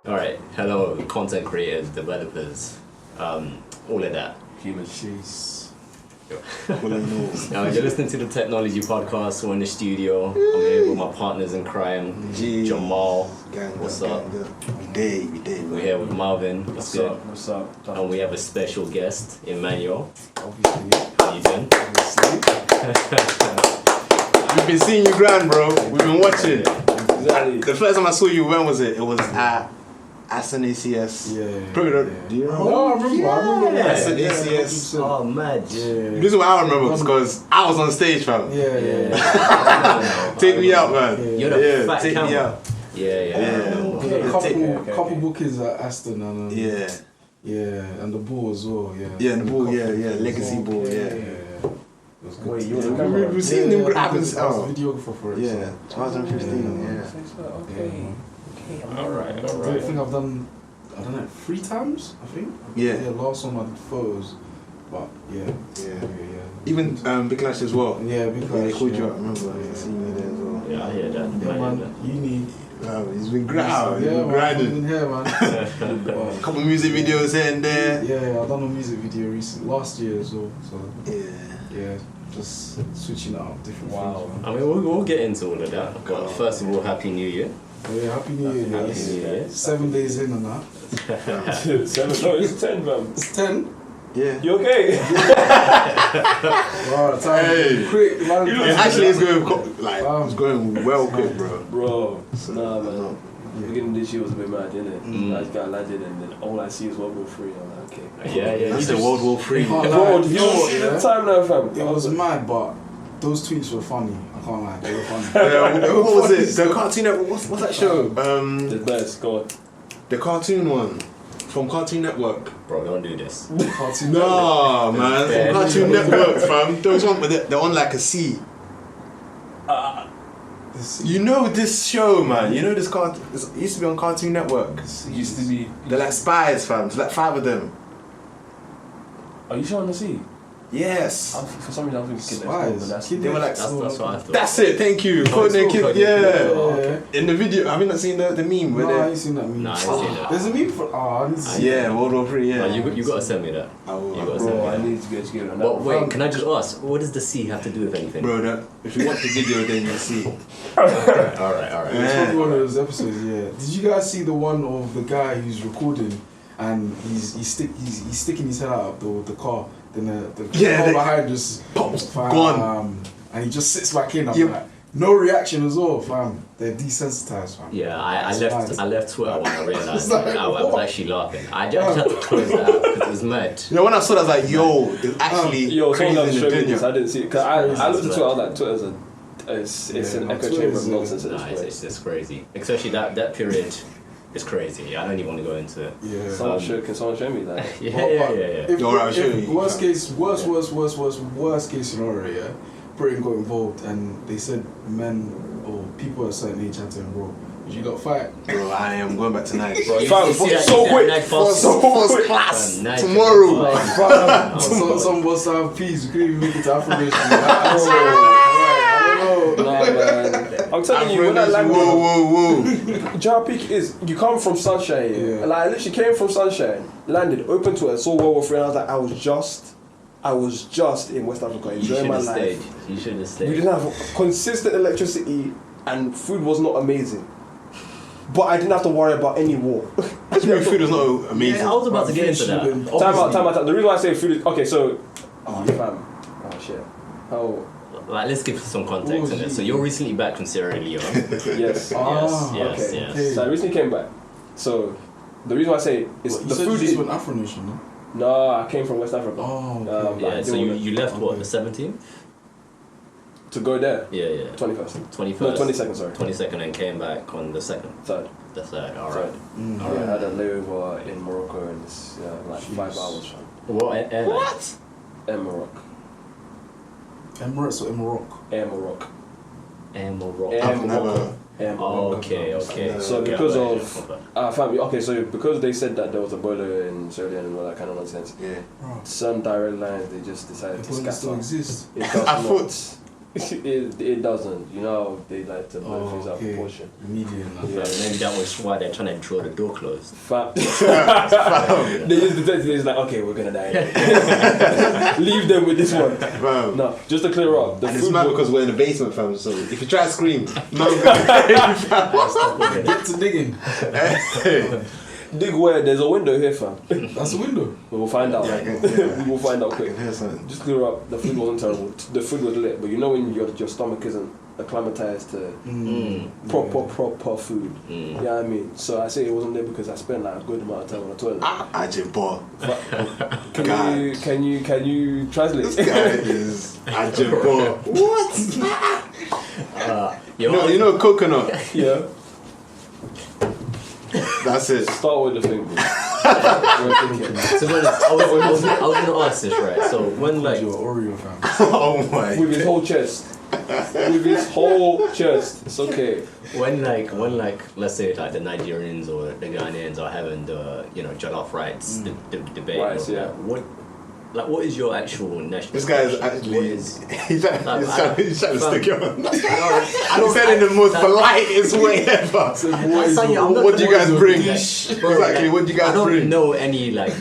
Alright, hello, content creators, developers, all of that. Human cheese. Now, you're listening to the Technology Podcast. We're in the studio. I'm here with my partners in crime, Jamal. What's up? We did. We're here with Marvin. What's good? What's up? And we have a special guest, Emmanuel. Obviously. How you doing? We've been seeing you grind, bro. We've been watching. Exactly. The first time I saw you, when was it? It was at S1E5. Yeah. Do you remember? No, I remember. S1E5. Oh, mad. This is what I remember because I was on stage, fam. Yeah. Take me out, man. You're the fat take camera. me out. Yeah. Couple bookings at Aston and and the ball as well. Yeah, and the ball, legacy ball, It was good. Wait, you were the camera? We've seen him I happen. was videographer for it. Yeah, 2015. Okay. Alright. I think I've done it 3 times, I think. Yeah. Last one I did photos. But yeah. Even Big Clash as well. Yeah, because They called you up, remember? Seeing you there as well. Yeah, I hear that. Yeah, man. Uni. He's been grinding. Been here, man. Couple music videos here and there. Yeah, I've done a music video recently, last year as well. So Yeah. just switching out different Wow. things. I mean, we'll get into all of that. But first of all, Happy New Year. Yeah, Happy New Year. Happy Yes. New Year. 7 days in and that. 7, no, it's 10, man. It's 10. Yeah. You okay? Wow, time quick. Man. Actually, it's going well quick, bro. Bro, nah, man. Beginning of this year was a bit mad, innit? I just got landed and then all I see is World War 3. I'm like, okay. Yeah. That's the World War 3. Can't lie. Bro, did you know not what, see yeah? the timeline, fam? It was mad, but those tweets were funny. I can't lie, they were funny. What was it? The cartoon Network. What's that show? The best, go on. The cartoon one from Cartoon Network. Bro, don't do this. Cartoon No, man, Yeah. from Cartoon Network, fam. Those one, but they're on like a sea. You know this show, man. You know this it used to be on Cartoon Network. It used to be. They're like spies, fam. There's like 5 of them. Are you sure on the sea? Yes. For some reason, I was thinking Spies. but that's They were like. That's what I thought. That's it. Thank you. Oh, it's Naked, called yeah. In the video, have you not seen the meme? Where No, I they- ain't seen that meme. Nah, I ain't seen that. There's a meme for. I need to see Yeah, World War 3. Yeah. Nah, you gotta send me that. I will. You gotta send me Bro, I that. need to get together on that. But wait, can I just ask, what does the sea have to do with anything? Bro, if you watch the video, then you'll see. Alright. It's probably one of those episodes, yeah. Did you guys see the one of the guy who's recording and he's sticking his head out of the car, then the car behind just pops, fam, gone. and he just sits back in. I'm Yeah. like, no reaction as well, fam. They're desensitized, fam. Yeah, I It's left Twitter when I realised It's like, I was what? actually laughing. I just had to close that out because it was mad. You know, when I saw that, I was like, yo, it's actually Yo, crazy someone else in the showed me this. dunya. I didn't see it. Because I looked at Twitter, I was like, Twitter's it's an echo Twitter chamber is, of nonsense at Nah, this point. it's just crazy. Especially that period is crazy. I don't even want to go into it. Yeah. Can someone show me that? Yeah. If, Alright, I'll show you. worst case scenario, yeah, Britain got involved and they said men or people at a certain age had to enroll. Would you got fight? Bro, I am going back tonight. Bro, you Fam, see that- so you see that quick. night fast- First class Fam, night tomorrow. fast- Some was have peas. We couldn't even make it to affirmation. I don't know. Nah, man. I'm telling you, when I landed, Whoa. Jar Peak is, you come from Sunshine. Yeah. Like, I literally came from Sunshine, landed, opened to it, saw World War 3, and I was like, I was just in West Africa You enjoying should my have life. stayed. You should have We stayed. didn't have consistent electricity, and food was not amazing. But I didn't have to worry about any war. Actually, food is not amazing. Yeah, I was about to get into that. Time out. The reason why I say food is okay. So, fam. Oh shit. Oh Like, let's give some context in it. So you're recently back from Sierra Leone. yes. Yes. Okay. So I recently came back. So the reason why I say is You the said food you is. went Afro Nation, no? No, I came from West Africa. Oh, okay. Yeah, so you left what, the 17th? To go there. Yeah. 21st. 21st. No, 22nd. Sorry. 22nd and came back on the 2nd. Third. The 3rd, alright. Third. Yeah, I had a layover in Morocco and it's like 5 hours from. What airline? What? Air Morocco. Emirates or Emirok? Air Morocco. Air Morocco. Air I've Morocco. never. Air Oh, Morocco. okay. So Okay, because alright, of family, okay, so because they said that there was Ebola in Sierra Leone and all that kind of nonsense, Yeah. some direct lines they just decided to Ebola still scatter. exists. It does I not. thought. It doesn't. You know, they like to blow things out of proportion. Median. Yeah. Maybe that was why they're trying to draw the door closed. They just detected it's like, okay, we're gonna die. Leave them with this one. No, just to clear up. And it's mad because we're in the basement, fam. So if you try to scream, no. Get to digging. Dig where? There's a window here, fam. That's a window. We will find out. Yeah, We will find out quick. Just clear up. The food wasn't terrible. The food was lit, but you know when your stomach isn't acclimatized to proper food. You know what I mean? So I say it wasn't there because I spent like a good amount of time on the toilet. Ajimbo. Can you translate? This guy is Ajimbo. What? You know coconut. Yeah. That's it. Start with the thing. So when I was gonna ask this, right? So when like Your Oreo fam. Oh my. With his whole chest. With his whole chest. It's okay. when let's say like the Nigerians or the Ghanaians are having the jollof rice the debate. Rice, yeah. What is your actual national? This guy is dish? actually. He's trying to fam, stick it on. I He said in the most politest way ever. What do you guys bring? Exactly, what do you guys I don't bring? know any like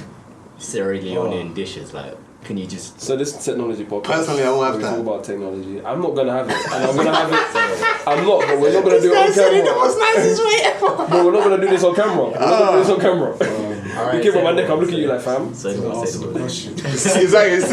Sierra Leonean dishes. Like, can you just? So this technology podcast. Personally, I won't have we that. talk about technology. I'm not gonna have it, and I'm gonna have it. I'm not, but we're not gonna do it on camera. nicest way ever. But we're not gonna do this on camera. We're not gonna do this on camera. Alright, You came on my neck. I'm looking at you like, fam. So you want to say the word? Exactly, it's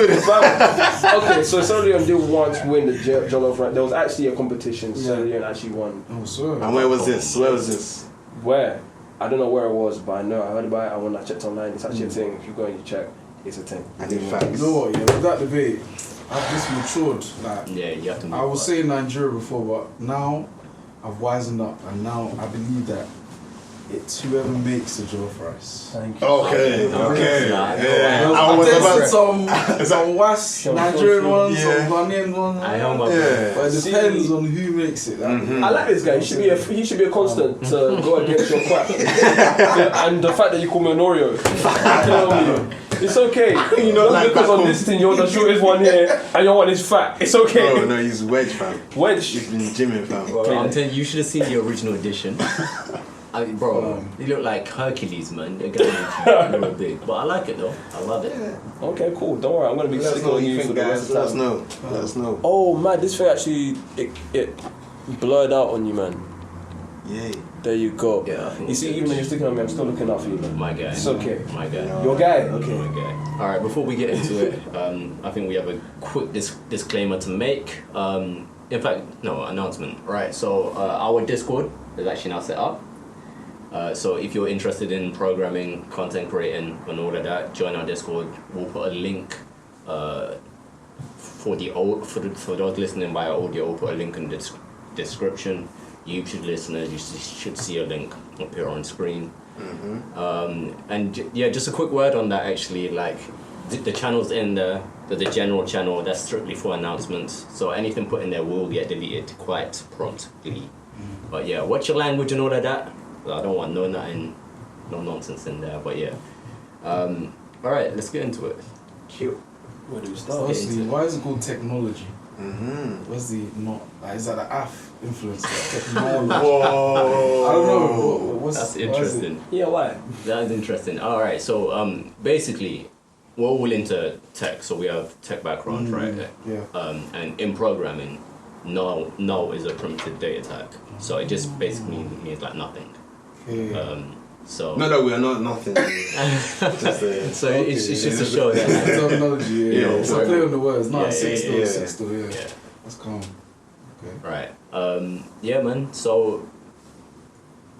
Okay, so Sierra Leone did once win the jollof rice. There was actually a competition. Sierra Leone actually won. Oh, sorry. And where was this? Where? I don't know where it was, but I know I heard about it. And when I checked online, it's actually a thing. If you go and you check, it's a thing. And in You fact, know what? Yeah, with that debate, I've just matured. Like, Yeah, you have to. I was saying Nigeria before, but now I've wisened up, and now I believe that it's whoever makes the jollof rice. Thank you. okay. Yeah. I was I've about tasted some was Nigerian ones, Yeah. some Ghanaian ones. I know my Yeah. But it depends on who makes it. I like this guy. He should be a constant to go against your crap. And the fact that you call me an Oreo, it's okay. You know, Just like because back on home. this thing you're the shortest one here and your one is fat. It's okay. Oh no, he's wedge, fam. Wedge. He's been gymming, fam. Bro, I'm telling you, you should have seen the original edition. Bro, you look like Hercules, man. The guy is real big, but I like it though. I love it. Okay, cool. Don't worry. I'm gonna be Let us sick know on what you you for think, the guys. rest of Let the us time. know. Let us know. Oh man, this thing actually it blurred out on you, man. Yay. There you go. Yeah. You see, even when you're sticking on me, I'm still looking out for you, man. My guy. It's okay. My guy. Your guy. Okay. My guy. All right. Before we get into it, I think we have a quick disclaimer to make. In fact, no announcement. Right. So our Discord is actually now set up. So if you're interested in programming, content creating, and all of that, join our Discord. We'll put a link for those listening via audio. We'll put a link in the description. YouTube listeners, you should see a link up here on screen. And yeah, just a quick word on that. Actually, like the channels in the general channel, that's strictly for announcements. So anything put in there will get deleted quite promptly. But yeah, watch your language and all of that. I don't want no nonsense in there. But yeah, all right, let's get into it. Cute. Where do we start? Firstly, why is it called technology? What's the is that the AF influence? Technology. Whoa. I don't know. What's That's why is it- interesting. Yeah, why? That is interesting. All right, so basically, we're all into tech, so we have tech background, right? Yeah. And in programming, null is a primitive data type, so it just basically means like nothing. Okay. So No, we are not nothing. Just so it's just to show that. Like, Terminology, yeah. It's a play on the words, not Yeah, a six yeah. store, yeah. yeah. That's calm. Okay. Right. Yeah, man. So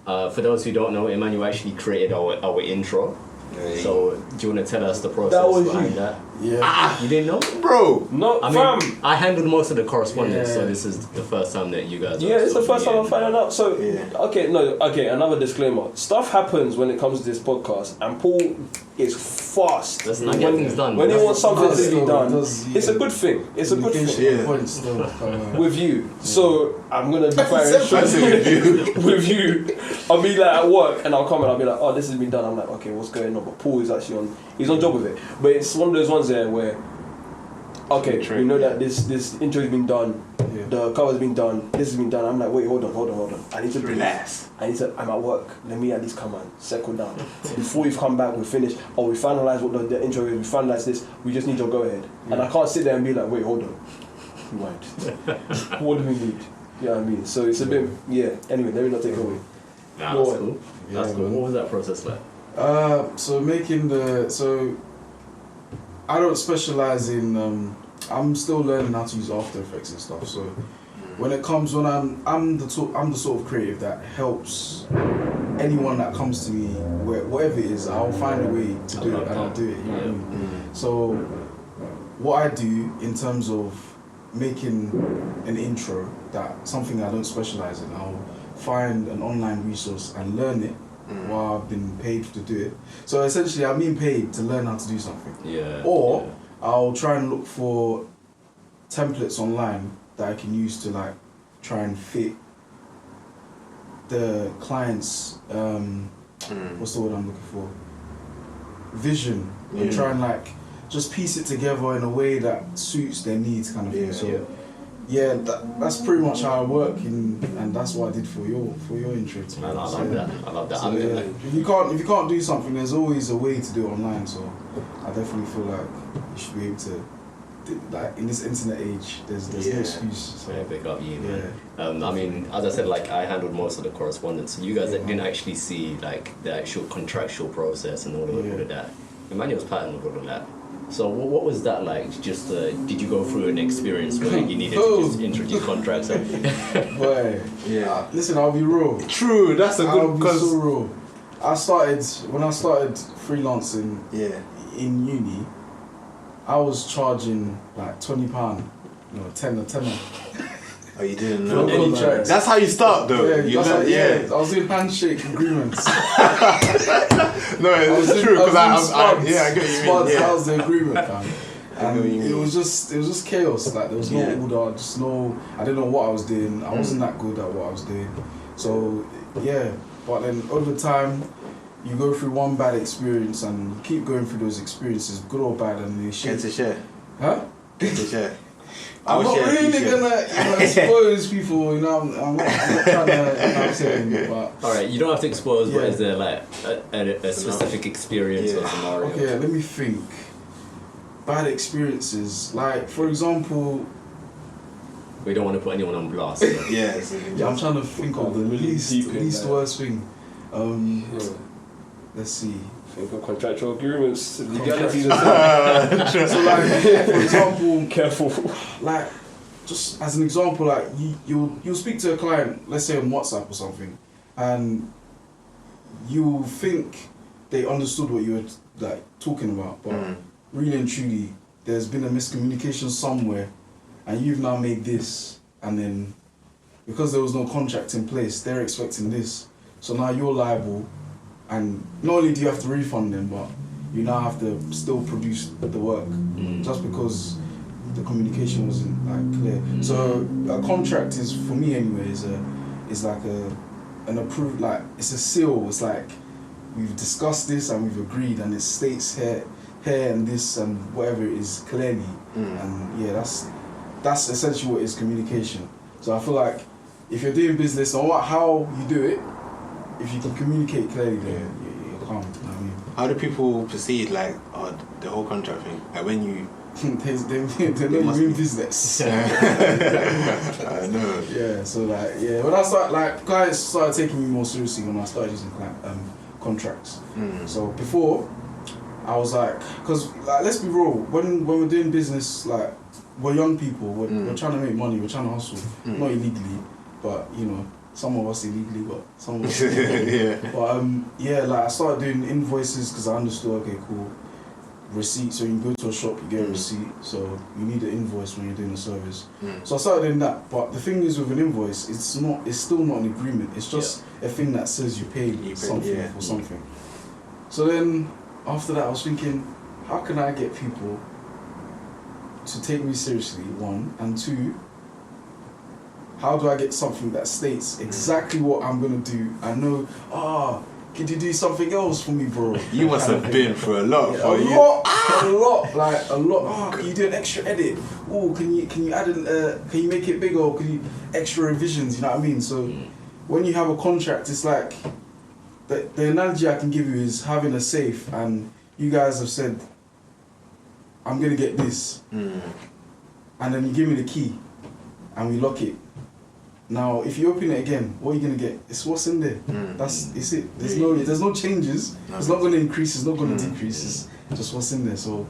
for those who don't know, Emmanuel actually created our intro. So do you want to tell us the process That was behind you. that? Yeah. You didn't know? Bro. No, I fam. mean, I handled most of the correspondence, so Yeah. this is the first time that you guys. Yeah, it's the first time I'm finding finding out. So, Yeah. another disclaimer. Stuff happens when it comes to this podcast, and Paul is fast. Let's not get things done. When he wants something Does, to be though, done, does, yeah. it's a good thing. It's a good Communication thing. Yeah. points still. With you. So, I'm going to be very I said with you. with you. I'll be like at work, and I'll come and I'll be like, oh, this has been done. I'm like, okay, what's going on? But Paul is actually he's on job with it. But it's one of those ones there where, okay, Linktree, we know that this intro has been done, Yeah. the cover's been done, this has been done. I'm like, wait, hold on. I need to breathe. Relax. I'm at work. Let me at least come and settle down. Before you've come back, we finish. Or we finalize what the intro is. We finalize this. We just need your go ahead. And I can't sit there and be like, wait, hold on. Rewind. What do we need? You know what I mean? So it's a bit, Anyway, let me not take away. Nah, that's cool. That's Yeah, cool. man. What was that process like? So I don't specialize in. I'm still learning how to use After Effects and stuff. So when I'm the sort of creative that helps anyone that comes to me, whatever it is, I'll find a way to do it and I'll do it. You know what I mean? So what I do in terms of making an intro, that something I don't specialize in, I'll find an online resource and learn it while I've been paid to do it. So essentially I'm being paid to learn how to do something. Or I'll try and look for templates online that I can use to like try and fit the client's what's the word I'm looking for? Vision. And try and like just piece it together in a way that suits their needs kind of thing. So that's pretty much how I work and that's what I did for your intro. Man, I love that. So, I mean, like, if you can't do something, there's always a way to do it online. So I definitely feel like you should be able to, like in this internet age, there's no excuse. So, yeah, pick up you, man. I mean, as I said, like I handled most of the correspondence. So you guys didn't actually see like the actual contractual process and all of that. Emmanuel's pattern with all of that. So what was that like? Just did you go through an experience where you needed to just introduce contracts? Boy, listen, I'll be real. True, that's a I'll good be so real. When I started freelancing in uni, I was charging like £20, tenner. Oh, you didn't For know? contracts. That's how you start, though. I was doing handshake agreements. No, it's true because I get you. Spuds, that was the agreement, fam. And it was just chaos. Like there was no order, just no. I didn't know what I was doing. I wasn't that good at what I was doing. So but then over time, you go through one bad experience and you keep going through those experiences, good or bad, and they Get to share. Huh? Get to share. I'm not really gonna expose people, I'm not trying to, I'm saying, but... Alright, you don't have to expose, but is there like a specific experience or scenario? Okay, let me think. Bad experiences, like for example... We don't want to put anyone on blast. I'm trying to think of the least worst thing. Let's see. Think of contractual agreements, legalities. So like, for example, careful. Like, just as an example, like you'll speak to a client, let's say on WhatsApp or something, and you think they understood what you were like talking about, but really and truly, there's been a miscommunication somewhere, and you've now made this, and then because there was no contract in place, they're expecting this, so now you're liable. And not only do you have to refund them, but you now have to still produce the work just because the communication wasn't like clear. So a contract is, for me anyway, is like an approved, like it's a seal. It's like we've discussed this and we've agreed, and it states here and this and whatever it is clearly. And that's essentially what is communication. So I feel like if you're doing business, no matter how you do it, if you can communicate clearly, then you're calm. You know what I mean? How do people perceive like the whole contract thing? Like when you they know you mean business. I know. Yeah. So like when I started, like clients started taking me more seriously when I started using contracts. So before I was like, because like, let's be real, when we're doing business, like we're young people, we're trying to make money, we're trying to hustle, not illegally, but some of us illegally, but some of us But like I started doing invoices because I understood, okay, cool, receipt. So you go to a shop, you get a receipt, so you need an invoice when you're doing a service. So I started doing that, but the thing is with an invoice, it's still not an agreement, it's just a thing that says you paid something for something. So then after that I was thinking, how can I get people to take me seriously, one, and two, how do I get something that states exactly what I'm gonna do? I know, could you do something else for me, bro? You must have been through a lot. A lot. Oh, can you do an extra edit? Oh, can you add can you make it bigger? Or can you extra revisions? You know what I mean? So when you have a contract, it's like the analogy I can give you is having a safe, and you guys have said, I'm gonna get this, and then you give me the key, and we lock it. Now, if you open it again, what are you gonna get? It's what's in there. It's it. There's no changes. It's not gonna increase. It's not gonna decrease. It's just what's in there. So,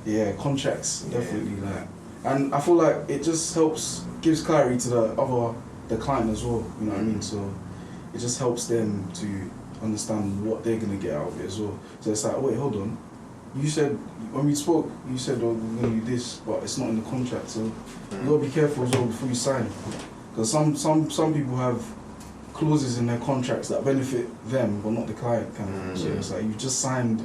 yeah, contracts definitely like, and I feel like it just gives clarity to the client as well. You know what I mean? So, it just helps them to understand what they're gonna get out of it as well. So it's like, wait, hold on. You said when we spoke, you said, oh, we're gonna do this, but it's not in the contract. So you gotta be careful as well before you sign. Because some people have clauses in their contracts that benefit them but not the client kind of. So it's like you just signed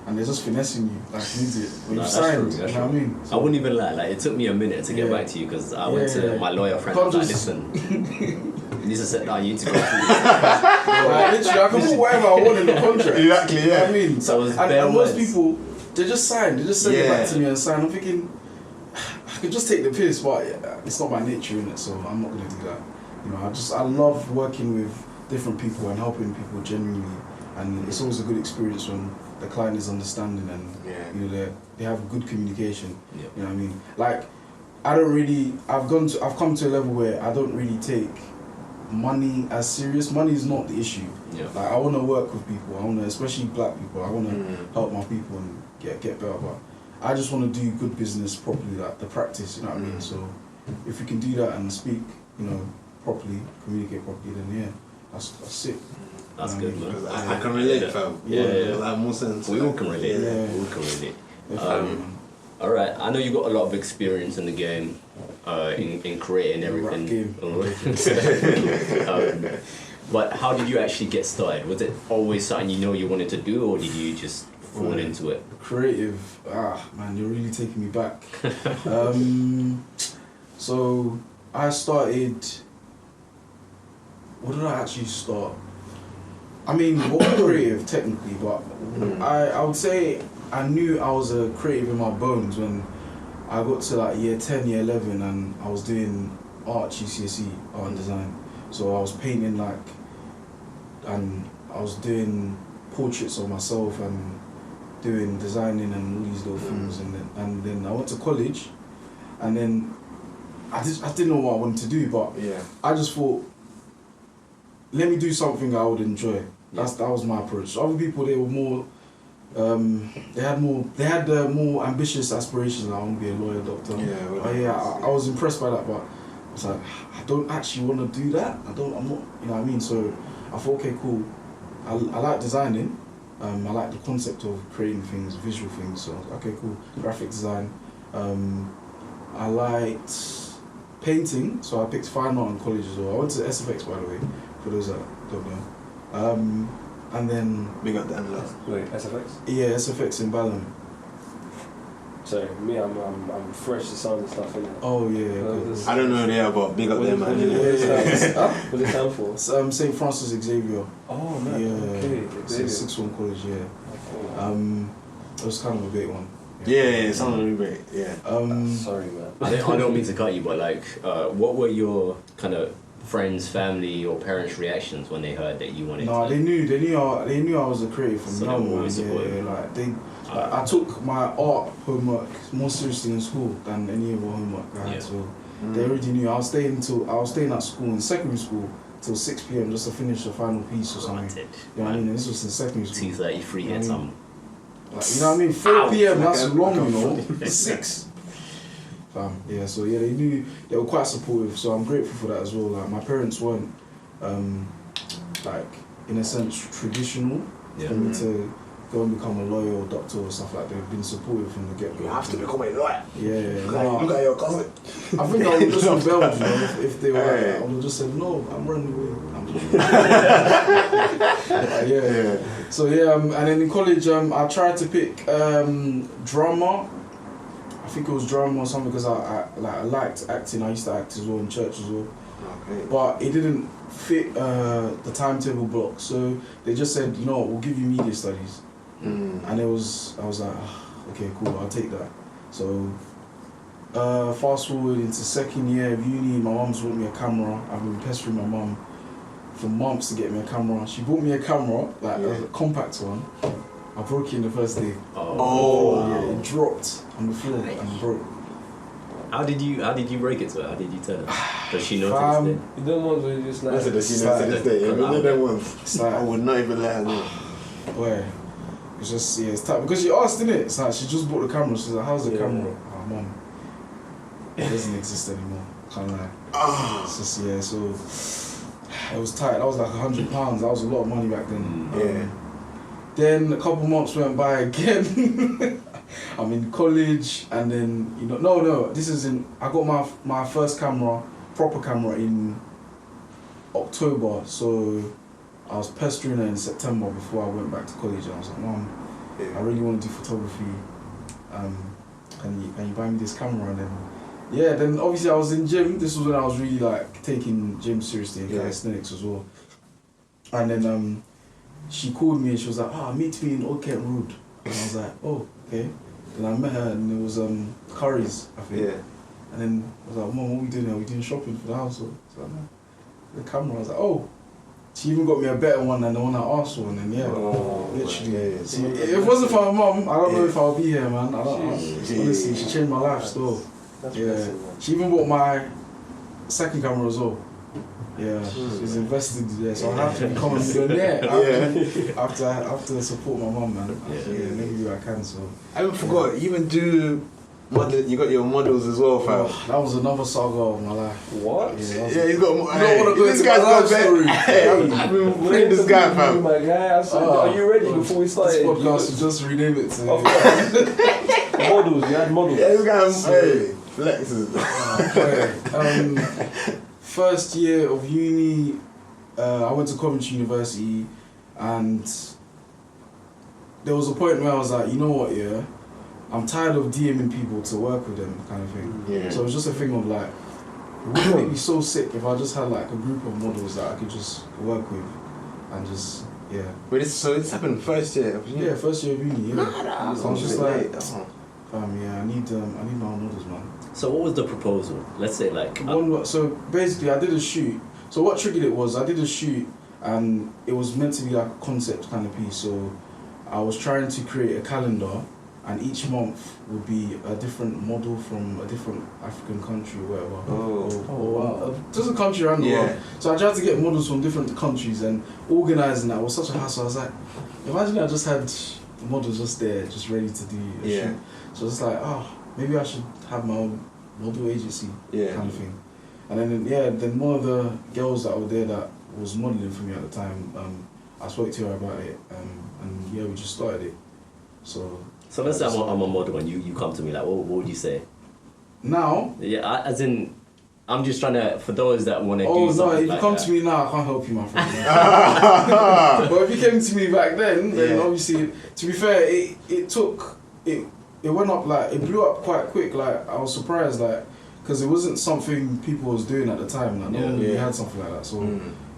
and they're just finessing you like an idiot. But you've signed, you know what I mean? So, I wouldn't even lie, like it took me a minute to get back to you because I went to my lawyer friend and I was like, listen, Lisa said, no, you need to go through this. Like, literally, I can put whatever I want in the contract. Exactly, yeah. You know what I mean? So and most people, they just sign, they just send it back to me and sign. I'm thinking, I could just take the piss, but it's not my nature in it, so I'm not gonna do that. You know, I love working with different people and helping people genuinely, and it's always a good experience when the client is understanding and you know they have good communication. Yeah. You know what I mean? Like I've come to a level where I don't really take money as serious. Money is not the issue. Yeah. Like I want to work with people. I want to, especially black people. I want to help my people and get better. But I just want to do good business properly, like the practice. You know what I mean? So if we can do that and speak, you know, properly, communicate properly, then yeah, that's it. That's good, man. I can relate, fam. Yeah. Like more sense. We all can relate. Yeah. We all can relate. Yeah. All right. I know you got a lot of experience in the game, in creating everything. But how did you actually get started? Was it always something you wanted to do, or did you just fall into it? Creative. Man, you're really taking me back. So I started. What did I actually start? I mean, what creative technically, but I would say I knew I was a creative in my bones when I got to like year 10, year 11, and I was doing art GCSE, art and design. So I was painting and I was doing portraits of myself and doing designing and all these little things, and then I went to college, and then I didn't know what I wanted to do, but I just thought, let me do something I would enjoy. That was my approach. Other people, they were more, they had more ambitious aspirations. Like, I want to be a lawyer, doctor. I was impressed by that, but I was like, I don't actually want to do that. I'm not, you know what I mean? So I thought, okay, cool. I like designing. I like the concept of creating things, visual things. So okay, cool. Graphic design. I liked painting, so I picked fine art in college as well. I went to SFX, by the way, for those that don't know. And then Big up them last. Wait, SFX? Yeah, SFX in Balham. Sorry, me, I'm fresh to sound and stuff. Innit? Oh yeah. I don't know there, but big up them, man. What does it stand for? St. Francis Xavier. Oh man. Yeah. Okay. Xavier. 6-1 college. Yeah. It was kind of a big one. Yeah, it sounded really great. Yeah. Sorry, man. I don't mean to cut you, but like, what were your kind of friends, family, or parents' reactions when they heard that you wanted? No, to... they knew I was a creative from now on. Like I took my art homework more seriously in school than any other homework I had. So they already knew I was staying at school in secondary school till 6 p.m. just to finish the final piece or something. You know what I mean? And this was in secondary school. 2:33 hit some. Like, you know what I mean? 4 p.m. That's long, you know. 6. Yeah, so yeah, they knew, they were quite supportive, so I'm grateful for that as well. Like, my parents weren't, like, in a sense, traditional for me to go and become a lawyer or doctor or stuff like that. They've been supportive from the get-go. You have to become a lawyer. Yeah. Look at your cousin. I think I would just rebelled, you know, if they were like that. I would have just said, no, I'm running away. I'm just yeah. So yeah, and then in college, I tried to pick drama. I think it was drama or something because I liked acting. I used to act as well in church as well. Okay. But it didn't fit the timetable block. So they just said, you know what, we'll give you media studies. And I was like, okay, cool, I'll take that. So fast forward into second year of uni, my mum's bought me a camera. I've been pestering my mum for months to get me a camera. She bought me a camera, like a compact one. I broke it in the first day. Oh. Yeah, it dropped on the floor and broke. How did you break it to her? How did you tell her? Does she know to this day? You don't want to just like. Does she know to this day? It's like, I would not even let her know. Where? It's just, yeah, it's tight. Because she asked, innit? It's like, she just bought the camera. She's like, how's the camera? Oh, mum, it doesn't exist anymore. Can't lie. It's just, yeah, so it was tight. That was like £100. That was a lot of money back then. Yeah. Then a couple months went by again. I'm in college, and then, you know, no, this is in, I got my first camera, proper camera, in October. So I was pestering her in September before I went back to college, and I was like, Mum, I really want to do photography. Can you buy me this camera? And then, then obviously I was in gym. This was when I was really like taking gym seriously and calisthenics as well. And then she called me and she was like, meet me in Old Kent Road. And I was like, oh, okay. Then I met her and it was Curry's, I think. Yeah. And then I was like, Mum, what are we doing now? Are we doing shopping for the household? So like, no. The camera, I was like, oh. She even got me a better one than the one I asked for, and then literally. See, if it wasn't for my mum, I don't know if I'll be here, man. Honestly, she changed my life still. That's blessing, man. She even bought my second camera as well. Yeah, she's invested there, so I have to become a millionaire after support my mum, man. Maybe I can. So I even forgot. You even do. You got your models as well, fam. That was another saga of my life. What? Yeah, he's got. You don't want to go this into guy's my life got story. I've been playing this guy, fam. My guy, I said, are you ready before we start? This podcast, just rename it to. Models, you had models. Yeah, this guy, flexes. First year of uni, I went to Coventry University, and there was a point where I was like, you know what, I'm tired of DMing people to work with them, kind of thing. Yeah. So it was just a thing of like, wouldn't it be so sick if I just had like a group of models that I could just work with, and just Wait, so this happened first year of uni? Yeah, first year of uni. Yeah. So I was just like, I need my own models, man. So what was the proposal? Let's say like. So basically, I did a shoot. So what triggered it was I did a shoot, and it was meant to be like a concept kind of piece. So I was trying to create a calendar. And each month would be a different model from a different African country or whatever. Wow. Just a country around the world. So I tried to get models from different countries, and organising that was such a hassle. I was like, imagine I just had models just there, just ready to do a shoot. So it's like, maybe I should have my own model agency kind of thing. And then one of the girls that were there that was modelling for me at the time, I spoke to her about it, and we just started it. So let's say I'm a model and you come to me, like, what would you say? Now? Yeah, as in, I'm just trying to, for those that want to do something. Oh no, if like you come that. to me now, I can't help you, my friend. But if you came to me back then obviously, to be fair, it went up, like, it blew up quite quick. Like, I was surprised, like, because it wasn't something people was doing at the time. Like, no one really had something like that. So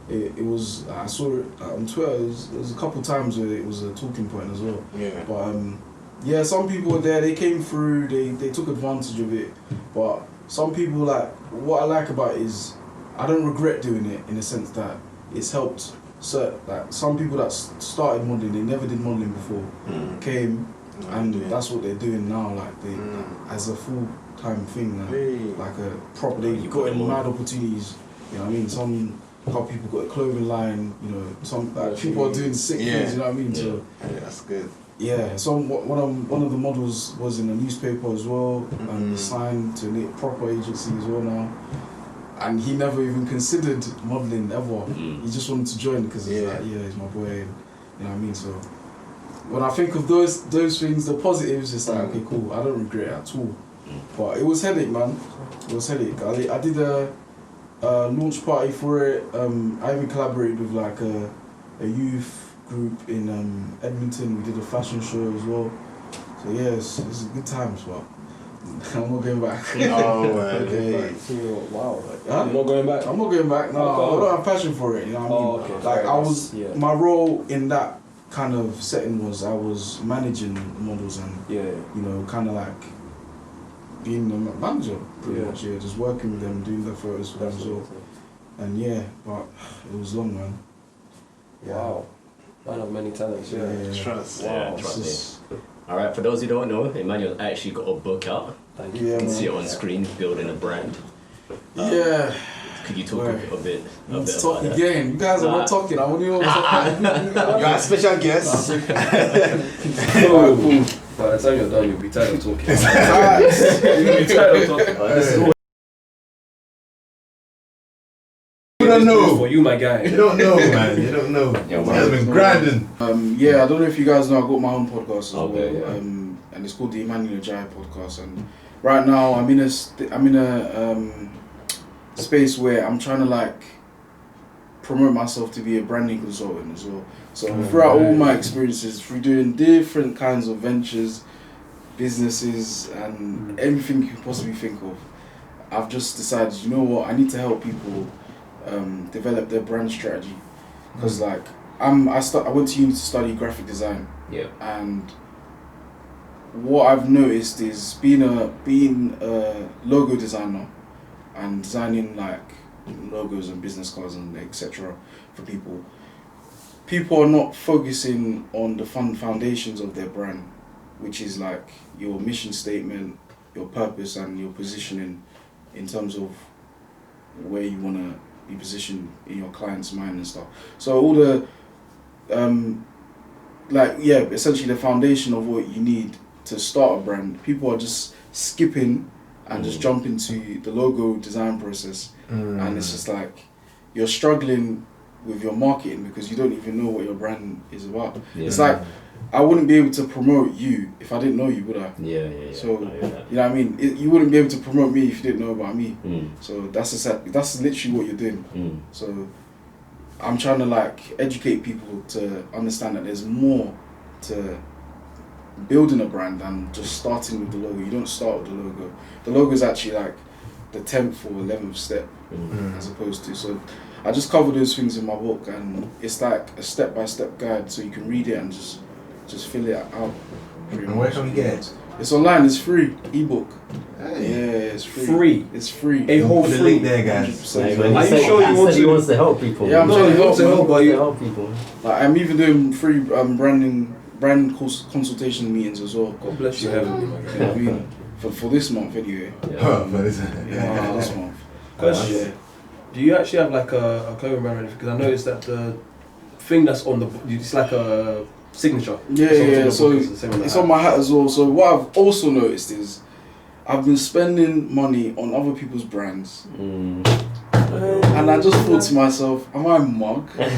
it was, I saw it on Twitter. There was a couple times where it was a talking point as well. Yeah. But some people were there. They came through. They took advantage of it. But some people, like, what I like about it is I don't regret doing it, in the sense that it's helped. Like, some people that started modelling, they never did modelling before, came, and that's what they're doing now. Like, they as a full-time thing, like a proper. They got mad opportunities. You know what I mean? Some couple people got a clothing line. You know, some people are doing sick things. You know what I mean? So that's good. Yeah, so one of the models was in a newspaper as well, and signed to a proper agency as well now. And he never even considered modelling ever. He just wanted to join because he's like, he's my boy, and, you know what I mean? So when I think of those things, the positives, it's like, okay, cool, I don't regret it at all. But it was headache, man. It was headache. I did a launch party for it. I even collaborated with like a youth group in Edmonton. We did a fashion show as well. So it's good times, but I'm not going back. Oh, okay. Wow. Huh? You're not going back? I'm not going back. No, Oh. I don't have passion for it. You know what I mean? Okay. Like Fair I enough. was, Yeah. my role in that kind of setting was I was managing models and Yeah. you know, kind of like being the manager, pretty Yeah. much. Yeah, just working with them, doing the photos for them as well. And yeah, but it was long, man. Wow. Man of many talents, yeah. Trust. Yeah, Wow. It's trust me. just- Alright, for those who don't know, Emmanuel actually got a book out. Thank Yeah, you. You can man. see it on screen, building a brand. Yeah. Could you talk Where? a bit Let's about talk that? again. You guys are Nah. not talking. I want you all talking. You got a special guest. Cool. By the time you're done, you'll be tired of talking. You'll be tired of talking. This is You don't know. For you, my guy. You don't know, man. You don't know. Yeah, He has been grinding. Yeah, I don't know if you guys know, I got my own podcast as Okay, well, yeah. and it's called the Emmanuel AJAYI podcast. And right now, I'm in a space where I'm trying to like promote myself to be a branding consultant as well. So throughout all my experiences, through doing different kinds of ventures, businesses, and everything you can possibly think of, I've just decided, you know what, I need to help people develop their brand strategy. Because like I went to uni to study graphic design, Yeah. and what I've noticed is being a logo designer and designing like logos and business cards and etc. for people. People are not focusing on the foundations of their brand, which is like your mission statement, your purpose, and your positioning in terms of where you want to be positioned in your client's mind and stuff. So all the essentially the foundation of what you need to start a brand, people are just skipping and just jump into the logo design process, and it's just like you're struggling with your marketing because you don't even know what your brand is about. Yeah. It's like I wouldn't be able to promote you if I didn't know you, would I? Yeah. So I hear that. you know what I mean? You wouldn't be able to promote me if you didn't know about me. Mm. So that's literally what you're doing. Mm. So I'm trying to like educate people to understand that there's more to building a brand than just starting with the logo. You don't start with the logo. The logo is actually like the 10th or 11th step as opposed to. So I just cover those things in my book, and it's like a step-by-step guide so you can read it and just fill it out. And where can we get it? It's online, it's free, ebook. Hey. Yeah, it's free. Free? It's free. A whole Put the free. link there, guys. 100%. Like, when Are he you said- sure you he want said he to- wants to help people? Yeah, I'm No, trying to you want to help, but to you. help people. Like, I'm even doing free brand consultation meetings as well. God bless you heavily, my You know guy. what I mean? For this month anyway. Huh, but it's Yeah, for this month. Question. Yeah. Do you actually have like a clothing brand or anything? Because I noticed that the thing that's on the book, it's like a signature. Yeah, It's on yeah. the So book, it's the same on the it's hat. on my hat as well. So what I've also noticed is I've been spending money on other people's brands, Mm. and I just thought to myself, am I a mug? I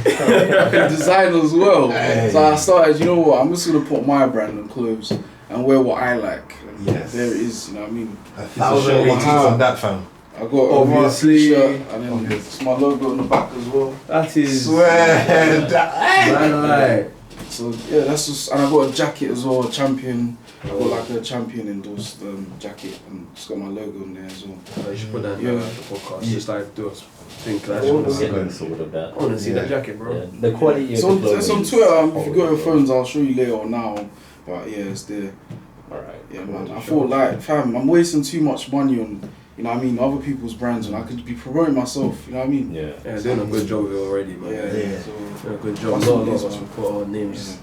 can design as well. Hey. So I started, you know what? I'm just gonna put my brand on clothes and wear what I like. And Yes. there it is. You know what I mean? 1,000 show my ratings hat. on that, fam. I got Obviously. a t-shirt and then it's my logo on the back as well. That is. Swear that. Man, So yeah, that's just, and I got a jacket as well, a champion. I got like a champion endorsed jacket, and it's got my logo on there as well. you should put that in Yeah. the podcast. Just like do a thing. I Clash. want to Yeah. get links all of that. I want to see Yeah. that jacket, bro. Yeah. The quality It's of on, the clothing it's on is Twitter. If you horrible, got your bro. phones, I'll show you later or now. But yeah, it's there. Alright. Yeah, man. I thought like, fam, I'm wasting too much money on, you know what I mean, other people's brands, and I could be promoting myself. You know what I mean? Yeah. Yeah, doing a good job of it already, man. Yeah. Yeah. So Doing a good job. That's A lot what it of is, us man. will put our names.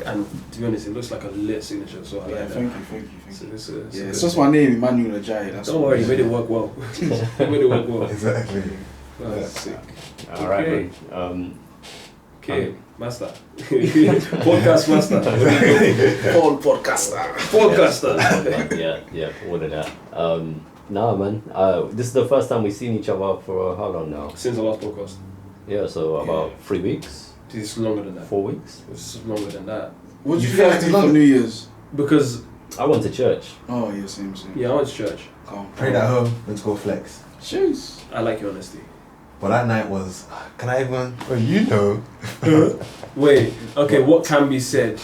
And to be honest, it looks like a lit signature, so I yeah, like that. thank you. So this is, Yeah, it's just my name, Emmanuel AJAYI. That's Don't what worry, it you is. made it work well. You made it work well. Exactly. That's sick. Alright, Okay. man. Okay, master. Podcast master. Paul Podcaster. Podcaster. Yeah, all of that. Nah, man. This is the first time we've seen each other for how long now? Since the last podcast. Yeah, so about 3 weeks, This is longer than that. 4 weeks. It's longer than that. What did You you feel guys like do it's for long- New Year's? Because, I went to church. Oh yeah, same. yeah, I went to church. Calm. Prayed at home, let's go flex. Jeez. I like your honesty. But that night was, can I even, well, you know. Wait, okay, what can be said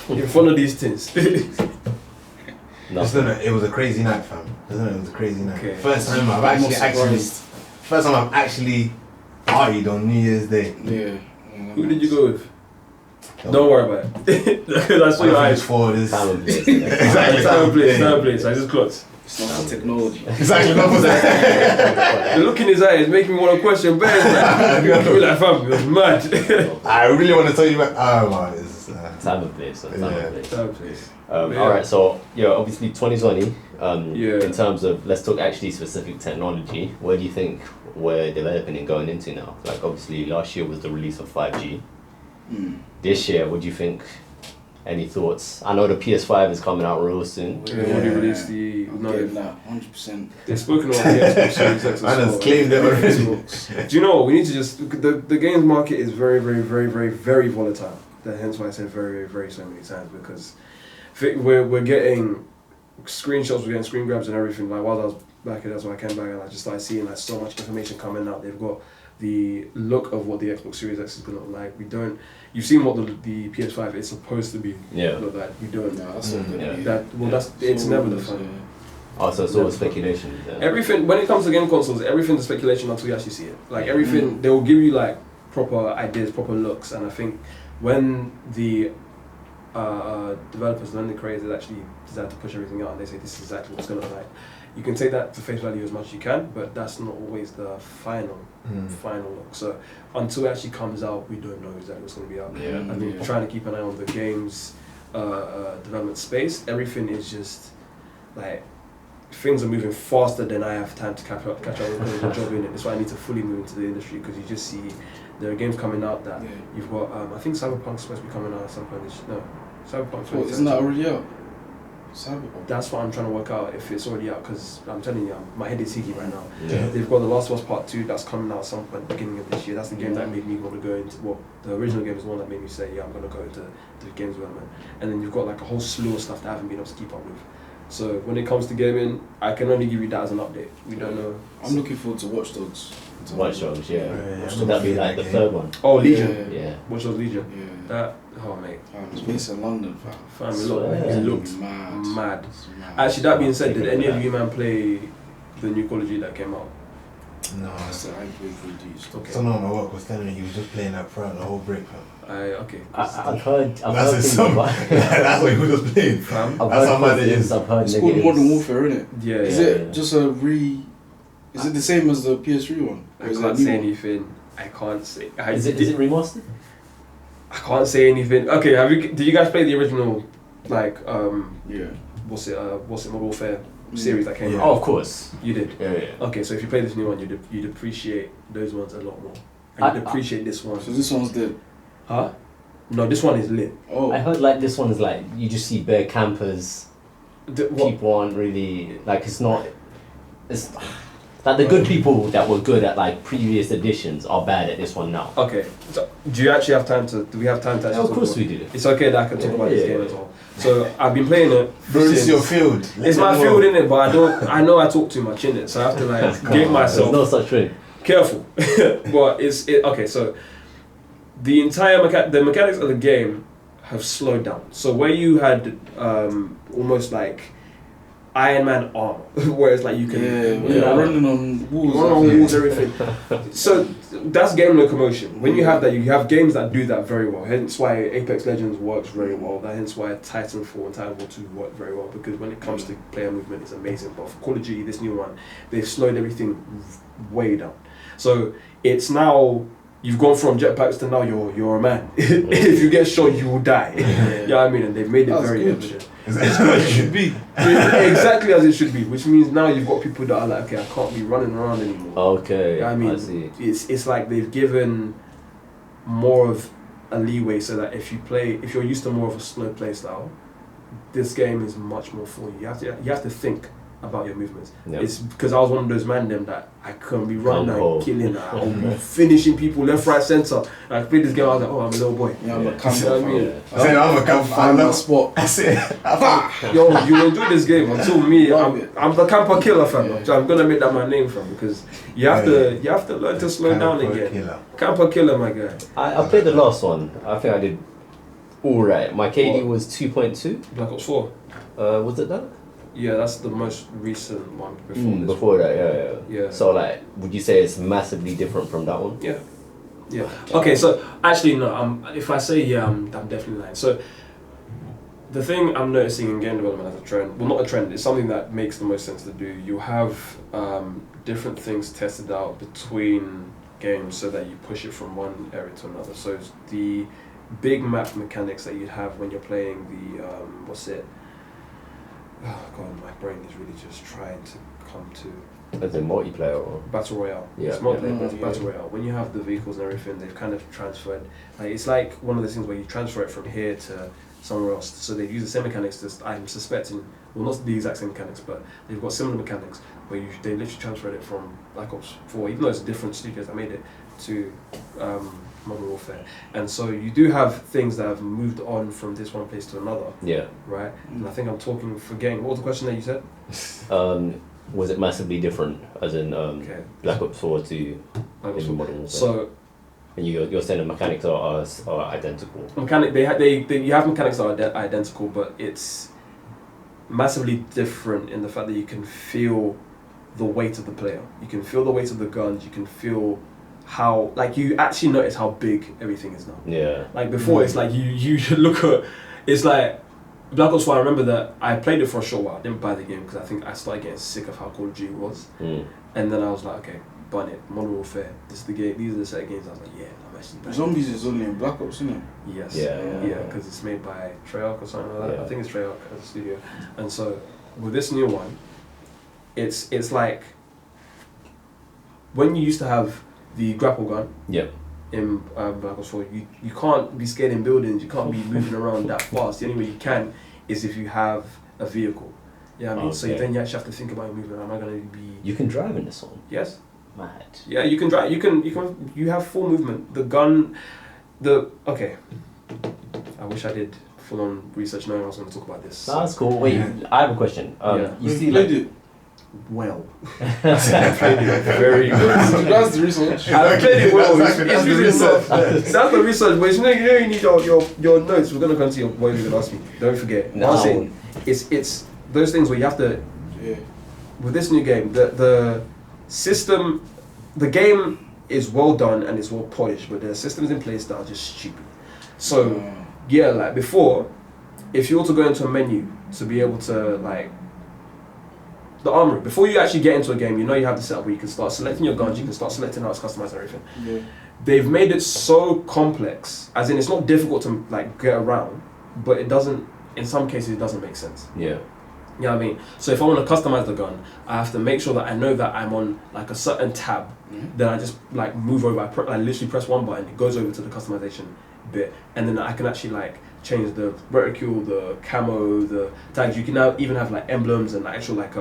in front of these things? Just don't know, it was a crazy night, fam. It was a crazy night. Okay. First time I've actually partied on New Year's Day. Yeah. Who did you go with? Don't worry about it. Because I saw your eyes. For this. Time and place. Exactly. Time and place. I just clocked. It's not for technology. Exactly. Not for that. The look in his eyes making me want to question Ben. Like, fam, it was mad. I really want to tell you about. Oh man, it's Time and place. Time and place. Time and place. Alright, so obviously 2020. Yeah. In terms of, let's talk actually specific technology. Where do you think we're developing and going into now? Like obviously last year was the release of 5G. This year, what do you think? Any thoughts? I know the PS5 is coming out real soon. They already released the. I'm getting that 100%. They've spoken about the Xbox Series X as Man has well. claimed it already. Do you know what? We need to just the games market is very, very, very, very, very volatile. Hence why I said very, very, very so many times, because we're getting screenshots, we're getting screen grabs and everything. Like while I was back here, that's why I came back and I just started seeing like so much information coming out. They've got the look of what the Xbox Series X is gonna look like. We don't. You've seen what the PS5 is supposed to be. Yeah. Look like. We don't. No, that's not gonna be. It's never the fun. Oh, so it's all speculation. Yeah. Everything when it comes to game consoles, everything's speculation until you actually see it. Like everything, they will give you like proper ideas, proper looks, and I think when the developers, when the creators actually decide to push everything out and they say this is exactly what's going to look like, you can take that to face value as much as you can, but that's not always the final look. So until it actually comes out, we don't know exactly what's going to be out. Yeah. I mean, trying to keep an eye on the game's development space, everything is just like things are moving faster than I have time to catch up with the job in it. That's why I need to fully move into the industry, because you just see there are games coming out that you've got. I think Cyberpunk's supposed to be coming out at some point. Cyberpunk. What, isn't that already out? Cyberpunk. That's what I'm trying to work out if it's already out, because I'm telling you, my head is higgy right now. Yeah. They've got The Last of Us Part 2 that's coming out at some point beginning of this year. That's the game that made me want to go into. Well, the original game is the one that made me say, yeah, I'm going to go into the games development. And then you've got like a whole slew of stuff that I haven't been able to keep up with. So when it comes to gaming, I can only give you that as an update. We don't know. I'm looking forward to Watch Dogs. Watch Dogs, yeah. Yeah. Would that be like the third one? Oh, Legion. Yeah. Watch Dogs Legion. Yeah. That, oh mate. It's based in London, fam. It looked mad. It's mad. Actually, that being said, did any of you man play the new Call of Duty that came out? No, I said I played for these. Okay. someone at my work was telling me he was just playing that throughout the whole break, fam. Okay. I've heard That's things some. about That's what he was just playing. Fam. I've That's how heard mad it things, is. I've heard It's called negatives. Modern Warfare, innit? Yeah. Is Yeah, it yeah. just Is it the same as the PS3 one? I Or is it a can't new say one? anything. I can't say. Is it remastered? I can't say anything. Okay, did you guys play the original, like, Yeah. what's it, Modern Warfare series that came Yeah. out? Oh, of course. You did? Yeah, yeah. Okay, so if you play this new one, you'd appreciate those ones a lot more. And you'd appreciate this one. So this one's dead. Huh? No, this one is lit. Oh. I heard like this one is like, you just see bare campers. People aren't really, like it's like the good people that were good at like previous editions are bad at this one now. Okay, so do we have time to Yeah, actually of talk course about we do. It's okay that I can talk about this Yeah. game as well. So I've been playing it. Bro, this is since- your field. It's my field in it, but I know I talk too much in it, so I have to like get There's myself no such thing. careful. But okay. So the entire the mechanics of the game have slowed down. So where you had almost like Iron Man armor, where it's like you can running on walls. run on walls, everything. So that's game locomotion. When you have that, you have games that do that very well. Hence why Apex Legends works very well. Hence why Titanfall and Titanfall 2 work very well, because when it comes to player movement, it's amazing. But for Call of Duty, this new one, they've slowed everything way down. So it's now, you've gone from jetpacks to now you're a man. If you get shot, you will die. You know what I mean? And they've made it That's very good. evident. That's what it should be. Exactly as it should be, which means now you've got people that are like, okay, I can't be running around anymore. Okay, You know what I mean? I see. It's like they've given more of a leeway so that if you're used to more of a slow play style, this game is much more for you. You have to think about your movements. Yeah. It's because I was one of those man them that I couldn't be running Gung-ho. and killing. I'll be finishing people left, right, centre. And I played this game. I was like, oh, I'm a little boy. Yeah, I'm Yeah. a camper. You know what I mean? I said, I'm a camper. Find my spot. That's it. Yo, you enjoy this game until me. Love it. I'm the camper killer, fam. Yeah. So I'm gonna make that my name, fam, because you have to learn to slow down again. Killer. Camper killer, my guy. I played the last one. I think I did alright. My KD What? was 2.2. Black Ops 4. Was it that? Yeah, that's the most recent one before this. Before that, Yeah. So like, would you say it's massively different from that one? Yeah. Yeah. Okay, so actually no. If I say yeah, I'm definitely lying. So the thing I'm noticing in game development as a trend, well, not a trend, it's something that makes the most sense to do. You have different things tested out between games so that you push it from one area to another. So it's the big map mechanics that you'd have when you're playing the oh god, my brain is really just trying to come to As in multiplayer or? Battle Royale. Yeah. It's multiplayer, but it's Yeah. Battle Royale. When you have the vehicles and everything, they've kind of transferred. Like it's like one of the things where you transfer it from here to somewhere else. So they use the same mechanics. I'm suspecting, well, not the exact same mechanics, but they've got similar mechanics where they literally transferred it from Black Ops 4, even though it's different studios that made it, to Modern Warfare. And so you do have things that have moved on from this one place to another, Yeah. right? And I think I'm forgetting. What was the question that you said? Was it massively different, as in Okay. Black Ops 4 to Black Ops in 4. Modern Warfare? So And you're saying the mechanics are identical. you have mechanics that are identical, but it's massively different in the fact that you can feel the weight of the player. You can feel the weight of the guns. You can feel how, like, you actually notice how big everything is now. Yeah. Like before, it's like you look at, it's like Black Ops 4. I remember that I played it for a short while. I didn't buy the game because I think I started getting sick of how Call of Duty was, and then I was like, okay, bun it. Modern Warfare. This is the game. These are the set of games. I was like, yeah, I'm actually buying Zombies is only in Black Ops, isn't it? Yes. Yeah. Because it's made by Treyarch or something like that. Yeah. I think it's Treyarch as a studio. And so with this new one, it's like when you used to have the grapple gun. Yep. In Black Ops 4, you can't be scared in buildings. You can't be moving around that fast. The only way you can is if you have a vehicle. Yeah, I mean, so Okay. then you actually have to think about moving. Am I going to be? You can drive in this one. Yes. Mad. Yeah, you can drive. You have full movement. The gun, okay. I wish I did full on research knowing I was going to talk about this. No, that's cool. Wait, I have a question. You see, played like, it. Well, I played it very well. That's the research. I played it well. That's the research. That's the research. But you need your notes. We're gonna come to what you're gonna ask me. Don't forget. No. One thing, it's those things where you have to. Yeah. With this new game, the system, the game is well done and it's well polished, but there are systems in place that are just stupid. So yeah, like before, if you were to go into a menu to be able to like. The armory. Before you actually get into a game, you know you have the setup where you can start selecting your guns, you can start selecting how it's customized and everything. Yeah. They've made it so complex, as in it's not difficult to like get around, but it doesn't, in some cases it doesn't make sense. yeah. You know what I mean? So if I want to customize the gun, I have to make sure that I know that I'm on like a certain tab. Then I just like move over, I literally press one button, it goes over to the customization bit, and then I can actually like change the reticule, the camo, the tags. You can now even have like emblems and like, actual like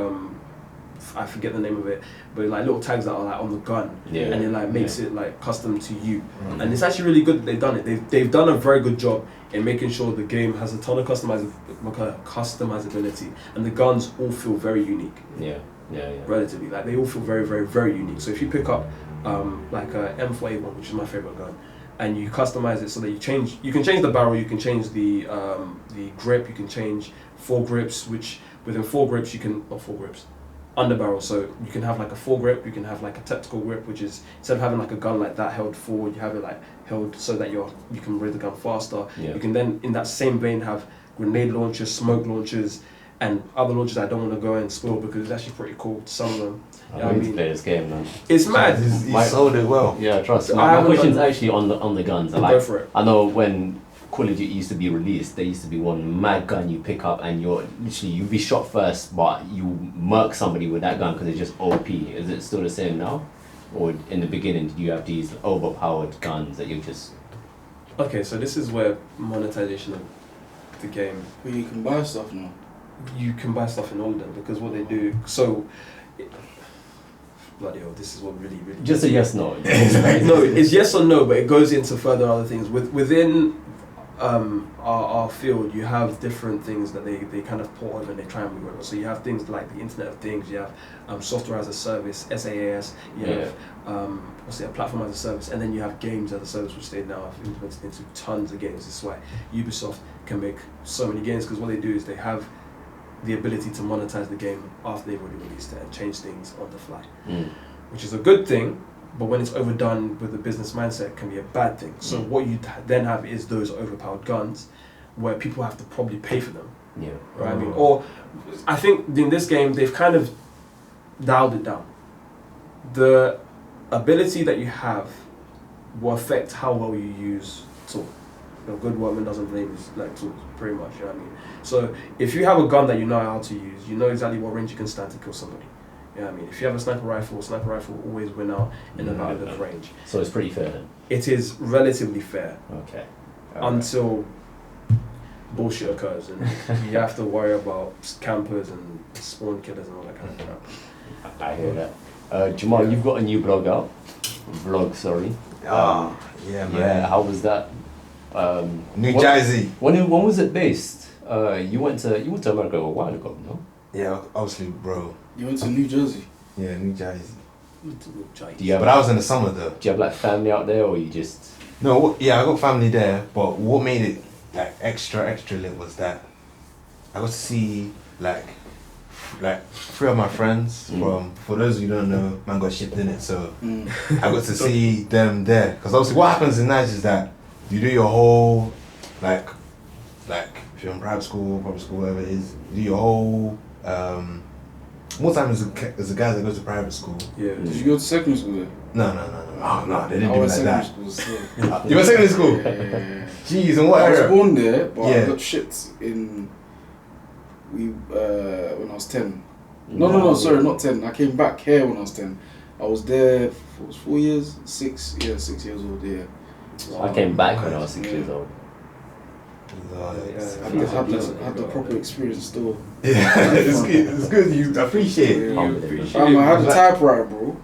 I forget the name of it, but like little tags that are like on the gun, Yeah. and it like makes it like custom to you. And it's actually really good that they've done it. They've done a very good job in making sure the game has a ton of customizability, and the guns all feel very unique. Yeah. Relatively, like they all feel very, very, very unique. So if you pick up like a M4A1, which is my favorite gun, and you customize it so that you can change the barrel, you can change the grip, you can change foregrips, which within foregrips you can, not foregrips, underbarrel. So you can have like a foregrip, you can have like a tactical grip, which is instead of having like a gun like that held forward, you have it like held so that you can raise the gun faster. Yeah. You can then in that same vein have grenade launchers, smoke launchers, and other launchers I don't want to go and spoil because it's actually pretty cool. Some of them. I need to play this game, man. It's mad. He sold it well. Yeah, trust me. I My haven't question's got- actually on the guns. Go Like, for it. I know when Call of Duty used to be released, there used to be one mad gun you pick up and you'd be shot first, but you murk somebody with that gun because it's just OP. Is it still the same now? Or in the beginning, did you have these overpowered guns that you just... Okay, so this is where monetization of the game, But you can buy stuff now. you can buy stuff in all of them because what they do. So, bloody hell, this is what really. Just a yes, no. No, it's yes or no, but it goes into further other things. Within our field, you have different things that they kind of port over and they try and move over. So you have things like the Internet of Things, you have software as a service, SaaS, you have a platform as a service, and then you have games as a service, which they now have implemented into tons of games. This is why Ubisoft can make so many games, because what they do is they have the ability to monetize the game after they've already released it and change things on the fly, which is a good thing. But when it's overdone with a business mindset, it can be a bad thing. So what you then have is those overpowered guns, where people have to probably pay for them. Yeah. Right. I mean, or I think in this game they've kind of dialed it down. The ability that you have will affect how well you use tools. A good workman doesn't blame his tools, pretty much. You know what I mean? So if you have a gun that you know how to use, you know exactly what range you can stand to kill somebody. You know what I mean? If you have a sniper rifle will always win out in a battle of range. So it's pretty fair then? It is relatively fair. Okay. Until bullshit occurs and you have to worry about campers and spawn killers and all that kind of crap. I hear that. Jamal, you've got a new blog out. Sorry. Yeah, man. Yeah, how was that? New Jersey. When was it based? You went to America a while ago, no? Yeah, obviously, bro. You went to New Jersey? Yeah, New Jersey. But I was in the summer though. Do you have like family out there, or you just? No, yeah, I got family there, but what made it like extra lit was that I got to see like three of my friends from, for those who don't know, man got shipped in it, so I got to see them there. Because obviously what happens in Nigeria is that you do your whole, like if you're in private school, public school, whatever it is, you do your whole, more time as the guys that go to private school. Yeah. Did you go to secondary school there? No. Oh, no, they didn't do it like that. School still. You went secondary school? Yeah. Jeez, and what I area? was born there, but I got shit in when I was 10. No, sorry, not 10. I came back here when I was 10. I was there for 4 years, 6 years old, yeah. I came back when I was 6 years old. I had the proper experience still. Yeah, it's good. You appreciate it. I had a typewriter, bro.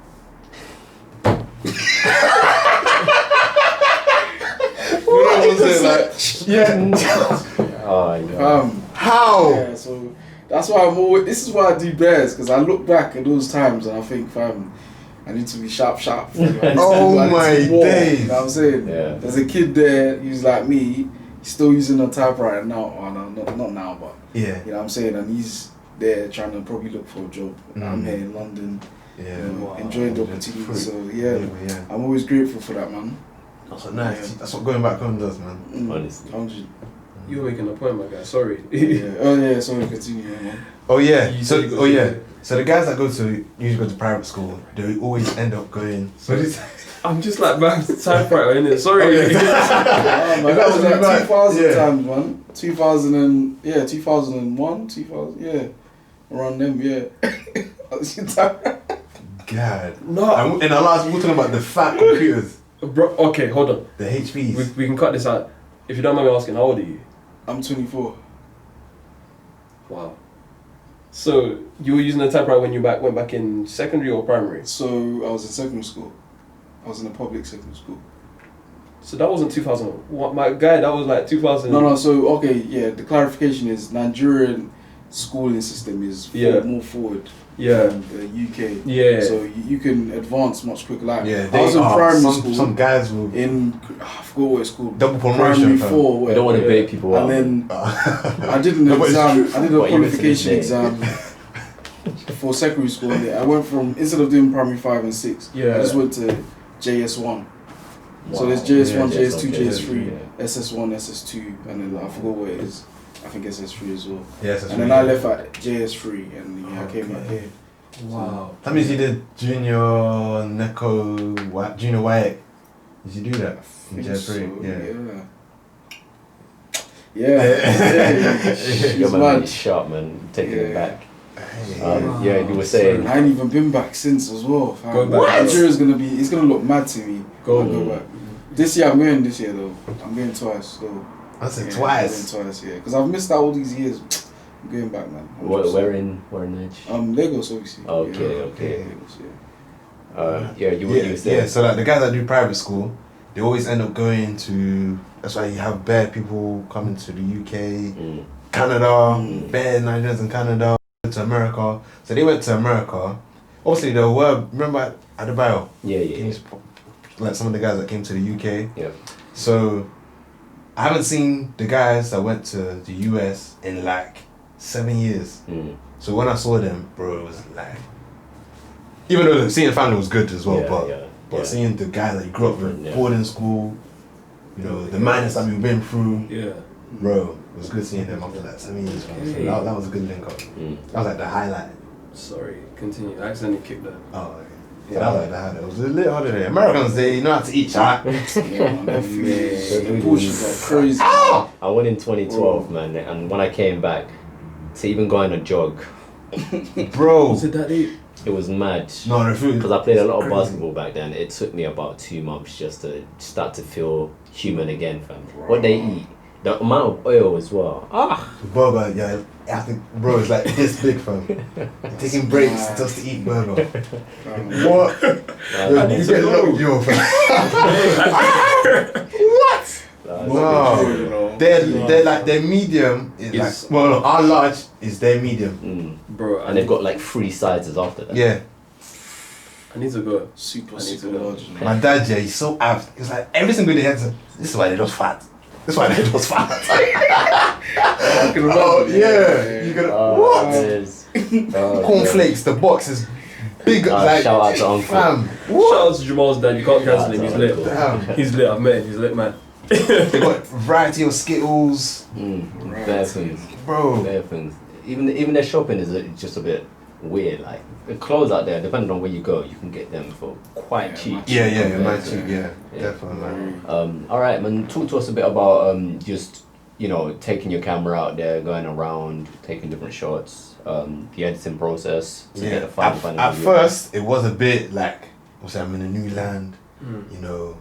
How? Yeah, so that's why I'm always. This is why I do bears, because I look back at those times and I think, fam, I need to be sharp. Oh my days! You know what I'm saying? Yeah. There's a kid there who's like me. He's still using a typewriter now. Oh, no, not now, but yeah. You know what I'm saying? And he's there trying to probably look for a job. I'm here in London. Yeah. Enjoying the opportunity. So yeah, I'm always grateful for that, man. That's what nice. Yeah. That's what going back home does, man. Honestly. 100. You were making a point, my guy. Sorry. Yeah. Oh yeah. Sorry. Continue, man. Oh yeah. So the guys that usually go to private school, they always end up going. I'm just like, man, typewriter, innit? Sorry. Man, that was like 2000 times, man. 2001, 2000, yeah. Around them, yeah. God. No. And our last, we're talking about the fat computers. Bro, okay, hold on. The HPs. We can cut this out. If you don't mind me asking, how old are you? I'm 24. Wow. So, you were using a typewriter when you went back in secondary or primary? So, I was in secondary school. I was in a public secondary school. So that wasn't 2000. What, my guy, that was like 2000. No. So okay, yeah. The clarification is Nigerian schooling system is more forward than the UK. Yeah. So you can advance much quicker. Like I was in primary school. Some guys will I forgot what it's called. Double promotion. Primary 4. I don't want to bait people out. And then I did an exam. I did a qualification exam for secondary school. And I went from, instead of doing primary 5 and 6, I just went to JS1. Wow. So there's JS1, JS2, JS3, SS1, SS2, and then I forgot what it is. I think SS3 as well. Yes, and then I left at JS3 and I came back here. Wow. That means you did junior junior YX. Did you do that in JS3? So, yeah. Your man is sharp, man. Taking it back. You were saying I ain't even been back since as well. Nigeria's it's gonna look mad to me. Go back. This year I'm going though. I'm going twice. So I said twice. I'm going twice, yeah. Because I've missed out all these years. I'm going back, man. Where in Nigeria? Lagos, obviously. Okay. Lagos, you were saying. Yeah, so like the guys that do private school, they always end up going to. That's why you have bare people coming to the UK, Canada, bare Nigerians in Canada, to America. So they went to America. Obviously, there were, remember Adebayo? Yeah. Like some of the guys that came to the UK. Yeah. So I haven't seen the guys that went to the US in like 7 years. Mm. So when I saw them, bro, it was like, even though seeing the family was good as well, but seeing the guy that you grew up with, boarding school, you know, the madness that we've been through, bro, it was good seeing them after that 7 years. So that was a good link up. That was like the highlight. Sorry, continue. I accidentally kicked that. Oh, okay. So that was like the highlight. It was a little holiday. Americans, they know how to eat, chat. Crazy. I went in 2012, man, and when I came back, to even go on a jog, Bro. Was it that deep? it was mad. No, the food. Because I played a lot of crazy. basketball back then. It took me about 2 months just to start to feel human again, fam. What they eat, the amount of oil as well. The burger, yeah, I think, bro, it's like this big, fam. Taking breaks just to eat burger. What? Yo, you get locked, yo, fam. What? No. They're like, their medium is like, well, no, our large is their medium. Bro, And they've got like 3 sizes after that. Yeah. I need to go. Super I need to large. My dad, yeah, he's so apt. He's like, every single day, he has to, this is why they just fat. This is why they just fat. I can remember. Oh, yeah. You gotta, what? Cornflakes, the box is big. Like, shout out to Uncle. fam. Shout out to Jamal's dad. You can't cancel him. He's lit. Damn. He's lit. I've met him. He's lit, man. They got variety of Skittles. Bare things. Bro. Bare things. Even their shopping is just a bit weird. Like the clothes out there, depending on where you go, you can get them for quite cheap. Yeah, might too, definitely, man. All right, man. Talk to us a bit about just taking your camera out there, going around, taking different shots, the editing process. To get the final at video. first, it was a bit like, obviously, I'm in a new land, you know,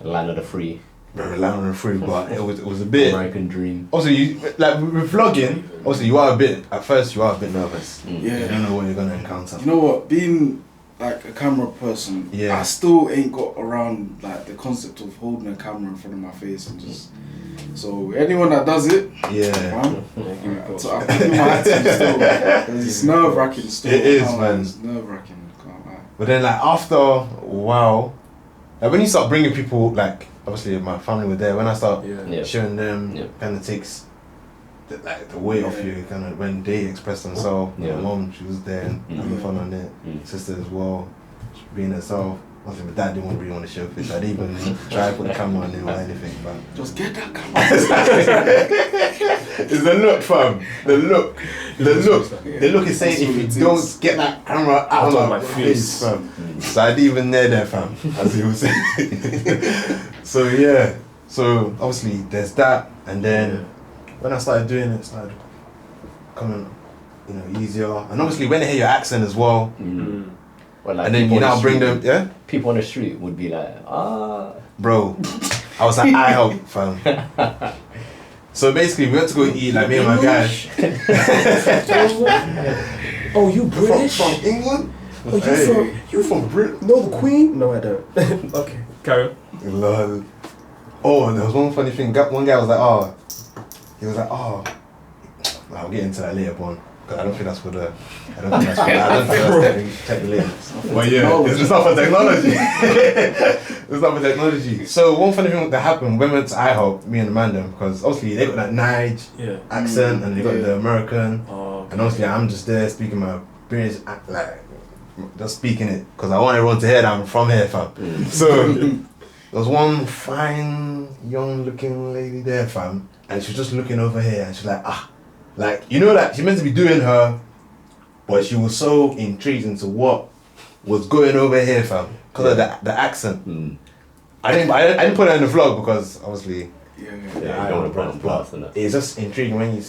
The land of the free, very land on the free, but it was a bit. American dream. Also, you like with vlogging. Also, you are a bit nervous. Yeah. You don't know what you're gonna encounter. You know what? Being like a camera person, I still ain't got around like the concept of holding a camera in front of my face and just. So anyone that does it, man, so I give my hat to you still, because it's nerve wracking still. It is, man. It's nerve wracking. Can't lie. But then, like after a while, like when you start bringing people, like obviously my family were there. When I start showing them, kind of takes the weight off you. Kind of when they express themselves. My mom, she was there and having fun on it. Sister as well, she being herself. Obviously, my dad didn't really want to show face. I didn't even try to put the camera on him or anything. But just get that camera. It's the look, fam. The look is saying if you don't get that camera out of my face, fam. So I didn't even near there, fam, as he was saying. So yeah. So obviously there's that, and then when I started doing it, it started coming, easier. And obviously when they hear your accent as well. Well, like and then you now bring them, people on the street would be like, bro, I was at IHOP, fam. So basically, we went to go eat, like me and my guys. Oh, you British? From England? Oh, you from Britain? No, the Queen? No, I don't. Okay, carry on. Lol. Oh, and there was one funny thing. One guy was like, I'll get into that later, Bon. I don't think that's for the. I don't think that's check the links. But yeah, it's not for technology. It's not for technology. So one funny thing that happened, we went to IHOP, me and Amanda, because obviously they got that Nige accent and they got the American, and obviously I'm just there speaking my British like just speaking it because I want everyone to hear that I'm from here, fam. So there was one fine young looking lady there, fam, and she was just looking over here and she's like like, like she meant to be doing her, but she was so intrigued into what was going over here, fam, because of the accent. I didn't put it in the vlog because obviously, you don't want to put it on blast, innit? It's just intriguing when you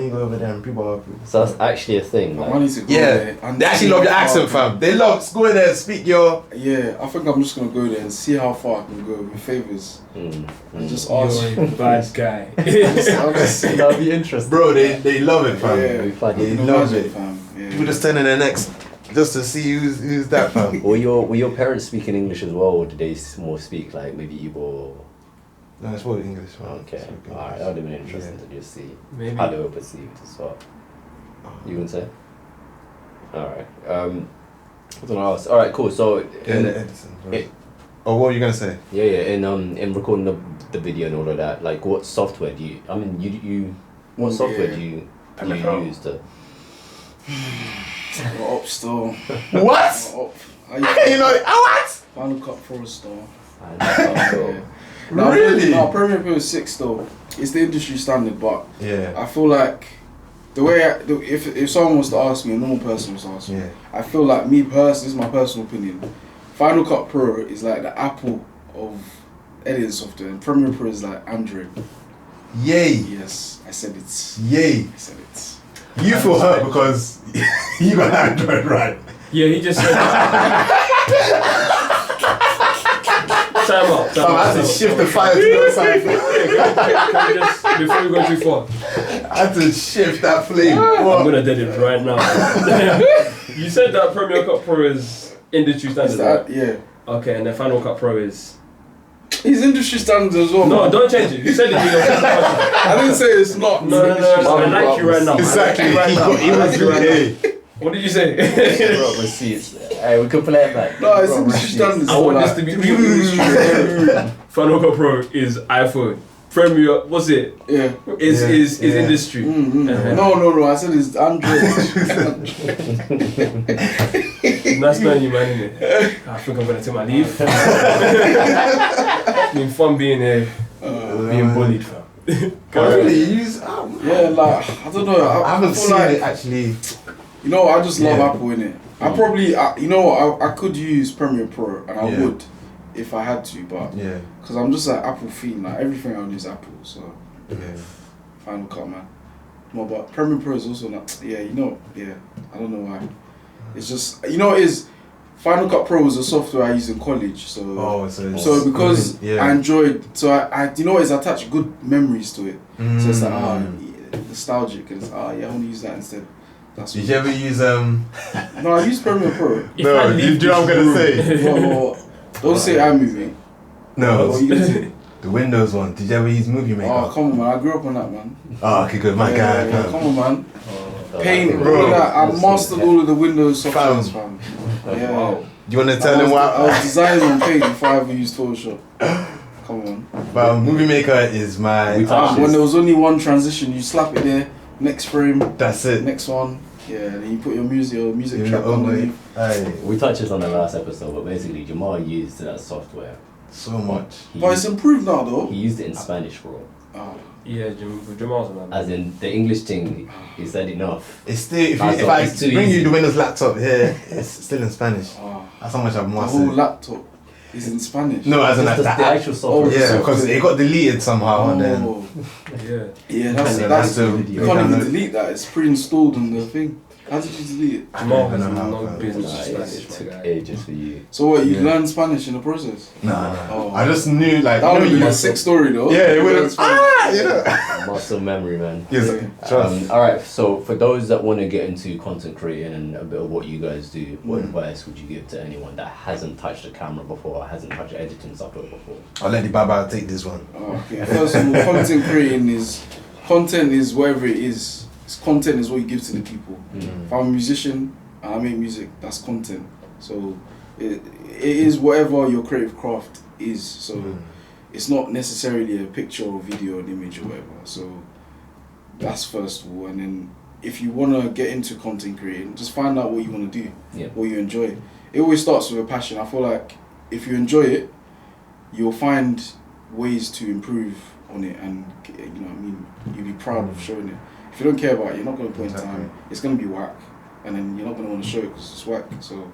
go over there and people are. So that's actually a thing. I need to go there. They actually love your accent, fam. They love going there and speak your. Yeah, I think I'm just gonna go there and see how far I can go with favors and just ask. You're a bad guy. That'll be interesting. Bro, they love it, fam. Yeah, they love it. Fam. Yeah. People just turning their necks just to see who's that, fam. Were your parents speaking English as well, or did they more speak like maybe Igbo? No, it's all English, man. Okay, alright, that would have been interesting to just see how they were perceived as well. You can say? Alright. What's on else? Alright, cool. So what were you gonna say? In recording the video and all of that, like what software do you what software do you you used to. Got up still. What? Got up. You know what? Final Cut Pro still. Yeah. Really? No, Premiere Pro is 6 though. It's the industry standard, but Yeah. I feel like the way if someone was to ask me, a normal person was to ask me, Yeah. I feel like me personally, this is my personal opinion, Final Cut Pro is like the Apple of editing software, and Premiere Pro is like Android. Yay. Yes, I said it. Yay. I said it. You feel hurt because you got Android right. Yeah, he just said. Time out. I had to shift the fire to the side. Can we just, before we go too far, I had to shift that flame. I'm What? gonna dead it right now. You said that Premiere Cut Pro is industry standard, right? Yeah. Okay, and then Final Cut Pro is. It's industry standard as well. No, man. don't change it. You said it in your first question. I didn't say it's not. No, I like you right now. Exactly. I like you right now. He was Hey. What did you say? Bro, receipts. Hey, we could play it back. No, it's Bro, industry receipts. standard. I want this to be real industry. Final Cut Pro is iPhone. Premiere, what's it? Yeah. Is industry. Uh-huh. No. I said it's Android. That's not you, man, innit? I think I'm gonna take my leave. It's been fun being here, being bullied, fam. really use. Yeah, like I don't know. I haven't feel seen like, it actually. You know, I just love Yeah. Apple innit. I probably, you know what, I could use Premiere Pro and I Yeah. would if I had to, but Yeah. because I'm just like Apple fiend, like everything I would use Apple, so Yeah. Final Cut, man. No, but Premiere Pro is also not. Yeah, you know. Yeah, I don't know why. It's just, you know, what it is. Final Cut Pro was a software I used in college, so Oh, so so because yeah. I enjoyed, so I you know what, is I attach good memories to it. So it's like yeah, nostalgic, and it's yeah, I want to use that instead. That's Did what you ever use No, I use Premiere Pro. If I leave do you know what I'm gonna say? Well, don't say iMovie. No, What you gonna say? the Windows one. Did you ever use Movie Maker? Oh come on, man! I grew up on that, man. Oh, okay, good. My guy. Yeah, fam. come on, man. Oh, Paint, Bro. all of that. I mastered all of the Windows software, Fam. fam. Yeah. Wow. You wanna I tell them was what? designing on Paint before I ever used Photoshop. Come on. But Movie Maker is my. We touched When there was only one transition, you slap it there. Next frame, That's it. next one. Yeah, then you put your music You track know, underneath. Aye, We touched this on the last episode, but basically Jamal used that software. so much. He, But it's improved now, though. he used it in Spanish, bro. Oh. Yeah, Jamal's man. As in the English thing, he said enough. It's still if That's I not- it's too bring easy. you the Windows laptop here, it's still in Spanish. Oh. That's how much I've The whole mastered. laptop is in Spanish. No, as in Just like the that. actual software. Yeah, because it got deleted somehow, and then Oh. Yeah. Yeah, that's And then that's. I had to You can't even download- delete that. It's pre-installed on the thing. How did you delete it? Jamal has I don't know no how, business with Nah, Spanish, it my took guy. ages for you. So what? You Yeah. learned Spanish in the process? nah. Oh. I just knew like That would have been a muscle. sick story, though. yeah, it You would learned have Spanish. you know. Muscle memory, man. Yes, Yeah. trust. Alright, so for those that want to get into content creating and a bit of what you guys do, what advice would you give to anyone that hasn't touched a camera before or hasn't touched editing software before? I'll let the Baba take this one. Oh, okay. First of all, content is whatever it is. Content is what you give to the people. If I'm a musician and I make music, that's content. So it is whatever your creative craft is. So it's not necessarily a picture or video or an image or whatever. So that's first of all. And then if you want to get into content creating, just find out what you want to do, what you enjoy. It always starts with a passion. I feel like if you enjoy it, you'll find ways to improve on it, and you know what I mean, you'll be proud of showing it. If you don't care about it, you're not going to put in time. It's going to be whack, and then you're not going to want to show it because it's whack. So,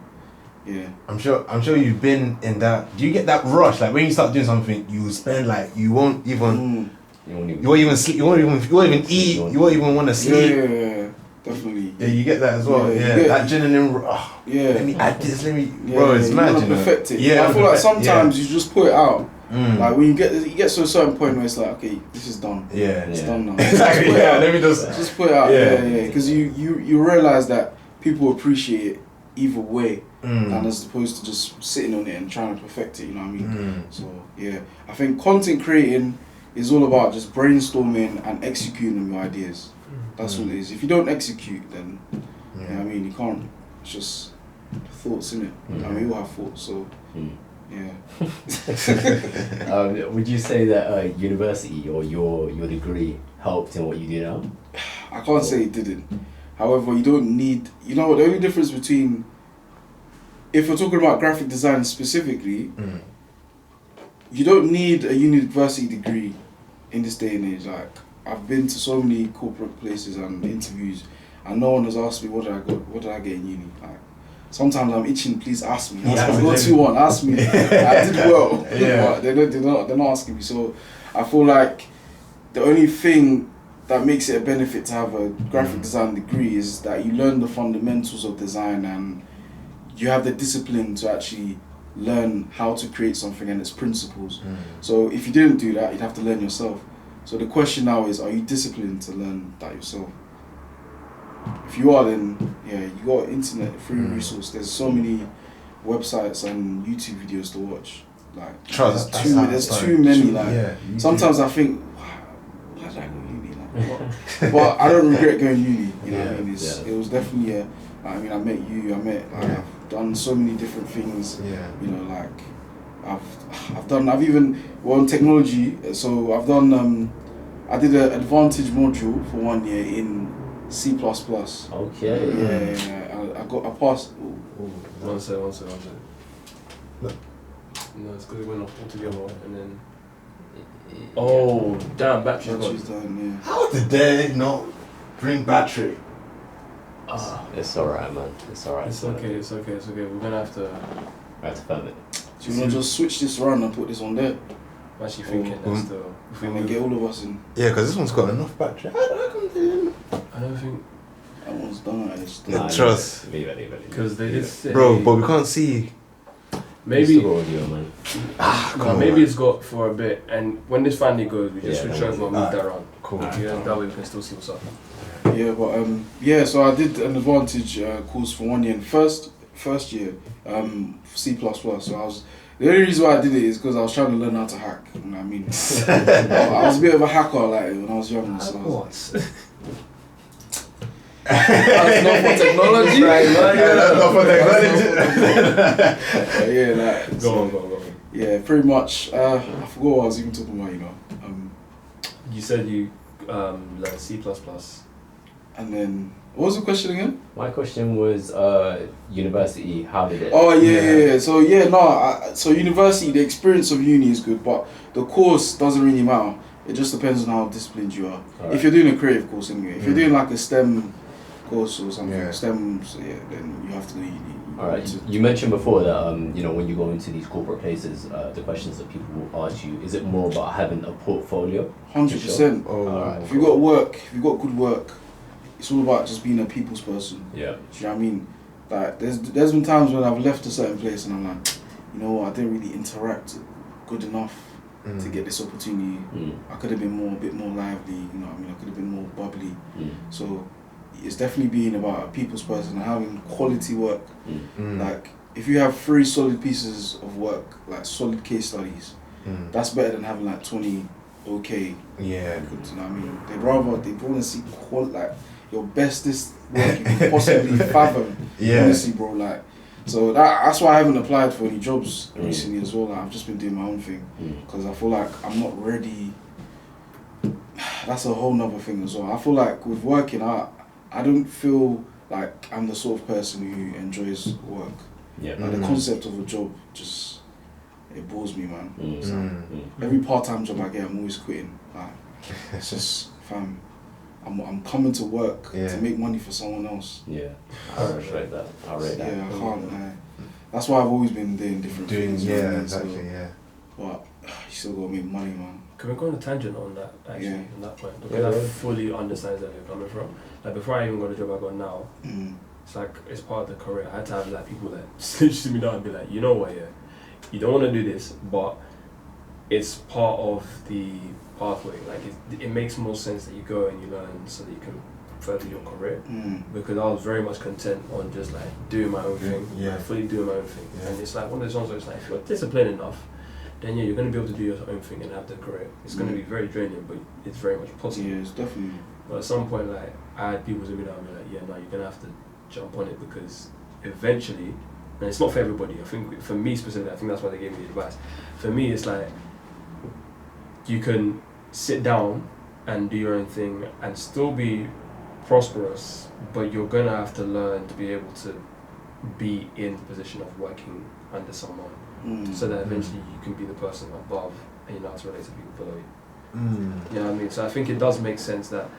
yeah. I'm sure you've been in that. Do you get that rush? Like when you start doing something, you spend like you won't even sleep. You won't even eat. You won't even want to sleep. Yeah, definitely. Yeah, you get that as well. Yeah, Yeah, you get- that genuine. Oh, Yeah. let me add this. Let me. Yeah, Bro, it's you mad. want You to know. perfect it. Yeah, I feel like perfect- sometimes you just put it out. Mm. Like when you get to a certain point where it's like, okay, this is done. Yeah. It's Yeah. done now. Exactly. Just put it Yeah. out. Let me just. Just put it out. Yeah. Yeah. Because you realize that people appreciate it either way, Mm. and as opposed to just sitting on it and trying to perfect it. You know what I mean? Mm. So yeah, I think content creating is all about just brainstorming and executing on your ideas. That's what it is. If you don't execute, then you know what I mean, you can't. It's just thoughts, innit? I mean, we all have thoughts, so yeah. Would you say that university or your degree helped in what you do now? I can't say it didn't. However, you don't need. You know what? The only difference between, if we're talking about graphic design specifically, you don't need a university degree in this day and age. Like, I've been to so many corporate places and interviews, and no one has asked me what did I get in uni. Like, sometimes I'm itching. Please ask me. Ask me. Go 2-1. Ask me. I did well. But they're not asking me. So I feel like the only thing that makes it a benefit to have a graphic design degree is that you learn the fundamentals of design and you have the discipline to actually learn how to create something and its principles. So if you didn't do that, you'd have to learn yourself. So the question now is, are you disciplined to learn that yourself? If you are, then yeah, you got internet, free resource. There's so many websites and YouTube videos to watch. Like, there's too many. Sometimes I think, why did I go uni? Like, but I don't regret going uni. You know what I mean? It was definitely I met you. I've done so many different things. You know, like on technology. So I've done. I did an advantage module for 1 year in C++. Okay. I passed. One second. No, it's because it went off altogether and then. Oh, damn, battery's done. How did they not bring battery? It's alright, man. It's alright. It's okay. We're gonna have to. I have to film it. Do you want to just switch this around and put this on there? I'm actually thinking that's the. And then get all of us in. Yeah, because this one's got enough battery. I don't think. That one's done. Trust. Leave it. Because they did say. Bro, but we can't see. Maybe. Audio, man. Maybe it's got for a bit, and when this finally goes, we just switch over and move that around. Cool. Yeah, that way we can still see what's up. Yeah, but so I did an advantage course for 1 year. And first year, C++. So the only reason why I did it is because I was trying to learn how to hack. You know what I mean? I was a bit of a hacker like when I was young. So that's not for technology. Not for technology. Go on. Yeah, pretty much. I forgot what I was even talking about. You know. You said you learned C++. And then, what was the question again? My question was, university, how did it? Oh, yeah. So, so university, the experience of uni is good, but the course doesn't really matter. It just depends on how disciplined you are. Right. If you're doing a creative course anyway. If you're doing like a STEM course or something, then you have to do uni. Alright, you mentioned before that, when you go into these corporate places, the questions that people will ask you, is it more about having a portfolio? 100%. Alright. If you got work, if you got good work, it's all about just being a people's person. Yeah. Do you know what I mean? Like, there's been times when I've left a certain place and I'm like, you know what, I didn't really interact good enough to get this opportunity. I could have been a bit more lively, you know what I mean? I could have been more bubbly. So it's definitely being about a people's person and having quality work. Like, if you have 3 solid pieces of work, like solid case studies, that's better than having like 20 okay. Yeah. Good, you know what I mean? They want to see like your bestest work you can possibly fathom. Honestly, bro, like. So that's why I haven't applied for any jobs recently as well. Like, I've just been doing my own thing because I feel like I'm not ready. That's a whole nother thing as well. I feel like with working, I don't feel like I'm the sort of person who enjoys work. Yeah. Like the concept of a job just it bores me, man. So every part-time job I get, I'm always quitting. Like, it's just fam. I'm coming to work to make money for someone else. Yeah, I respect that. I rate that. Yeah, I can't. That's why I've always been doing different things. Yeah, exactly. But you still gotta make money, man. Can we go on a tangent on that, actually, on that point? Because I fully understand where you're coming from. Like, before I even got the job I got now, it's like, it's part of the career. I had to have like people that sit me down and be like, you know what, you don't want to do this, but it's part of the pathway. Like, it makes more sense that you go and you learn so that you can further your career. Because I was very much content on just like doing my own thing, like fully doing my own thing. And it's like one of those ones where it's like, if you're disciplined enough, then you're going to be able to do your own thing and have the career. It's going to be very draining, but it's very much possible. Yeah, it's definitely. But at some point, like, I had people to me that were like, you're going to have to jump on it because eventually, and it's not for everybody. I think for me specifically, I think that's why they gave me the advice. For me, it's like, you can sit down and do your own thing and still be prosperous, but you're gonna have to learn to be able to be in the position of working under someone, so that eventually you can be the person above and you know how to relate to people below you. You know what I mean? So I think it does make sense that,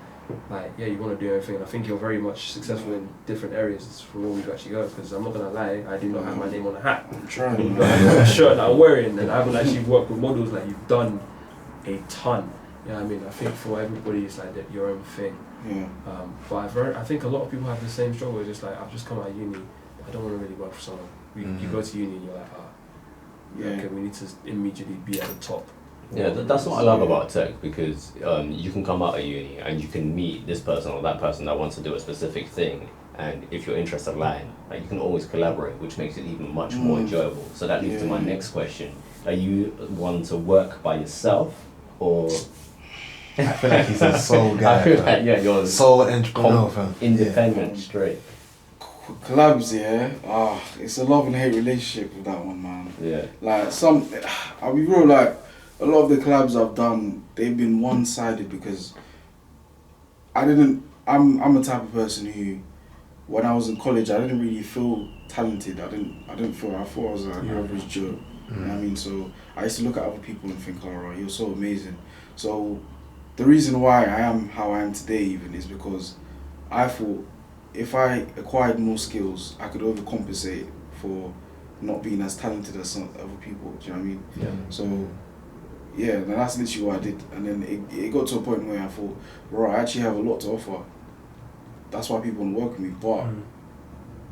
like, yeah, you want to do everything, and I think you're very much successful in different areas from where we've actually go, because I'm not going to lie, I do not have my name on a hat. I'm trying. You know, I have a shirt that I'm wearing, and I haven't actually worked with models like you've done a ton. You know what I mean? I think for everybody it's like that your own thing. Yeah. But I think a lot of people have the same struggle. It's just like, I've just come out of uni, I don't want to really work for someone. You go to uni and you're like, okay, we need to immediately be at the top. Yeah, that's what I love about tech, because you can come out of uni and you can meet this person or that person that wants to do a specific thing, and if your interests align, like, you can always collaborate, which makes it even much more enjoyable. So that leads to my next question: are you one to work by yourself, or? I feel like he's a soul guy. I feel like you're soul entrepreneur, fam. Independent, straight. Collabs, it's a love and hate relationship with that one, man. Yeah. Like I'll be real, like a lot of the collabs I've done, they've been one-sided because I'm a type of person who, when I was in college, I didn't really feel talented. I thought I was an average Joe. You know what I mean? So I used to look at other people and think, alright, you're so amazing. So the reason why I am how I am today even is because I thought if I acquired more skills, I could overcompensate for not being as talented as some other people. Do you know what I mean? Yeah. So yeah, that's literally what I did. And then it got to a point where I thought, bro, I actually have a lot to offer. That's why people want to work with me. But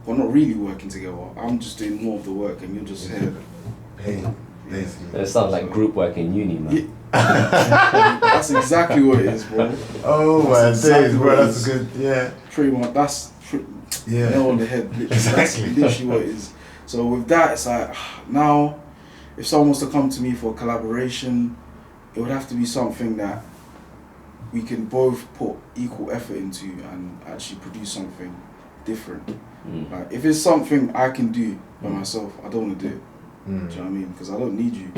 we're not really working together. I'm just doing more of the work and you're just here. Hey, basically. It sounds like group work in uni, man. Yeah. That's exactly what it is, bro. Oh my days, bro, that's good, Pretty much, nail on the head, literally. That's literally what it is. So with that, it's like, now, if someone wants to come to me for a collaboration, it would have to be something that we can both put equal effort into and actually produce something different. Like, if it's something I can do by myself, I don't want to do it. Do you know what I mean? Because I don't need you.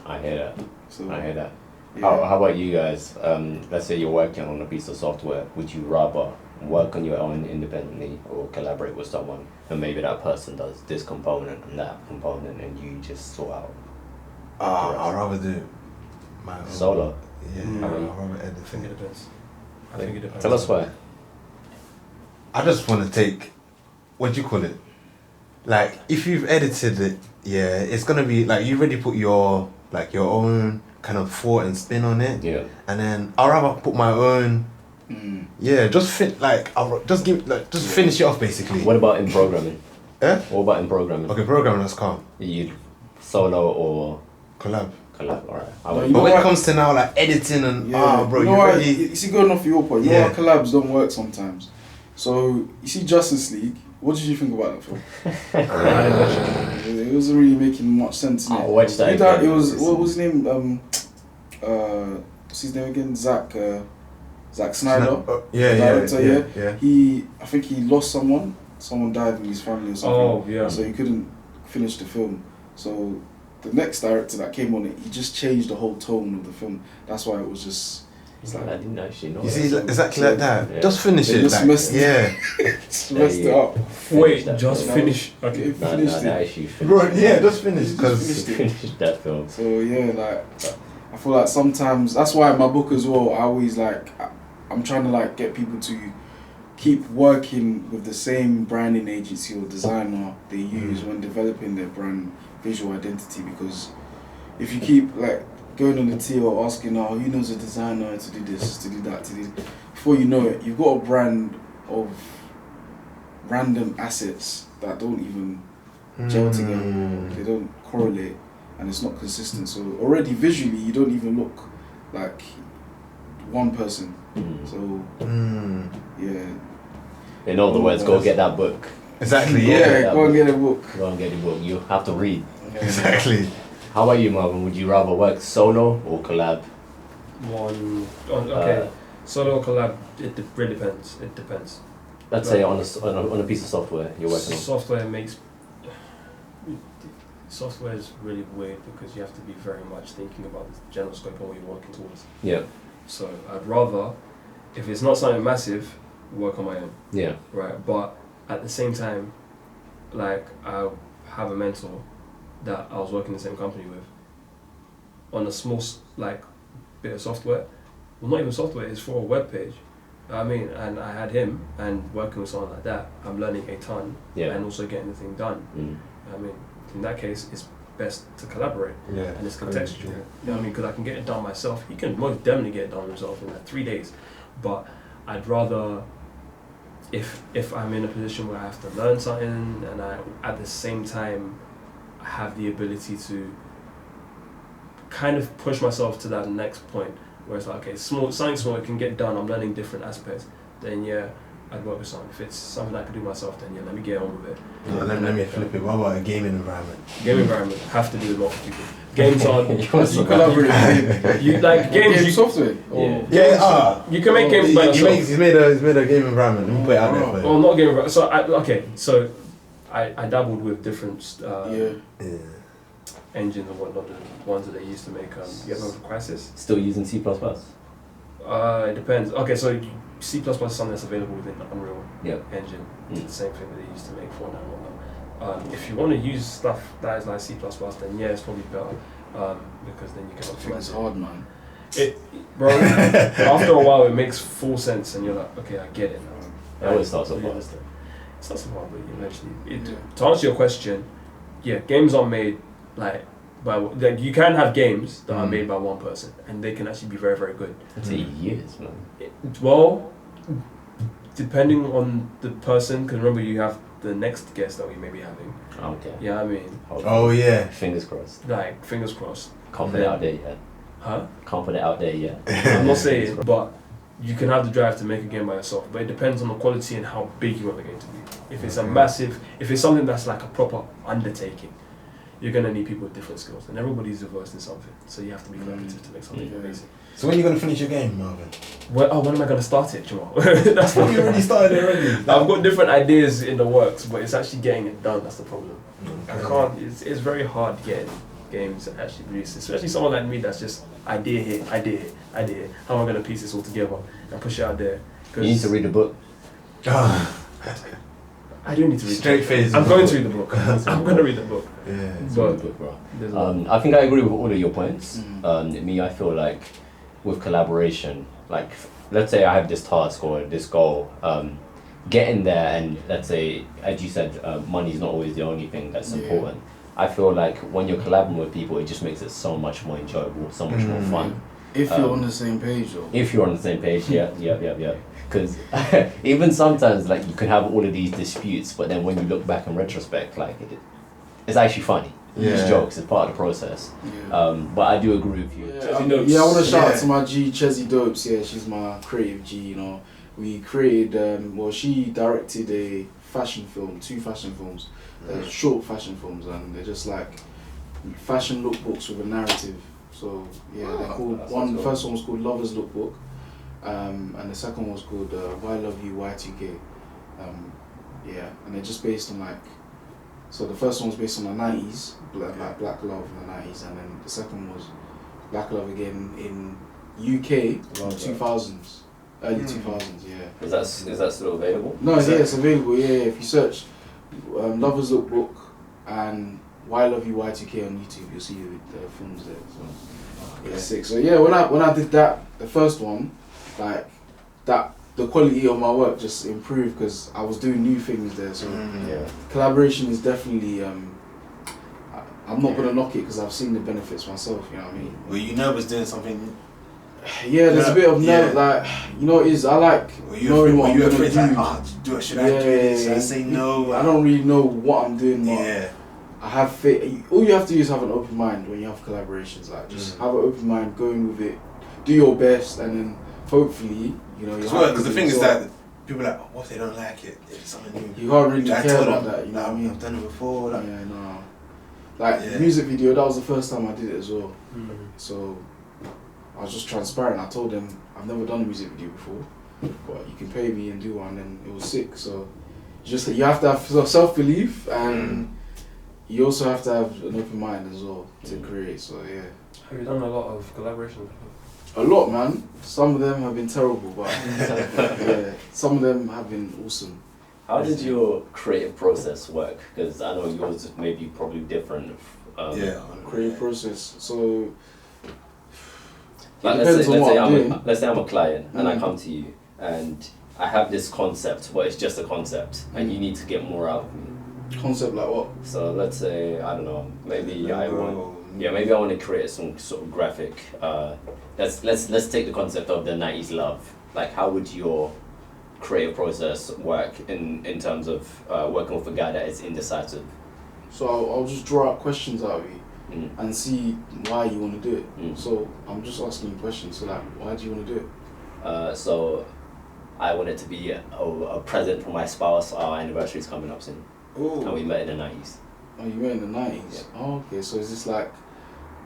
I hear that. So, I hear that. yeah. How about you guys? Let's say you're working on a piece of software. Would you rather work on your own independently or collaborate with someone, and maybe that person does this component and that component, and you just sort out? I'd rather do my own. Solo. Yeah, How about you? I'd rather I think edit. it depends. I think it depends. Tell us why. I just want to take, what do you call it? Like, if you've edited it, it's gonna be like you already put your own kind of thought and spin on it. Yeah. And then I'd rather put my own. Just finish it off basically. What about in programming? What about in programming? Okay, programming, that's calm. You solo or Collab. collab? Alright. But when it comes to now, like editing and bro, you know you what? already. You see, going off your point, you know what, collabs don't work sometimes. So you see, Justice League. What did you think about that film? It wasn't really making much sense. I watched that. It was, what was his name? What's his name again? Zack Snyder. Yeah. I think he lost someone. Someone died in his family or something. Oh, yeah. So he couldn't finish the film. So the next director that came on it, he just changed the whole tone of the film. That's why it was just. It's like, I didn't actually know. You see, exactly like that. Yeah. Just finish They it. just Like, messed yeah. messed it up. Wait, that just film. finish. Okay. He finished it. Actually finished Bro, it. yeah, just finish. Just Because Finished that film. So yeah, like I feel like sometimes that's why in my book as well. I always I'm trying to like get people to keep working with the same branding agency or designer they use when developing their brand visual identity, because if you keep like going on the tea or asking, who knows a designer to do this, to do that, to do, before you know it, you've got a brand of random assets that don't even gel together, or they don't correlate, and it's not consistent. So already visually, you don't even look like one person. So yeah. In other words, go get that book. exactly, Go and get a book. Go and get the book. You have to read. exactly. How about you, Marvin? Would you rather work solo or collab? Okay. Solo or collab, it really depends. It depends. Let's say on a piece of software you're working on. Software is really weird because you have to be very much thinking about the general scope of what you're working towards. Yeah. So I'd rather if it's not something massive, work on my own. Yeah. Right, but at the same time, like I have a mentor that I was working in the same company with on a small like bit of software. Well, not even software, it's for a web page. I mean, and I had him, and working with someone like that, I'm learning a ton, and also getting the thing done. I mean, in that case, it's best to collaborate, and it's contextual. You know what I mean? Because I can get it done myself. He can most definitely get it done himself in like 3 days, but I'd rather, if I'm in a position where I have to learn something, and I at the same time have the ability to kind of push myself to that next point where it's like, okay, something small can get done, I'm learning different aspects, then yeah, I'd work with someone. If it's something I can do myself, then yeah, let me get on with it. No, let me flip it. What about a gaming environment? Gaming environment, have to do a lot of people. Games are You collaborate. you like games. Game software. You can make games by yourself. He's made a game environment. Let me put it out there for you. Well, not game environment. So I dabbled with different engines and whatnot, the ones that they used to make. You ever heard of Crisis? Still using C++? It depends. Okay, so C++ is something that's available within the Unreal Engine. It's the same thing that they used to make Fortnite and whatnot. If you want to use stuff that is like C++, then yeah, it's probably better because then you can optimize It's hard, man. Bro, after a while it makes full sense and you're like, okay, I get it now. It always starts off hard. It starts off hard, but eventually. To answer your question, yeah, games are made like you can have games that are made by one person and they can actually be very, very good. It's years, man. Well, depending on the person, because remember you have the next guest that we may be having. Okay. Yeah, I mean. Oh yeah. Fingers crossed. Like, fingers crossed. Can't put it out there yet. Huh? Can't put it out there yet. I'm not saying, but you can have the drive to make a game by yourself, but it depends on the quality and how big you want the game to be. If it's a massive, if it's something that's like a proper undertaking, you're gonna need people with different skills, and everybody's versed in something, so you have to be collaborative to make something amazing. So when are you gonna finish your game, Marvin? When am I gonna start it, Jamal? That's You already started it already. I've got different ideas in the works, but it's actually getting it done. That's the problem. I can't. It's very hard getting games actually released, especially someone like me that's just idea here. How am I gonna piece this all together and push it out there? You need to read the book. I do need to read Straight the book. face. I'm going to read the book. I'm going to read the book. Yeah. But, I think I agree with all of your points. Me, I feel like with collaboration, like let's say I have this task or this goal, getting there, and let's say, as you said, money is not always the only thing that's important. I feel like when you're collaborating with people, it just makes it so much more enjoyable, so much more fun. If you're on the same page, though. If you're on the same page, yeah. Because even sometimes, like, you can have all of these disputes, but then when you look back in retrospect, like, it's actually funny. It's jokes, it's part of the process. But I do agree with you. I want to shout out to my G, Chezzy Dopes. Yeah, she's my creative G, you know. We created, she directed a fashion film, 2 fashion films, short fashion films, and they're just like fashion lookbooks with a narrative. So, yeah, they're called, the first one was called Lover's Lookbook. And the second one was called Why Love You, Y2K. And they're just based on like, so the first one was based on the 90s, like Black Love in the 90s, and then the second one was Black Love again in UK, around 2000s, early 2000s, yeah. Is that still available? No, it's available, if you search Lover's Lookbook and Why Love You, Y2K on YouTube, you'll see the films there, so it's sick. So yeah, when I did that, the first one, like that, the quality of my work just improved because I was doing new things there. So collaboration is definitely. I'm not gonna knock it because I've seen the benefits myself. You know what I mean? Were you nervous doing something? Yeah, there's a bit of nerve. Like, you know, I like knowing what I'm gonna do. Like, should I do this? Should I say no? I don't really know what I'm doing. But I have faith. All you have to do is have an open mind when you have collaborations. Like, just have an open mind, go in with it, do your best, and then. Hopefully, you know. Because the thing is that people are like, what if they don't like it? It's something new. You can't really care about that, you know what I mean? I've done it before. Like, the music video, that was the first time I did it as well. So I was just transparent. I told them I've never done a music video before, but you can pay me and do one, and it was sick. So you have to have self-belief, and you also have to have an open mind as well to create. So yeah. Have you done a lot of collaborations before? A lot, man. Some of them have been terrible, but yeah, some of them have been awesome. How did your creative process work? Because I know yours may be probably different. Creative process. So like let's say I'm a client and I come to you and I have this concept, but it's just a concept, and you need to get more out of me. Concept like what? So let's say, I don't know, maybe I want to create some sort of graphic. Let's take the concept of the 90s love. Like, how would your creative process work in terms of working with a guy that is indecisive? So I'll just draw out questions out of you and see why you want to do it. So I'm just asking you questions. So like, why do you want to do it? So I want it to be a present for my spouse. Our anniversary is coming up soon. Oh. And we met in the 90s. Oh, you met in the 90s? Yeah. Oh, okay. So is this like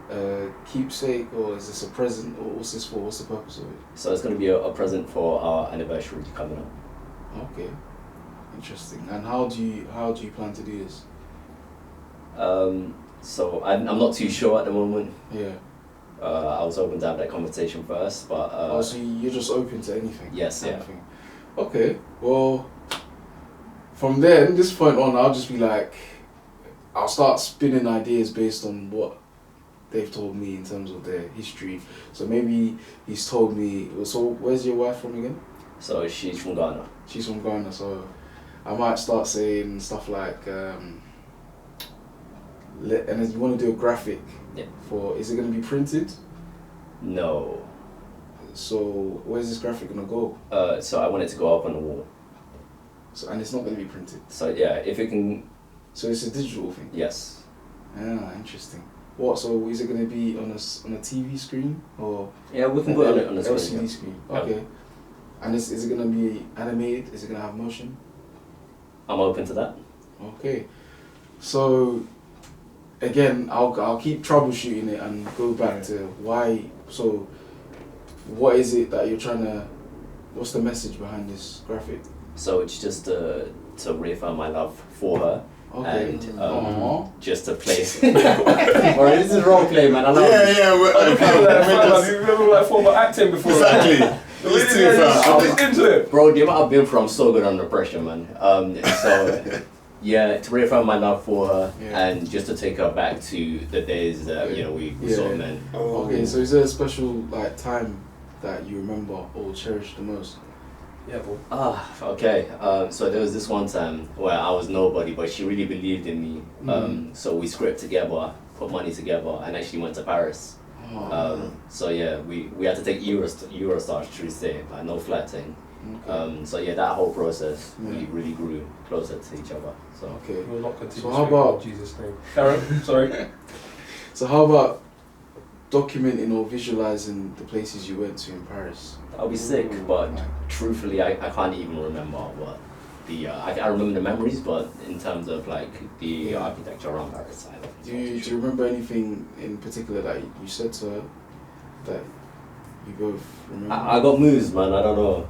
a keepsake, or is this a present, or what's this for? What's the purpose of it? So it's going to be a present for our anniversary coming up. Okay. Interesting. And how do you plan to do this? So I'm not too sure at the moment. Yeah. I was hoping to have that conversation first, but... so you're just open to anything? Yes, yeah. Anything. Okay, well, from this point on, I'll just be like, I'll start spinning ideas based on what they've told me in terms of their history. So maybe he's told me, so where's your wife from again? So she's from Ghana. She's from Ghana, so I might start saying stuff like, and then you want to do a graphic for, is it going to be printed? No. So where's this graphic going to go? So I want it to go up on the wall. So, and it's not going to be printed? So yeah, if it can... So it's a digital thing? Yes. Ah, interesting. What, so is it going to be on a TV screen? Or yeah, we can put it on a screen. LCD screen? Okay. And is it going to be animated? Is it going to have motion? I'm open to that. Okay. So, again, I'll keep troubleshooting it and go back to why. So, what is it that you're trying to... What's the message behind this graphic? So it's just to reaffirm my love for her. Okay. And just to place. Or this is role play, man. I know. You've never like thought about acting before. Exactly. These two, fam. Into it. Bro, the amount I've been through, I'm so good under pressure, man. So yeah, to reaffirm my love for her and just to take her back to the days that we sort of met. Okay, so is there a special like time that you remember or cherish the most? Yeah, bro. Okay. So there was this one time where I was nobody, but she really believed in me. So we scraped together, put money together, and actually went to Paris. So yeah, we had to take Eurostar to stay, like no flatting. Okay. So yeah, that whole process, we really grew closer to each other. So okay. We'll not continue. So how about Jesus' name? Karen, sorry. So how about documenting or visualizing the places you went to in Paris? I'll be sick, but truthfully, I can't even remember what the I remember the memories, but in terms of like the architecture around Paris, I don't. Do you remember anything in particular that you said to her that you both remember? I got moves, man. I don't know.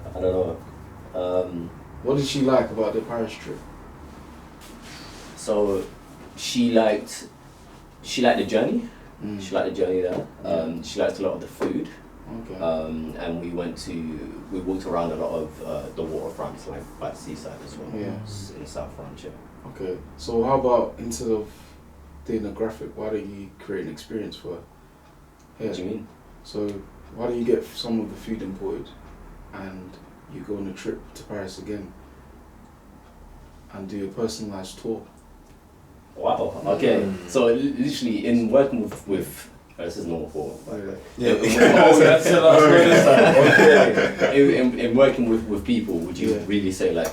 What did she like about the Paris trip? So she liked the journey. She liked the journey there. She liked a lot of the food. Okay. And we walked around a lot of the waterfronts, like by the seaside as well. Yeah. In South France, yeah. Okay. So how about instead of doing a graphic, why don't you create an experience for her? What do you mean? So why don't you get some of the food imported and you go on a trip to Paris again and do a personalised tour? Wow. Okay. So literally, in working with this is normal for. In working with people, would you really say like,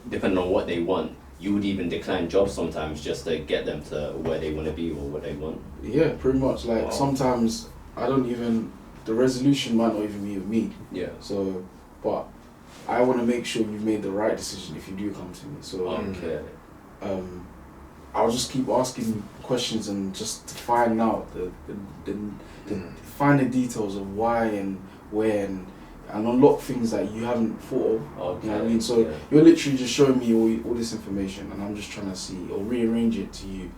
depending on what they want, you would even decline jobs sometimes just to get them to where they want to be or what they want? Yeah, pretty much. Like sometimes the resolution might not even be with me. Yeah. So, but I want to make sure you've made the right decision if you do come to me. So, I'll just keep asking questions and just to find out find the details of why and where and unlock things that you haven't thought of. Okay. You know what I mean? So you're literally just showing me all this information and I'm just trying to see or rearrange it to you.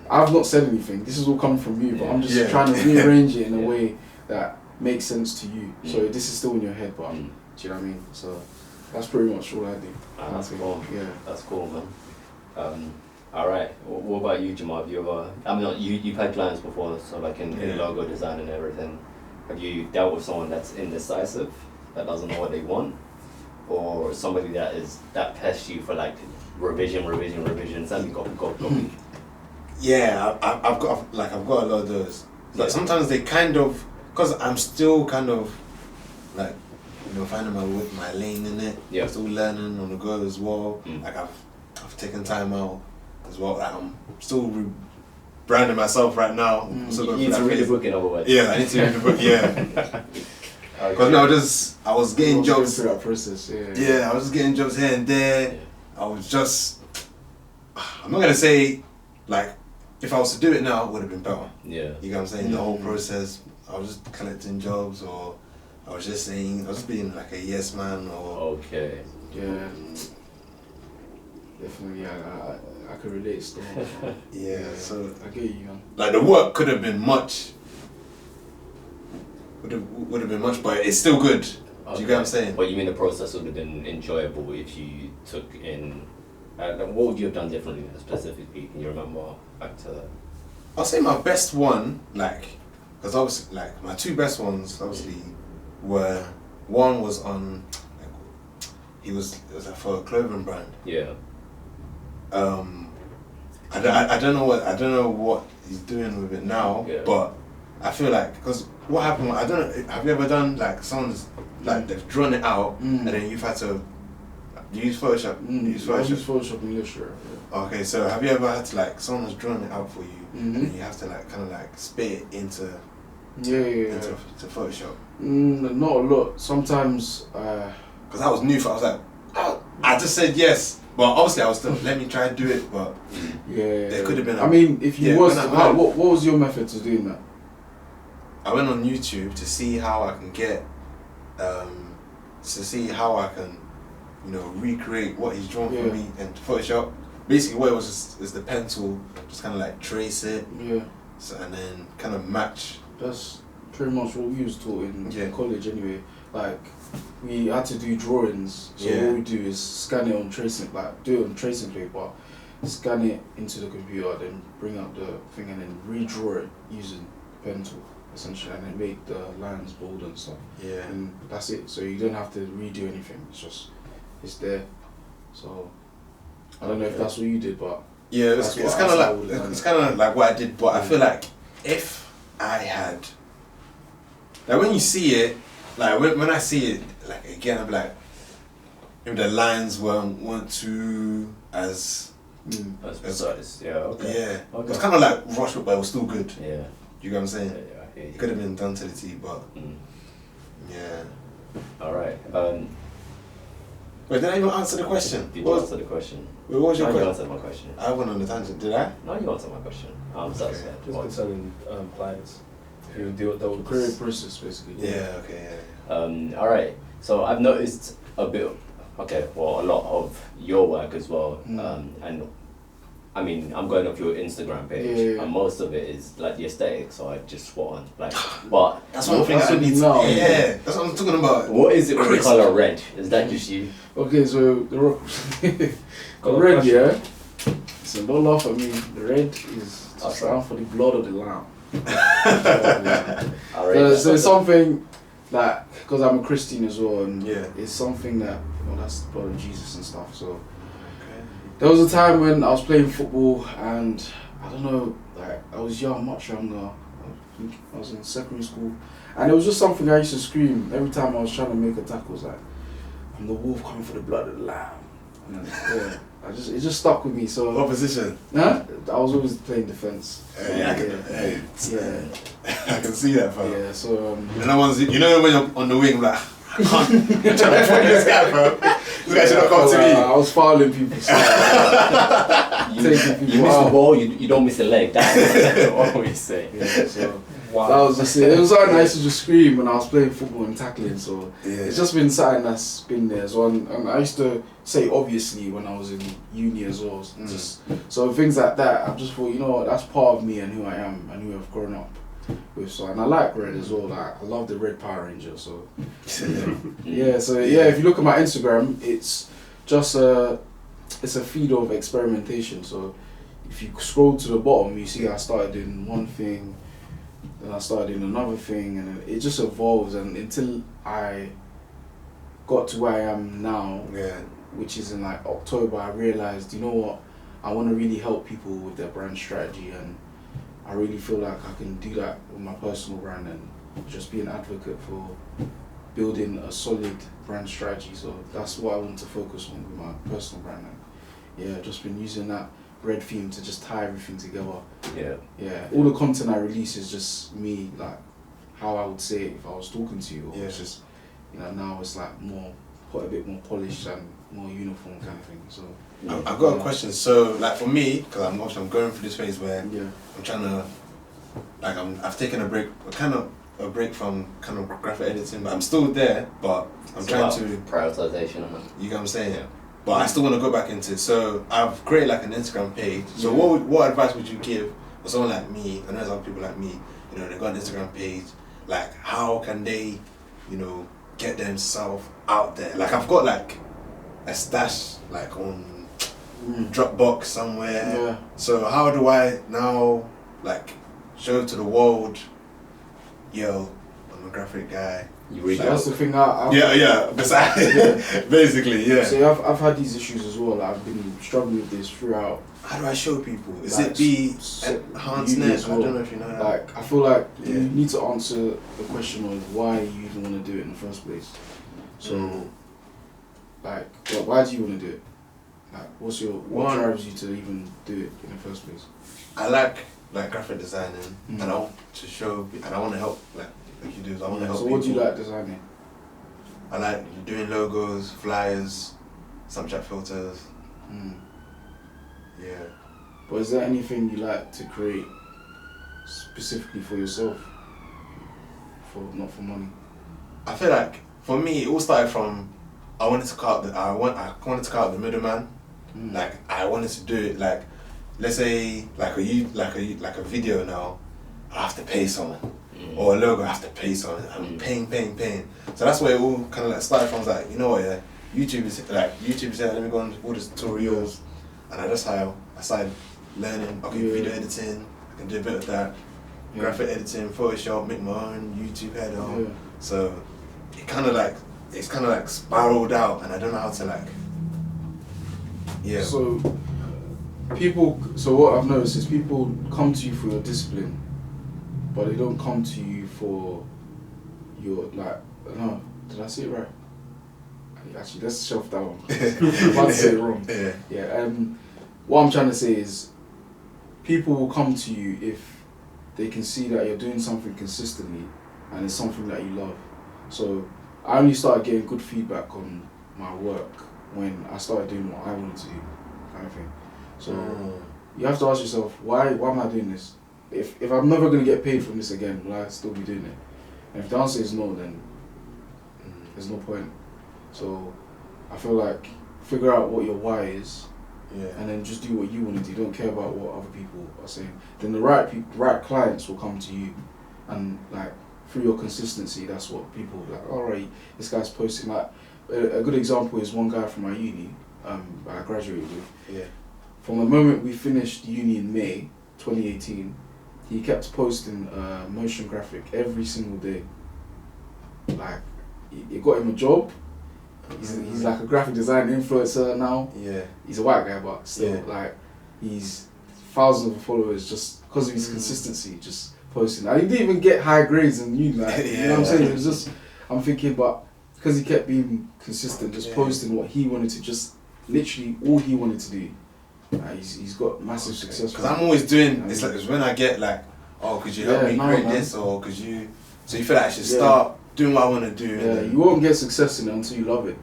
I've not said anything. This is all coming from you, but I'm just trying to rearrange it in a way that makes sense to you. So this is still in your head, but do you know what I mean? So that's pretty much all I do. That's cool. Yeah. That's cool, man. All right. What about you, Jamal? Have you ever? I mean, you've had clients before, so like in logo design and everything. Have you dealt with someone that's indecisive, that doesn't know what they want, or somebody that pests you for like revision, send me copy? Yeah, I've got a lot of those. But sometimes they kind of, because I'm still kind of like, finding my lane in it. Yeah. I'm still learning on the go as well. Like I've taken time out as well. Like I'm still branding myself right now. You need to read the book in other words. Yeah, I need to read the book. Yeah. Because I was getting jobs through that process. Yeah, I was just getting jobs here and there. I was just, I'm not gonna say like, if I was to do it now, it would have been better. Yeah. You know what I'm saying? The whole process, I was just collecting jobs, or I was just being like a yes man, or. Okay. Yeah. Definitely, yeah. I could relate still. Yeah, so. I get you, man. Like the work could have been much. Would have been much, but it's still good. Do you get what I'm saying? But you mean the process would have been enjoyable if you took in. What would you have done differently specifically? Can you remember back to that? I'll say my best one, because obviously, my two best ones, obviously, were, one was on, it was for a clothing brand. Yeah. I don't know what he's doing with it now, but I feel like, because what happened, I don't know, have you ever done, someone's, they've drawn it out, and then you've had to, use Photoshop? I use Photoshop and Illustrator. Yeah. Okay, so have you ever had to, someone has drawn it out for you, and you have to, kind of, spit it into to Photoshop? Not a lot. Sometimes, because that was new for, I was like, oh, I just said yes. But obviously I was still, let me try and do it, but there could have been I mean, if you what was your method to doing that? I went on YouTube to see how I can get, recreate what he's drawn for me in Photoshop. Basically what it was is the pencil, just kind of trace it, and then kind of match. That's pretty much what we was taught in college anyway. We had to do drawings, so what we do is scan it on tracing, do it on tracing paper, scan it into the computer, then bring up the thing and then redraw it using pen tool, essentially, and then make the lines bold and stuff. Yeah. And that's it. So you don't have to redo anything. It's there. So I don't know if that's what you did, but yeah, it's kind of like what I did. But I feel like if I had, when you see it, when I see it, again, I'm like, maybe the lines weren't too as precise. Yeah. Okay. Yeah. Okay. It was kind of rushed, but it was still good. Yeah. You get what I'm saying? Yeah. It could have been done to the T, but yeah. All right. Wait, did I even answer the question? Did you answer the question? Wait, what was your question? You answered my question. I went on the tangent, did I? No, you answered my question. I'm satisfied. Just concerning clients. You deal with career process, basically. Yeah, okay, yeah. All right. So I've noticed a lot of your work as well. And I mean, I'm going off your Instagram page, and most of it is the aesthetic. So I just swat on but that's one thing I need to know. Yeah, that's what I'm talking about. What is it with the color red? Is that just you? Okay, so the red, yeah. So don't laugh at me. The red is to stand for the blood of the lamb. So it's something because I'm a Christian as well, and it's something that that's the blood of Jesus and stuff. So there was a time when I was playing football, and I don't know, I was young, much younger. I think I was in secondary school, and it was just something I used to scream every time I was trying to make a tackle. It was I'm the wolf coming for the blood of the lamb. And it just stuck with me. So what position? Huh? I was always playing defense. I can see that, fam. Yeah, so when you're on the wing, I can't. I'm trying to find this guy, bro. This guy should not come to me. I was fouling people. You miss the ball, you don't miss the leg. That's what we say. Yeah, so that was just it. It was something I used to just scream when I was playing football and tackling. So it's just been something that's been there as well. And I used to say obviously when I was in uni as well. So things like that, I just thought, that's part of me and who I am and who I've grown up So, and I like red as well. Like I love the red Power Ranger. So yeah. So yeah, if you look at my Instagram, it's just it's a feed of experimentation. So if you scroll to the bottom, you see I started doing one thing, then I started doing another thing, and it just evolves. And until I got to where I am now, which is in like October, I realized, you know what, I want to really help people with their brand strategy, and I really feel like I can do that with my personal brand and just be an advocate for building a solid brand strategy. So that's what I want to focus on with my personal brand. And yeah, just been using that red theme to just tie everything together. Yeah. All the content I release is just me, like how I would say it if I was talking to you. Or it's just, you know, now it's like a bit more polished and more uniform kind of thing. So I've got a question. So like for me, because I'm going through this phase where I'm trying to, like I've taken a break, a break from kind of graphic editing, but I'm still there. But I'm trying to prioritization. You get what I'm saying? Yeah. But I still want to go back into it. So I've created like an Instagram page. So what advice would you give for someone like me? I know there's other people like me. You know, they got an Instagram page. Like how can they, you know, get themselves out there? Like I've got like a stash like on Dropbox somewhere. So how do I now like show to the world, yo, I'm a graphic guy. You read that's the thing. Basically, yeah. See, I've had these issues as well. Like, I've been struggling with this throughout. How do I show people? Is it enhanced? I don't know if you know that. Like, I feel like you need to answer the question of why you even want to do it in the first place. So, like, why do you want to do it? Like, what drives you to even do it in the first place? I like graphic designing, and I want to show, and I want to help, like you do. I want to help. So, people. what do you like designing? I like doing logos, flyers, Snapchat filters. Yeah. But is there anything you like to create specifically for yourself? Not for money? I feel like for me, it all started from I wanted to cut out the middleman. Like I wanted to do it like, let's say like a video now, I have to pay someone, or a logo I have to pay someone. I'm paying. So that's where it all kind of like started from. Like, you know what, yeah, YouTube is let me go on all the tutorials, and that's how I started learning. Okay, video editing, I can do a bit of that, graphic editing, Photoshop, make my own YouTube header. So it's kind of like spiraled out, and I don't know how to like. Yeah. So what I've noticed is people come to you for your discipline, but they don't come to you for your no, did I say it right? Actually, let's shelf that one. I'm about to say it wrong. Yeah. What I'm trying to say is, people will come to you if they can see that you're doing something consistently and it's something that you love. So I only started getting good feedback on my work when I started doing what I wanted to do, kind of thing. So you have to ask yourself, why am I doing this? If I'm never going to get paid from this again, will I still be doing it? And if the answer is no, then there's no point. So I feel like figure out what your why is, and then just do what you want to do. Don't care about what other people are saying. Then the right clients will come to you, and like through your consistency, that's what people will be like. Alright, this guy's posting. Like a good example is one guy from my uni, I graduated with. From the moment we finished uni in May 2018, he kept posting motion graphic every single day. Like, it got him a job. He's like a graphic design influencer now. He's a white guy, but still, like, he's thousands of followers just because of his consistency, just posting. And he didn't even get high grades in uni, like, you know what I'm saying? It was just, I'm thinking, but because he kept being consistent, just posting what he wanted to, just literally all he wanted to do. He's got massive success. Because I'm always doing, it's like, when I get like, oh, could you help me create this, or could you, so you feel like I should start doing what I want to do. Yeah, you won't get success in it until you love it.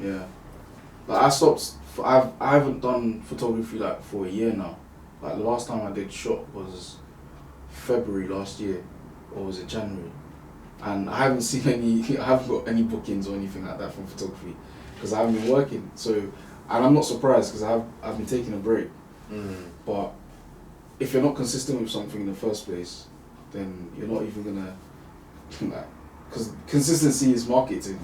Yeah. Like I haven't done photography like for a year now. Like the last time I did shot was February last year, or was it January? And I haven't got any bookings or anything like that from photography because I haven't been working. So, and I'm not surprised because I've been taking a break. But if you're not consistent with something in the first place, then you're not even gonna like, because consistency is marketing.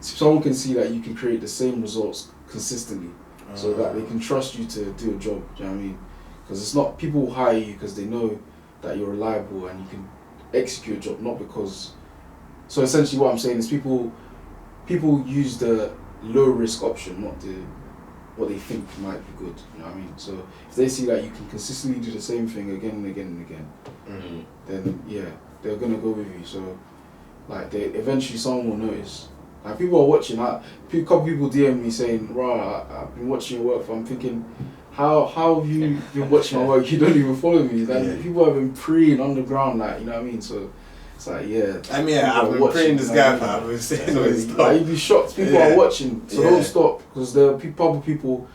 Someone can see that you can create the same results consistently, so that they can trust you to do a job. Do you know what I mean? Because it's not, people will hire you because they know that you're reliable and you can execute a job, not because. So essentially, what I'm saying is people use the low risk option, not what they think might be good. You know what I mean? So if they see that you can consistently do the same thing again and again and again, then yeah, they're gonna go with you. So like, eventually someone will notice. Like, people are watching. A couple people DM me saying, "Rah, I've been watching your work." I'm thinking, how have you been watching my work? You don't even follow me. Like, people have been preying underground, like, you know what I mean? So it's like, yeah. I mean, I've been praying this guy, man. We've seen all his stuff. Like, you'd be shocked. People are watching, so don't stop. Because there are probably people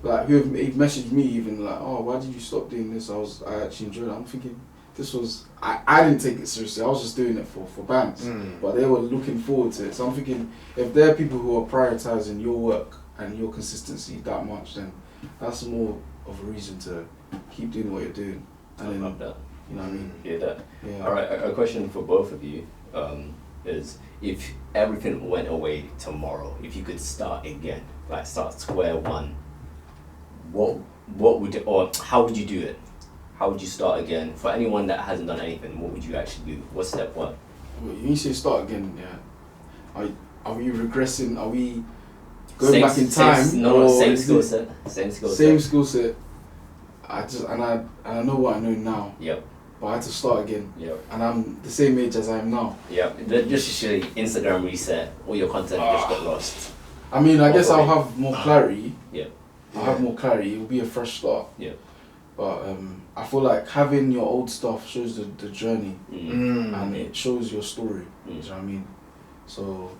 like who have messaged me even like, "Oh, why did you stop doing this?" I actually enjoyed it. I'm thinking, this was, I didn't take it seriously. I was just doing it for bands, but they were looking forward to it. So I'm thinking, if there are people who are prioritizing your work and your consistency that much, then that's more of a reason to keep doing what you're doing. And I love that. You know what I mean? Hear that. Yeah. All right. A question for both of you is, if everything went away tomorrow, if you could start again, like start square one, what would, or how would you do it? How would you start again? For anyone that hasn't done anything, what would you actually do? What's step one? When you say start again, yeah. Are we regressing? Are we going back in time? Same skill set. Same skill set. I know what I know now. Yep. But I had to start again. Yep. And I'm the same age as I am now. Yep. Just to Instagram reset, all your content just got lost. I mean, I guess I'll have more clarity. Yep. I'll have more clarity. It will be a fresh start. Yep. But I feel like having your old stuff shows the journey, and it shows your story. Do you know what I mean? So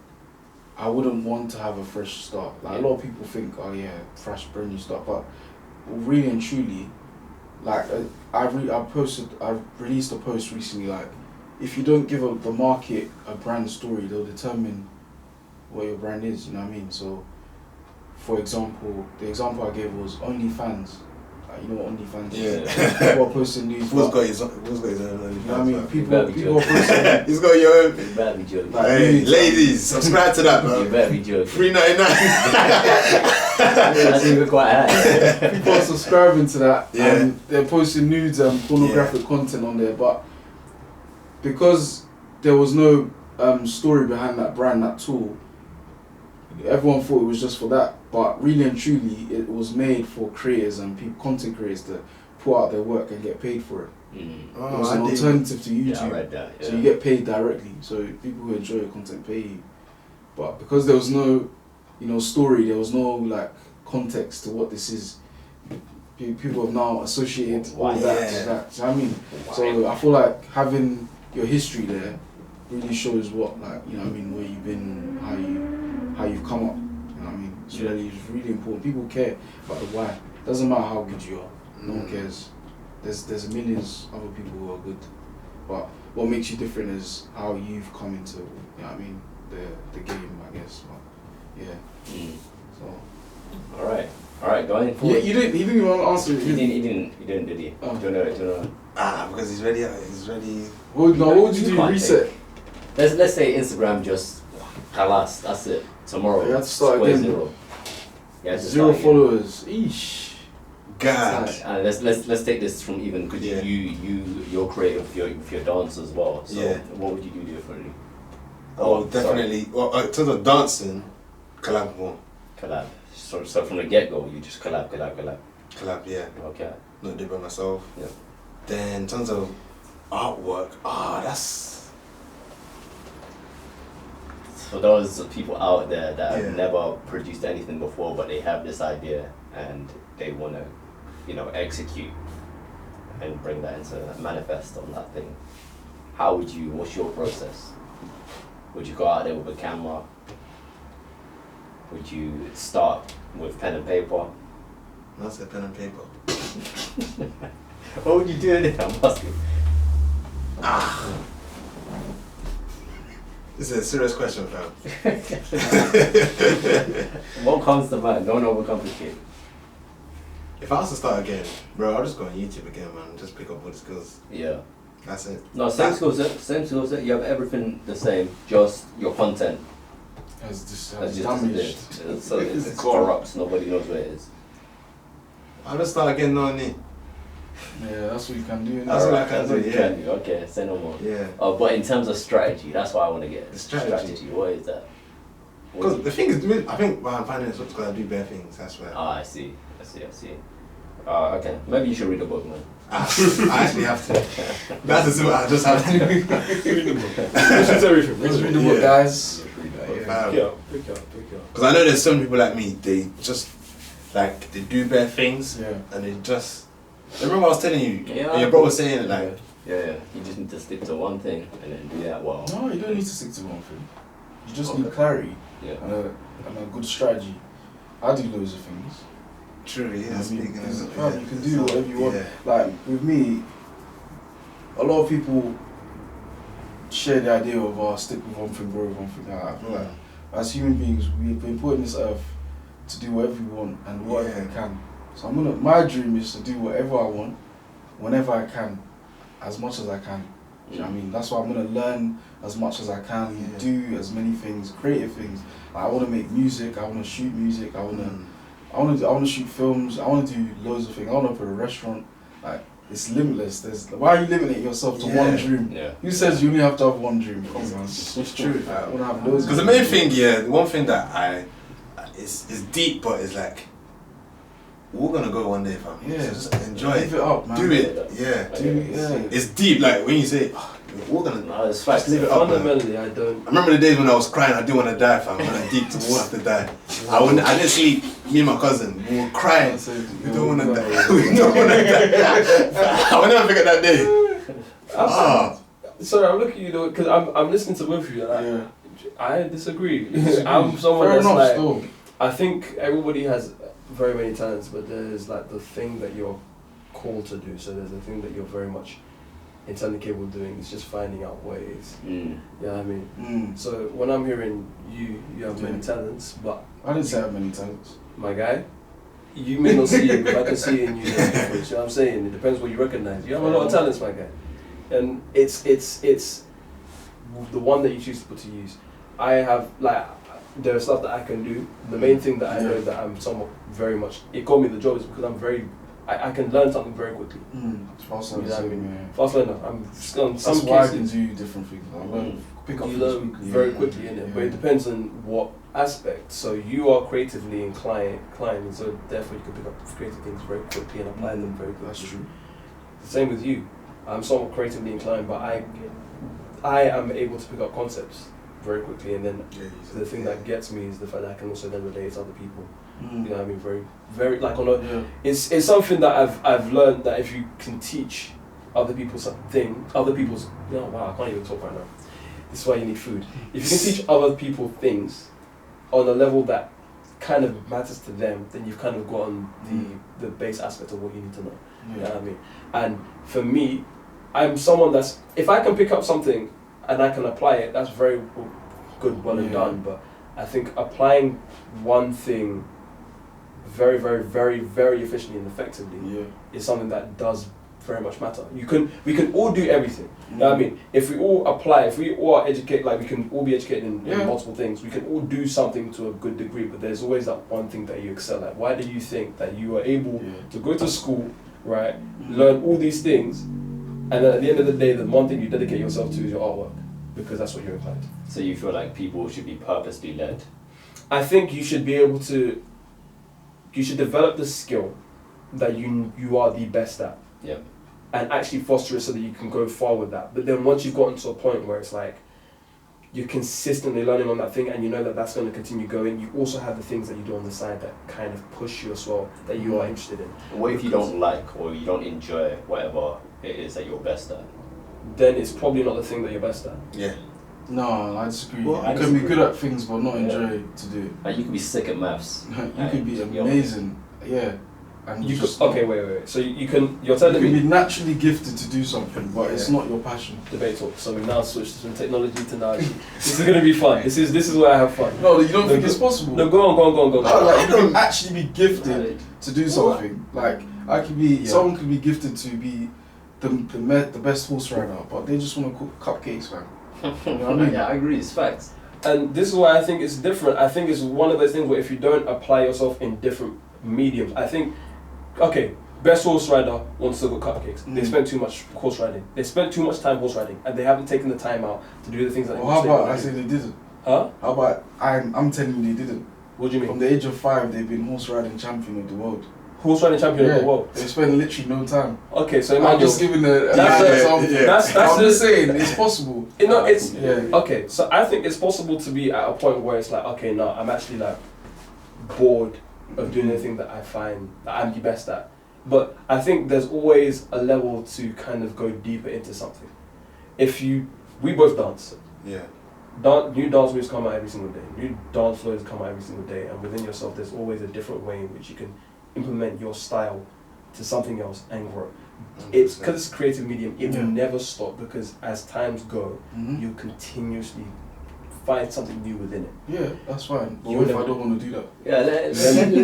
I wouldn't want to have a fresh start. Like, a lot of people think, oh yeah, fresh, brand new start. But really and truly, like, I've released a post recently. Like, if you don't give the market a brand story, they'll determine what your brand is. You know what I mean? So, for example, the example I gave was OnlyFans. You know what OnlyFans is? Yeah. People are posting news. Who's got his own OnlyFans? You know what I mean? People are posting. He's got your own. You better be joking. Like, Hey, ladies, subscribe to that, bro. You better be joking. $3.99. That's even quite high. People are subscribing to that, Yeah. and they're posting nudes and pornographic content on there. But because there was no story behind that brand, that tool, everyone thought it was just for that. But really and truly, it was made for creators and content creators to put out their work and get paid for it. It was an alternative to YouTube. Yeah, I read that. Yeah. So you get paid directly. So people who enjoy your content pay you. But because there was no, story, there was no like context to what this is. People have now associated all that to that. Do you know what I mean? So I feel like having your history there really shows what, like, you know what I mean, where you've been, how you've come up. You know what I mean? It's really important. People care about the why. Doesn't matter how good you are. No one cares. There's millions of other people who are good. But what makes you different is how you've come into, you know what I mean, the game, I guess. But yeah. So. All right, going forward. Yeah, he didn't even want to answer it. He didn't, did he? Oh. Do you know? Because he's ready. What would you do? can't Reset. Let's say Instagram just halas, that's it. Tomorrow. You have to start square again. Zero. You have to Zero start again. followers. Eesh. God. Let's take this from even, because you're creative with your dance as well. So what would you do differently? Oh, definitely. Well, in terms of dancing, collab more. Collab. So from the get go, you just collab. Collab, yeah. Okay. Not do it by myself. Yeah. Then in terms of artwork, that's. For those people out there that have never produced anything before, but they have this idea and they want to, execute and bring that into manifest on that thing. What's your process? Would you go out there with a camera? Would you start with pen and paper? I said pen and paper. What would you do then? I'm asking. This is a serious question, fam. What comes to mind? Don't overcomplicate. If I was to start again, bro, I'll just go on YouTube again, man. Just pick up all the skills. Yeah. That's it. No, same skill set. You have everything the same, just your content Has just damaged. damaged. So it's corrupt. Nobody knows where it is. I'll just start again knowing it. Yeah, that's what you can do. That's what I can That's do, what you yeah. can do. Okay, say no more. Yeah. But in terms of strategy, that's what I want to get. The strategy. What is that? Because the thing is, I think what I'm finding is what's because I do bare things. That's where. I see. Okay, maybe you should read a book, man. I actually have to. That's what I just have to. Read the book. Let's everything. Let's read the book, guys. Pick up. Because I know there's some people like me, they just, like, they do bare things, Yeah. and they just... Remember I was telling you, Yeah. and your bro was saying it, like... Yeah. You just need to stick to one thing and then do that well. No, you don't need to stick to one thing. You just need clarity Yeah. and a good strategy. I do loads of things. True, yeah, I mean, speaking because, of... fam, you can do whatever you want. Yeah. Like, with me, a lot of people share the idea of stick with one thing, grow with one thing. I feel like, as human beings, we've been put on this earth to do whatever we want and whatever we can. So my dream is to do whatever I want, whenever I can, as much as I can. Do you know what I mean? That's why I'm gonna learn as much as I can, do as many things, creative things. Like, I wanna make music, I wanna shoot music, I wanna shoot films, I wanna do loads of things, I wanna open a restaurant. Like, it's limitless. Why are you limiting yourself to one dream? Yeah. Who says you only have to have one dream? Come on, man. It's true. I wanna have loads. Because the main thing, the one thing that is deep, but it's like, we're gonna go one day, fam. Yeah, So just enjoy Live it up, man. Do it, yeah. Yeah. It's deep, like when you say, we're gonna... No, it's facts. Just live it up, man. Fundamentally, I don't. I remember the days when I was crying, I didn't want to die, fam. When I deep to have to die. I didn't sleep. Me and my cousin, we were crying. We don't want to die. We don't want to die. I will never forget that day. Sorry, I'm looking at you though, because I'm listening to both of you, and I disagree. I'm someone Fair that's enough, like, still. I think everybody has very many talents, but there's like the thing that you're called to do. So there's the thing that you're very much internally capable of doing. It's just finding out what it is. You know what I mean? So when I'm hearing you have many talents, but I didn't say I have many talents. my guy, you may not see it, but I can see it in you. There's a difference. You know what I'm saying? It depends what you recognize. You have a lot of talents, my guy, and it's the one that you choose to put to use. I have there's stuff that I can do. The main thing that I know that I'm somewhat very much, it got me the job is because I'm I can learn something very quickly. Fast You know what I mean? yeah. Fast learner. I'm some That's why I can cases do different things. I learn, pick up you things learn quickly. very quickly in it, but it depends on what aspect. So you are creatively inclined, and so therefore you can pick up creative things very quickly and apply them very quickly. That's true. The same with you. I'm somewhat creatively inclined, but I am able to pick up concepts very quickly, and then the thing that gets me is the fact that I can also then relate to other people. You know what I mean? Very, very like on a. It's something that I've learned that if you can teach other people something, other people's. Wow, I can't even talk right now. This is why you need food. If you can teach other people things on a level that kind of matters to them, then you've kind of gotten the base aspect of what you need to know. You know what I mean? And for me, I'm someone that's, if I can pick up something and I can apply it, that's very good, well and done. But I think applying one thing very, very, very, very efficiently and effectively is something that does very much matter. We can all do everything. You know what I mean? If we all apply, if we all are educated, like we can all be educated in multiple things, we can all do something to a good degree, but there's always that one thing that you excel at. Why do you think that you are able to go to school, right, learn all these things, and then at the end of the day, the one thing you dedicate yourself to is your artwork? Because that's what you're inclined to. So you feel like people should be purposely led? I think you should be able to, you should develop the skill that you are the best at. Yeah. And actually foster it so that you can go far with that. But then once you've gotten to a point where it's like, you're consistently learning on that thing and you know that that's going to continue going, you also have the things that you do on the side that kind of push you as well, that you are interested in. What if you don't like or you don't enjoy whatever it is that you're best at? Then it's probably not the thing that you're best at. Yeah. No, I disagree. Well, you can be good at things but not enjoy to do it. And you could be sick at maths. You could be amazing. And You just could, okay, wait. So you're telling you can me be naturally gifted to do something, but it's not your passion. debate talk. So we now switched from technology to now. This is gonna be fun. This is where I have fun. No, you don't think it's possible. No, go on. No, like you can actually be gifted to do something. Like I could be, someone could be gifted to be the best horse rider, but they just want to cook cupcakes, man. You know what I mean? Yeah, I agree. It's facts. And this is why I think it's different. I think it's one of those things where if you don't apply yourself in different mediums, I think, okay, best horse rider wants to go cupcakes. They spend too much horse riding. They spend too much time horse riding, and they haven't taken the time out to do the things that they How about I say they didn't? Huh? How about I'm telling you they didn't? What do you mean? From the age of 5, they've been horse riding champion of the world. Horse riding champion of the world. They spend literally no time. Okay, so I'm just giving that's I'm just saying it's possible. You know, it's Yeah. okay. So I think it's possible to be at a point where it's like, okay, no, I'm actually like bored of doing the thing that I find that I'm the best at. But I think there's always a level to kind of go deeper into something. We both dance. Yeah. New dance moves come out every single day. New dance flows come out every single day, and within yourself, there's always a different way in which you can implement your style to something else and grow. It's because it's a creative medium. It will never stop, because as times go, you continuously find something new within it. Yeah, that's fine. But You what if never- I don't want to do that? Yeah,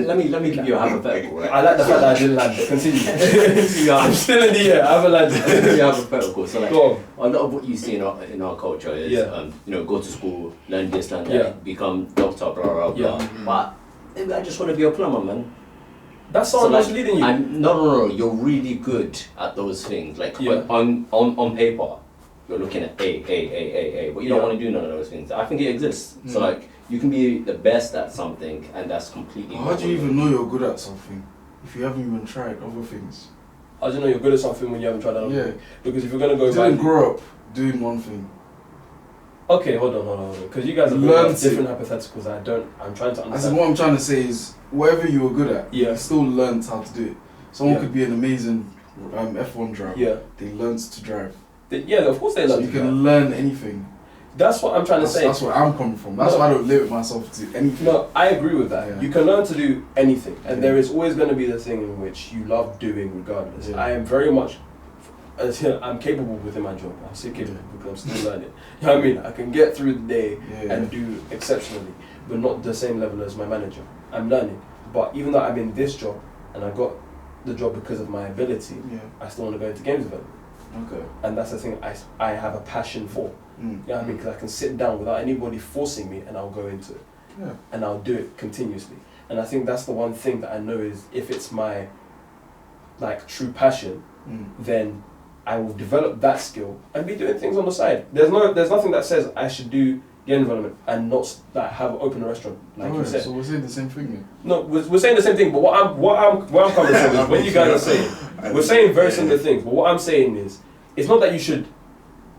let me give you a hypothetical, right? I like the fact that I didn't land. Continue. I'm still in the air. I haven't landed. Let me give you a hypothetical. So like, Go on. a lot of what you see in our culture is, go to school, learn this, learn that, Yeah. become doctor, blah blah blah. Yeah. But maybe I just want to be a plumber, man. That's someone that's leading you. No, you're really good at those things. Like on paper, you're looking at A, but you don't want to do none of those things. I think it exists. So like, you can be the best at something, and that's completely. How do you even know you're good at something if you haven't even tried other things? How do you know you're good at something when you haven't tried that? Yeah. Because if you're gonna go, You didn't grow up doing one thing. Okay, hold on. Because you guys are Learned different hypotheticals. I'm trying to As in, understand. what I'm trying to say is, whatever you were good at, you still learned how to do it. Someone could be an amazing F1 driver. Yeah. They learned to drive. Of course they So learn. you can learn anything. That's what I'm trying to say. That's where I'm coming from. That's why I don't limit myself to anything. No, I agree with that. Yeah. You can learn to do anything, and Yeah. there is always going to be the thing in which you love doing regardless. Yeah. I am very much, I'm capable within my job. I say capable because I'm still learning. You know what I mean? I can get through the day and do exceptionally, but not the same level as my manager. I'm learning. But even though I'm in this job, and I got the job because of my ability, I still want to go into games development. Okay. And that's the thing I have a passion for. You know what I mean? Because I can sit down without anybody forcing me, and I'll go into it. Yeah. And I'll do it continuously. And I think that's the one thing that I know is, if it's my like true passion, then I will develop that skill and be doing things on the side. There's nothing that says I should do game development and not have open a restaurant, like you said. So we're saying the same thing then? No, we're saying the same thing, but what I'm coming from is what you guys are saying. We're saying very similar things, but what I'm saying is, it's not that you should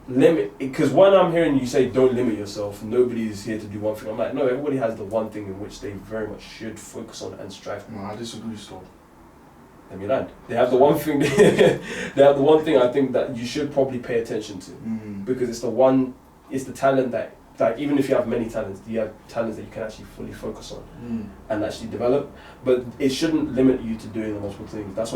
limit, because when I'm hearing you say don't limit yourself, nobody is here to do one thing. I'm like, no, everybody has the one thing in which they very much should focus on and strive for. No, I disagree still. Let me land. They have the one thing. They have the one thing I think that you should probably pay attention to, because it's the talent that, like, even if you have many talents, you have talents that you can actually fully focus on and actually develop. But it shouldn't limit you to doing the multiple things. That's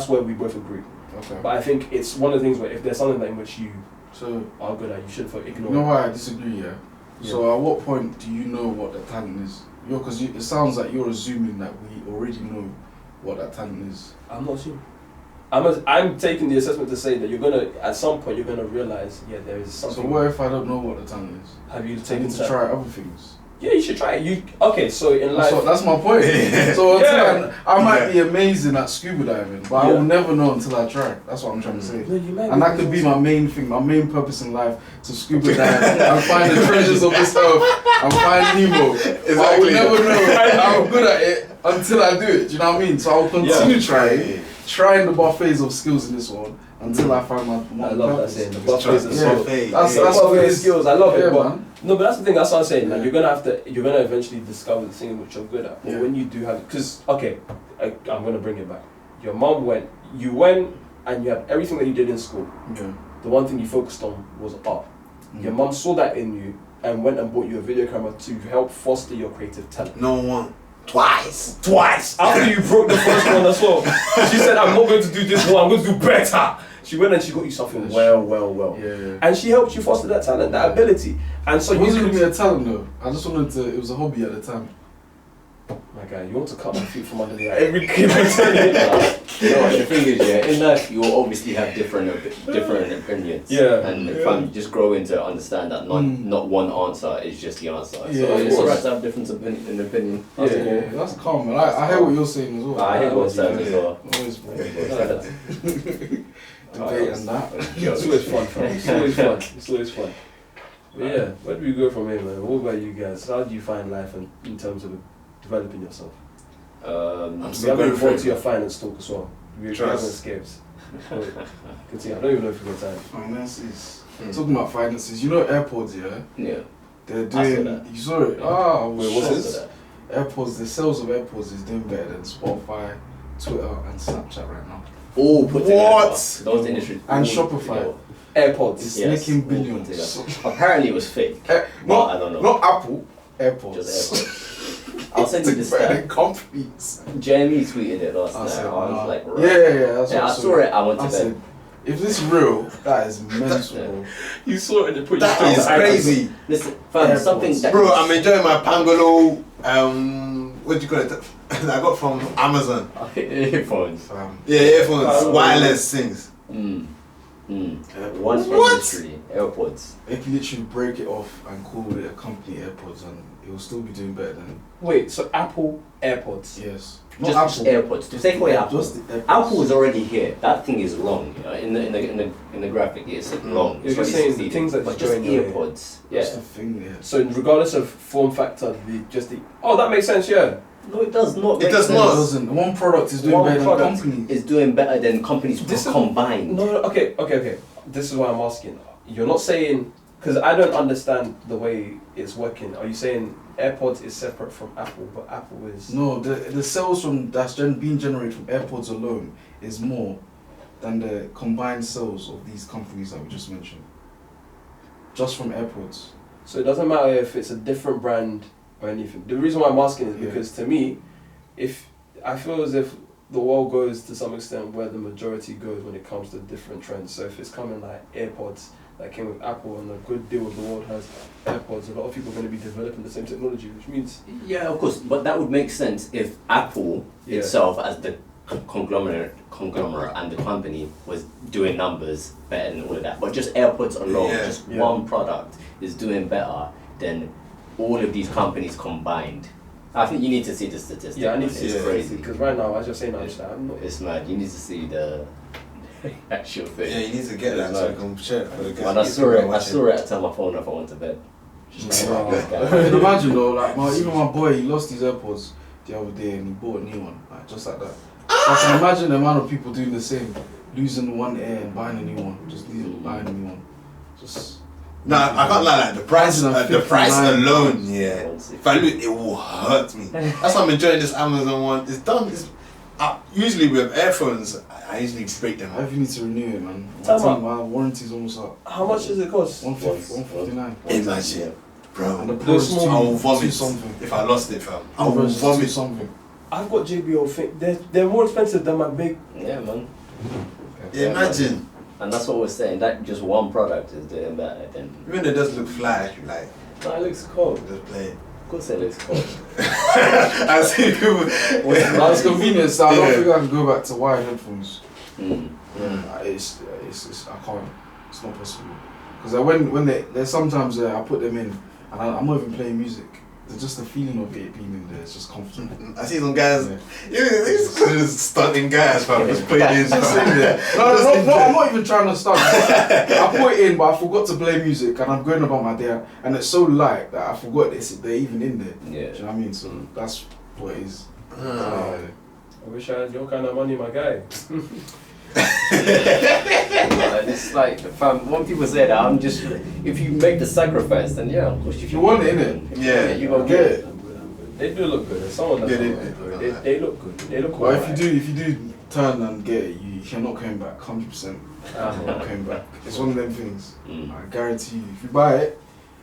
where we both agree. Okay. But I think it's one of the things where if there's something that in which you So are good at, you shouldn't ignore. you know why I disagree, yeah? So at what point do you know what the talent is? Because it sounds like you're assuming that we already know what that talent is. I'm not sure. I'm taking the assessment to say that you're gonna, at some point, you're gonna realize, there is something. So what if I don't know what the talent is? Have you I taken need to try other things. Yeah, you should try it. Okay, so in life. So that's my point. So until I might be amazing at scuba diving, but I will never know until I try. That's what I'm trying to say. No, you might And that could be my main thing, my main purpose in life, to scuba dive and find the treasures of this earth and find Nemo. But I will never know I'm good at it until I do it. Do you know what I mean? So I'll continue trying the buffets of skills in this world until I find my I love purpose. that saying. The buffets of skills. That's what it is. Skills. I love it. But Man. no, but that's the thing. That's what I'm saying. Like, you're gonna eventually discover the thing which you're good at. But when you do have, because I'm gonna bring it back. Your mom you went and you had everything that you did in school. Yeah. The one thing you focused on was art. Your mom saw that in you and went and bought you a video camera to help foster your creative talent. No one. Twice. After you broke the first one as well, she said, "I'm not going to do this one. I'm going to do better." She went and she got you something well. Yeah. And she helped you foster that talent, that ability. And so It you wasn't could really a talent though. I just wanted to. It was a hobby at the time. My guy, you want to cut my feet from under the every kid I'm telling you. You know what, the thing is, yeah, in life you will obviously have different opinions. Yeah. And if I'm just growing to understand that not one answer is just the answer. Yeah, So it's of alright course. to have different in opinion. Yeah. That's calm, man. I hear what you're saying as well. I hear what you're saying as well. Always, bro. Yeah. Debate and that. It's always fun, fam. It's always fun. It's always fun. But yeah, where do we go from here, man? What about you guys? How do you find life in terms of developing yourself? I'm We still haven't going even through gone to it. your finance talk as well. We haven't Trust. escaped. Continue. I don't even know if we've got time. Finances. Talking about finances, you know AirPods, yeah? Yeah. They're I saw doing. that. You saw it? Ah, Wait, what's shit. this? AirPods, the sales of AirPods is doing better than Spotify, Twitter, and Snapchat right now. All put together. What? Those industries. And all Shopify. together. AirPods. It's Yes, making all put billions. together. Apparently it was fake. But I don't know. Not Apple, AirPods. Just AirPods. I'll send you the Better than stat. companies. Jamie tweeted it last I night. said, I was nah. like, right. Yeah, that's Yeah, what I saw it. I went to I bed. said, if this is real, that is mental, bro. You saw it and you put That your is crazy. Listen, fam, AirPods. something that Bro, I'm enjoying my Pangolo, what do you call it? That I got from Amazon. earphones. Yeah, earphones, wireless things. One What? industry, AirPods. They can literally break it off and call it a company AirPods, and it will still be doing better than Wait, so Apple AirPods. yes. Just AirPods. To take away Apple. Just the AirPods. Apple is already here. That thing is long. You know, in the graphic, it's long. You're It's just already saying the things that but just just join your earpods. That's Yeah. the thing, yeah. So regardless of form factor, oh, that makes sense. Yeah. No, it does not. It make does sense. not. It doesn't. One product is doing One better than product companies. is doing better than companies This is- combined. No, okay. This is why I'm asking. You're not saying, because I don't understand the way it's working. Are you saying AirPods is separate from Apple, but Apple is? No, the sales from being generated from AirPods alone is more than the combined sales of these companies that we just mentioned. Just from AirPods. So it doesn't matter if it's a different brand or anything. The reason why I'm asking is Yeah. because to me, if I feel as if the world goes to some extent where the majority goes when it comes to different trends. So if it's coming like AirPods that came with Apple and a good deal of the world has AirPods, a lot of people are going to be developing the same technology, which means Yeah, of course, but that would make sense if Apple Yeah. itself, as the conglomerate and the company, was doing numbers better than all of that. But just AirPods alone, Yeah. just Yeah. one product, is doing better than all of these companies combined. I think you need to see the statistics. yeah, I need man. to It's see crazy. because right now, as you're saying, I'm not. It's mad. You need to see the actual thing. Yeah, you need to get that so you can share it for the guys. When I saw it, I turned my phone off. I went to bed. Just like, this I guy. can imagine though, like even my boy, he lost his AirPods the other day and he bought a new one, like just like that. So I can imagine the amount of people doing the same, losing one ear and buying a new one, just buying a new one, just. No, I can't lie. Like the price $159. alone, yeah. If I look, it will hurt me. That's why I'm enjoying this Amazon one. It's done. Usually with earphones, I usually break them. I think you need to renew it, man. Tell me. My warranty's almost up. How much does it cost? 159. Imagine, bro. And the Those Pro is small- I will two vomit something. if I lost it, fam. I The will Pro is two vomit. something. I've got JBL thing. They're more expensive than my big. Yeah, man. Yeah, imagine. And that's what we're saying. That just one product is doing better than. Even though it does look fly, like That looks cool. just play it. Of course, it looks cool. I see people. It's convenient, so I don't Yeah. think I can go back to wired headphones. Mm. It's I can't. It's not possible. Because when there's sometimes I put them in and I'm not even playing music. There's just the feeling of it being in there. It's just comfortable. I see some guys. Yeah. These just stunting guys, fam. Just put it in. Just in there. No, I'm not even trying to start. I put it in, but I forgot to play music, and I'm going about my day, and it's so light that I forgot they're even in there. Yeah. Do you know what I mean? So that's what it is. Oh. I wish I had your kind of money, my guy. It's like, fam, when people say that, I'm just, if you make the sacrifice, then yeah, of course You want it, innit? Yeah, you gonna Get get it. it. They do look good. There's someone that's Yeah, they look do. good. They look good. They look But alright. if you do turn and get it, you're not coming back. 100%. You're not coming back. It's one of them things. Mm. I guarantee you. If you buy it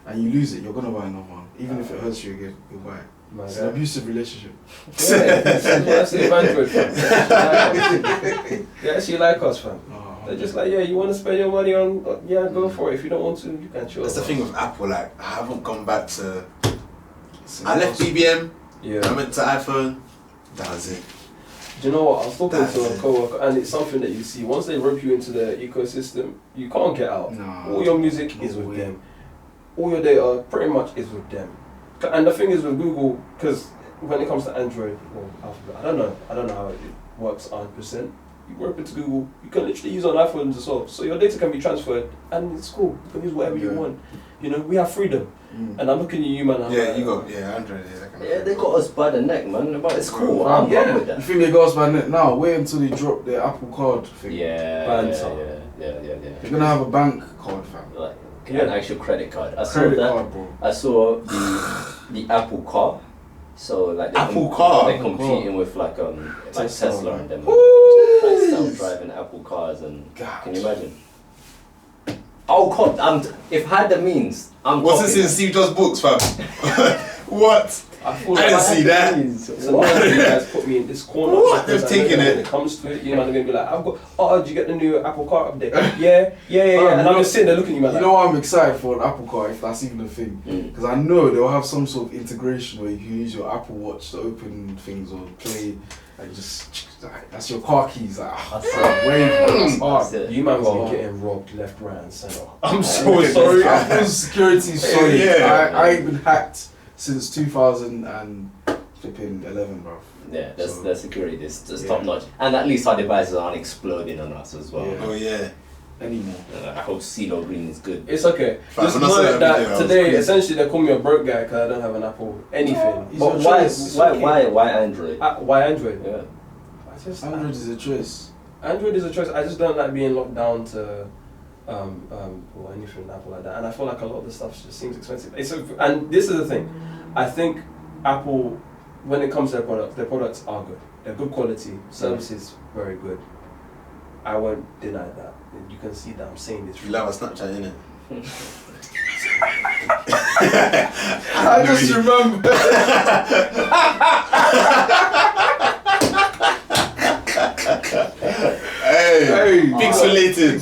and you lose it, you're gonna buy another one. Even if it hurts you again, you'll buy it. My It's guy. an abusive relationship. Yeah, that's the Android fam. They actually like us, fam. They're just like, yeah, you want to spend your money on, yeah, go for it. If you don't want to, you can choose. That's the thing with Apple. Like I haven't gone back to. I left BBM Yeah. I went to iPhone. That was it. Do you know what? I was talking That's to a it. coworker, and it's something that you see. Once they rope you into the ecosystem, you can't get out. Nah. All your music is with them. All your data pretty much is with them. And the thing is with Google, because when it comes to Android or Alphabet, I don't know how it works 100%. You rope into Google, you can literally use on iPhones as well. So your data can be transferred, and it's cool. You can use whatever you want. You know, we have freedom. And I'm looking at you, man. I'm Yeah, like, you got Android. Yeah, they got us by the neck, man. But it's cool. Fam, I'm done with You that. think they got us by net now? Wait until they drop their Apple Card thing. Yeah, Banter. yeah. They're gonna have a bank card, fam. Like an actual credit card. I saw Credit that. card, bro. I saw the Apple car. So like Apple car? they're competing with like Tesla and them. Woo! Self-driving Apple cars and God. can you imagine? If I had the means, What's this in Steve Jobs' books, fam? What? I feel I didn't see that. So now you guys put me in this corner. What? because They've I know taken that it. When it comes to it, you know, they're gonna be like, did you get the new Apple Car update? Yeah. And I'm just sitting there looking at you, man. You know what I'm excited for an Apple Car, if that's even a thing. Because I know they'll have some sort of integration where you can use your Apple Watch to open things or play, like just, like, that's your car keys. Like, that's hard. You man Oh. are getting robbed left, right, and centre. I'm so sorry. Apple's security is solid. Yeah. I ain't been hacked since 2011, bro. Yeah, So- the security is just Yeah. top notch. And at least our devices aren't exploding on us as well. Yeah. Oh yeah. Anymore. I hope CeeLo Green is good. It's okay. Fam, Just when I saw know that video, I that was today, crazy. essentially, they call me a broke guy because I don't have an Apple anything. It's But your why choice, it's okay. why Android? Why Android? Yeah. Android is a choice. Android is a choice. I just don't like being locked down to or anything Apple like that. And I feel like a lot of the stuff just seems expensive. And this is the thing. I think Apple, when it comes to their products are good. They're good quality. Service is very good. I won't deny that. You can see that I'm saying this. You love a Snapchat, innit? I just remember. Hey, pixelated.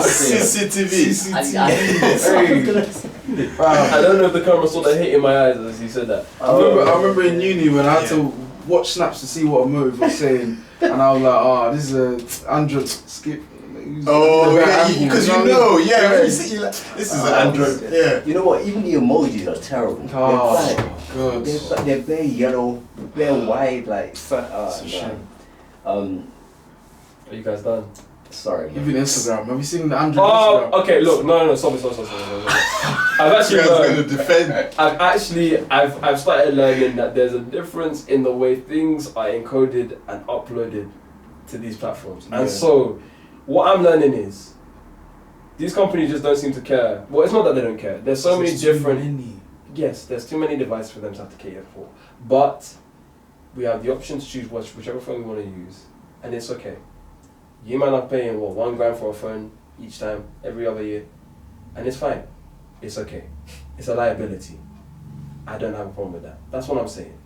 CCTV. I don't know if the camera saw the hate in my eyes as he said that. I remember in uni when I had to watch snaps to see what a motive was saying, and I was like, this is a Android skip. Oh yeah, because you know, Yeah. you see, like, this is an Android. Yeah. You know what? Even the emojis are terrible. Oh, good. They're very yellow, very wide, like. It's a shame. Are you guys done? Sorry, man. Even Instagram. Have you seen the Android Oh, Instagram? okay. Look, no. Stop. I've actually You guys learned. gonna defend? I've started learning that there's a difference in the way things are encoded and uploaded to these platforms. Yeah. And so, what I'm learning is, these companies just don't seem to care. Well, it's not that they don't care. There's so many There's too different. many. Yes, there's too many devices for them to have to cater for. But we have the option to choose whichever phone we want to use, and it's okay. You might not paying $1 grand for a phone each time, every other year, and it's fine. It's okay. It's a liability. I don't have a problem with that. That's what I'm saying.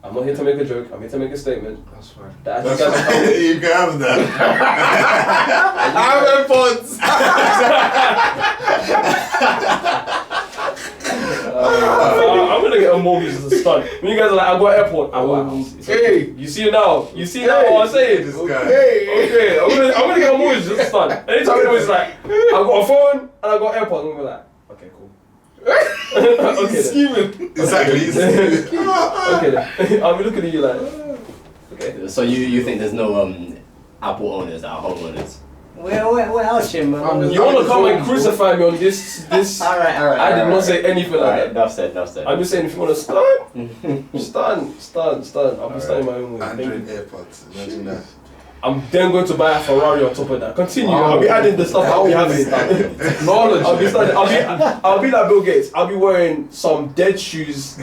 I'm not here to make a joke. I'm here to make a statement. That's fine. That That's you guys are coming. you can have that. I have AirPods. I'm gonna get a mortgage as a stunt. When you guys are like, I got airport. I got house. It's okay. Hey. You see it now. You see now what I'm saying. This guy. Okay, I'm gonna get a mortgage as a stunt. Anytime anybody's like, I got a phone and I got airpods, I'm gonna be like, okay, cool. Okay then. Exactly. Okay then. I'll be looking at you like, okay. So you think there's no Apple owners that are homeowners? We're out here, man. You wanna come and crucify me on this? All right. I did not say anything like that. Enough said. I'm just saying if you wanna stun. I'll be stunning my own way. Thank you. Android AirPods. Imagine that. I'm then going to buy a Ferrari on top of that. Continue. I'll be adding the stuff I'll be having. Knowledge. I'll be like Bill Gates. I'll be wearing some dead shoes.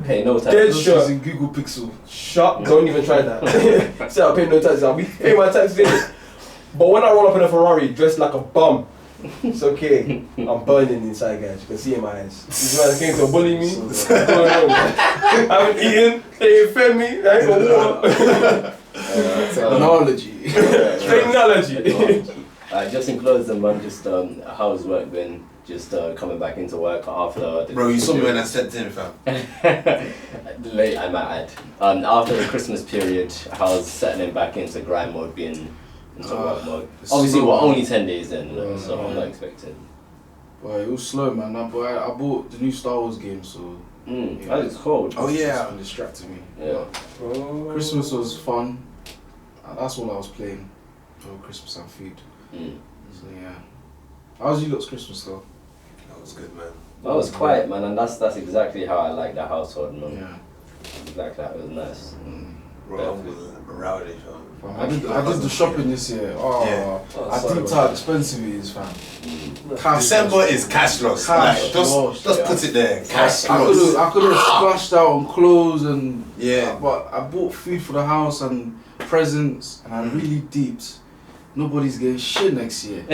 Pay no tax. Dead Those shirt. using Google Pixel. Shut. Don't even try that. Say I'll pay no taxes. I'll be paying my taxes. But when I roll up in a Ferrari dressed like a bum, it's okay. I'm burning inside, guys. You can see in my eyes. These guys came to bully me. What's going on? I haven't eaten. They ain't fed me. I ain't got water. Technology. Technology. Just in closing, man, just how's work been? Just coming back into work after the Bro, you saw me when I Christmas stepped in, fam. period. Late, I might add. After the Christmas period, I was settling back into grind mode, being into work mode. it's Obviously, slow, we're man. only 10 days in, so I'm not expecting. But it was slow, man. I bought the new Star Wars game, so That is cold. Oh, yeah. it distracted me. Yeah. But Christmas was fun. That's all I was playing for Christmas and food. So yeah. How was you lot's Christmas though? That was good, man. That was quiet, man, and that's exactly how I like the household, man. Yeah. Exactly, that was nice. Bro, I was rowdy, fam. I did the shopping this year. Oh, Yeah. I deeped how expensive it is, fam. Cash December loss. is cash loss. Cash Like, loss, just yeah. put it there. Cash I loss. could have splashed out on clothes and Yeah. but I bought food for the house and presents and I really deeped. Nobody's getting shit next year.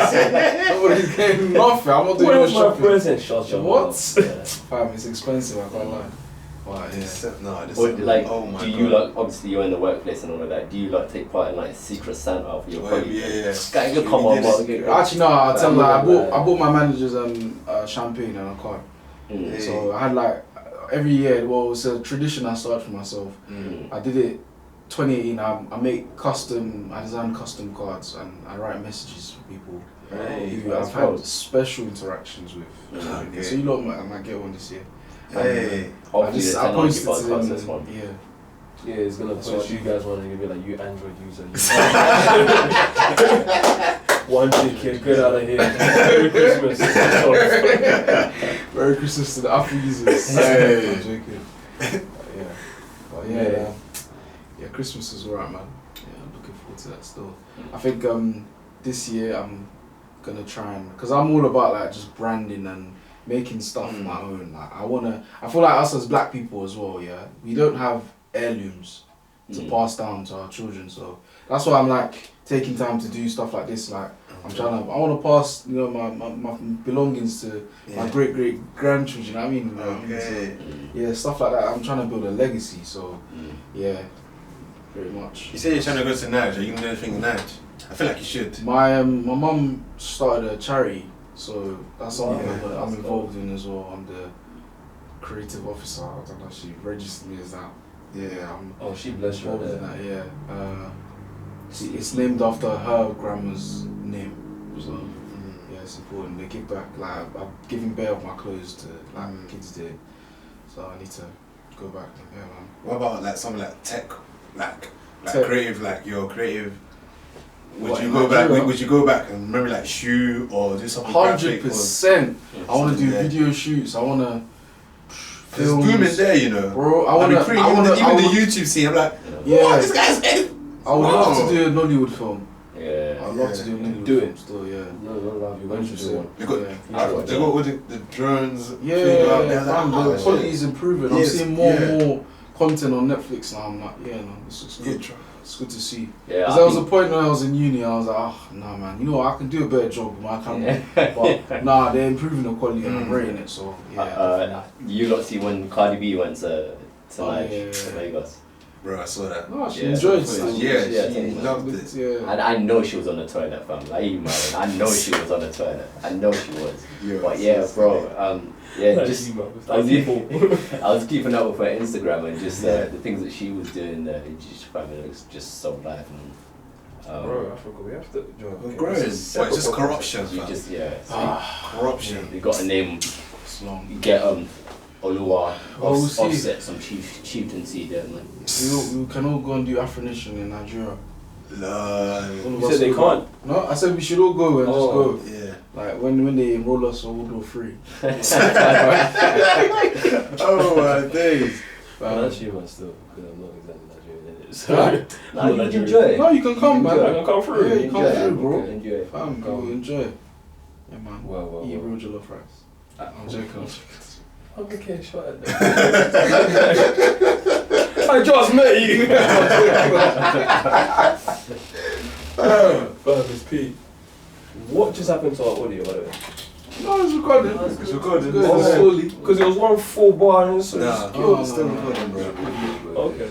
Nobody's getting nothing. I'm not doing no Where's my shopping. present? Shut your What? mouth. Yeah. Fam, it's expensive. I can't lie. But yeah. No, this But like, oh my do God. you like, obviously you're in the workplace and all of that, do you like take part in like Secret Santa for your Oh, colleagues? yeah. Guy, you come on, man. Actually, no. I tell you, I'm I not bought my managers champagne and a card. Mm. So I had like every year. Well, it's a tradition I started for myself. Mm. I did it 2018. I make custom. I design custom cards and I write messages for people Hey, who that's I've had cool. special interactions with. Okay. So you lot might get one this year. Hey. Hopefully the I Technullogy posted to podcast them. this one. Yeah. Yeah, it's gonna post you guys one and you'll be like, you Android user. You one kid, get out of here. Merry Christmas. Merry Christmas to the Apple users. Hey. I'm joking. But yeah, Christmas is alright, man. Yeah, I'm looking forward to that still. I think this year I'm gonna try and, cause I'm all about like just branding and making stuff my own. Like I feel like us as black people as well. Yeah, we don't have heirlooms to pass down to our children, so that's why I'm like taking time to do stuff like this. Like I want to pass, you know, my belongings to my great grandchildren. You know what I mean? You know what I mean? Okay. So, yeah, stuff like that. I'm trying to build a legacy. So yeah, very much. You say you're trying to go to Nige. Are you gonna do anything in Nige? I feel like you should. My mum started a charity, so that's something Yeah. I'm involved in as well. I'm the creative officer. I don't know if she registered me as that. Yeah, I'm Oh, she bless you. involved in that. Yeah, it's named after her grandma's name, so yeah, it's important. They give back. Like I'm giving bare of my clothes to like kids did, so I need to go back. Yeah, man. What about like something like tech, like Tech. creative, like you're creative? Would What, you in go back? Nigeria? Would you go back and remember like shoe or do something graphic? 100%. I want to do Yeah. video shoots. I want to There's booming there, you know. bro. I I'd want be to. pretty, even the YouTube scene. I'm like, Yeah. what? This guy's made. I would love to Wow. do a Nollywood film. Yeah. I'd love to do a Nollywood Do film it. still. Yeah. No, love you. When should do one? They got, Yeah. they got all the drones. Yeah, thing out there, fam, like, the oh, quality shit. is improving. I'm Yes, seeing more yeah. and more content on Netflix now. I'm like, yeah, no, this looks Yeah, good. try. It's good to see. Yeah, Because there was a point when I was in uni, I was like, oh, nah, man, you know what, I can do a better job with my camera. But nah, they're improving the quality and I'm rating it, so yeah. you lot see when Cardi B went to yeah. Lagos. Bro, I saw that. No, she Yeah, enjoyed it's it. pretty- Yeah, Yeah, she yeah. loved it. Yeah. I know she was on the toilet, fam. Like, you man, I know she was on the toilet. I know she was. Yeah, But yeah, bro, yeah, just I was keeping up with her Instagram and just the things that she was doing there. It just found it looks just so live and Bro, I forgot we have to. We're growing. But it's just corruption, you fam. just Corruption. you got a name. It's long. You get Oluwa Oh, see. offset some chieftaincy there, man. We can all go and do Afro Nation in Nigeria. Lol. All of You us said they will go. can't. No, I said we should all go and just go. Yeah. Like when they enroll us, we'll do free. Oh my days. Well, that's you, man, still. Because I'm not exactly Nigerian, innit? Huh? So, Nah, you can enjoy it. No, you can come, man. I can come through. Yeah, you come Enjoy it. through, bro. Enjoy it. Fam, go enjoy. Yeah, man. Well. Eat real jollof rice. I'm joking. Okay, shut it. I just met you. It's Pete. What just happened to our audio, by the way? No, it's recording. It's recording. Good, Oh, slowly. Because it was one full bar and so Nah, Oh, it's still no. recording, bro. Okay.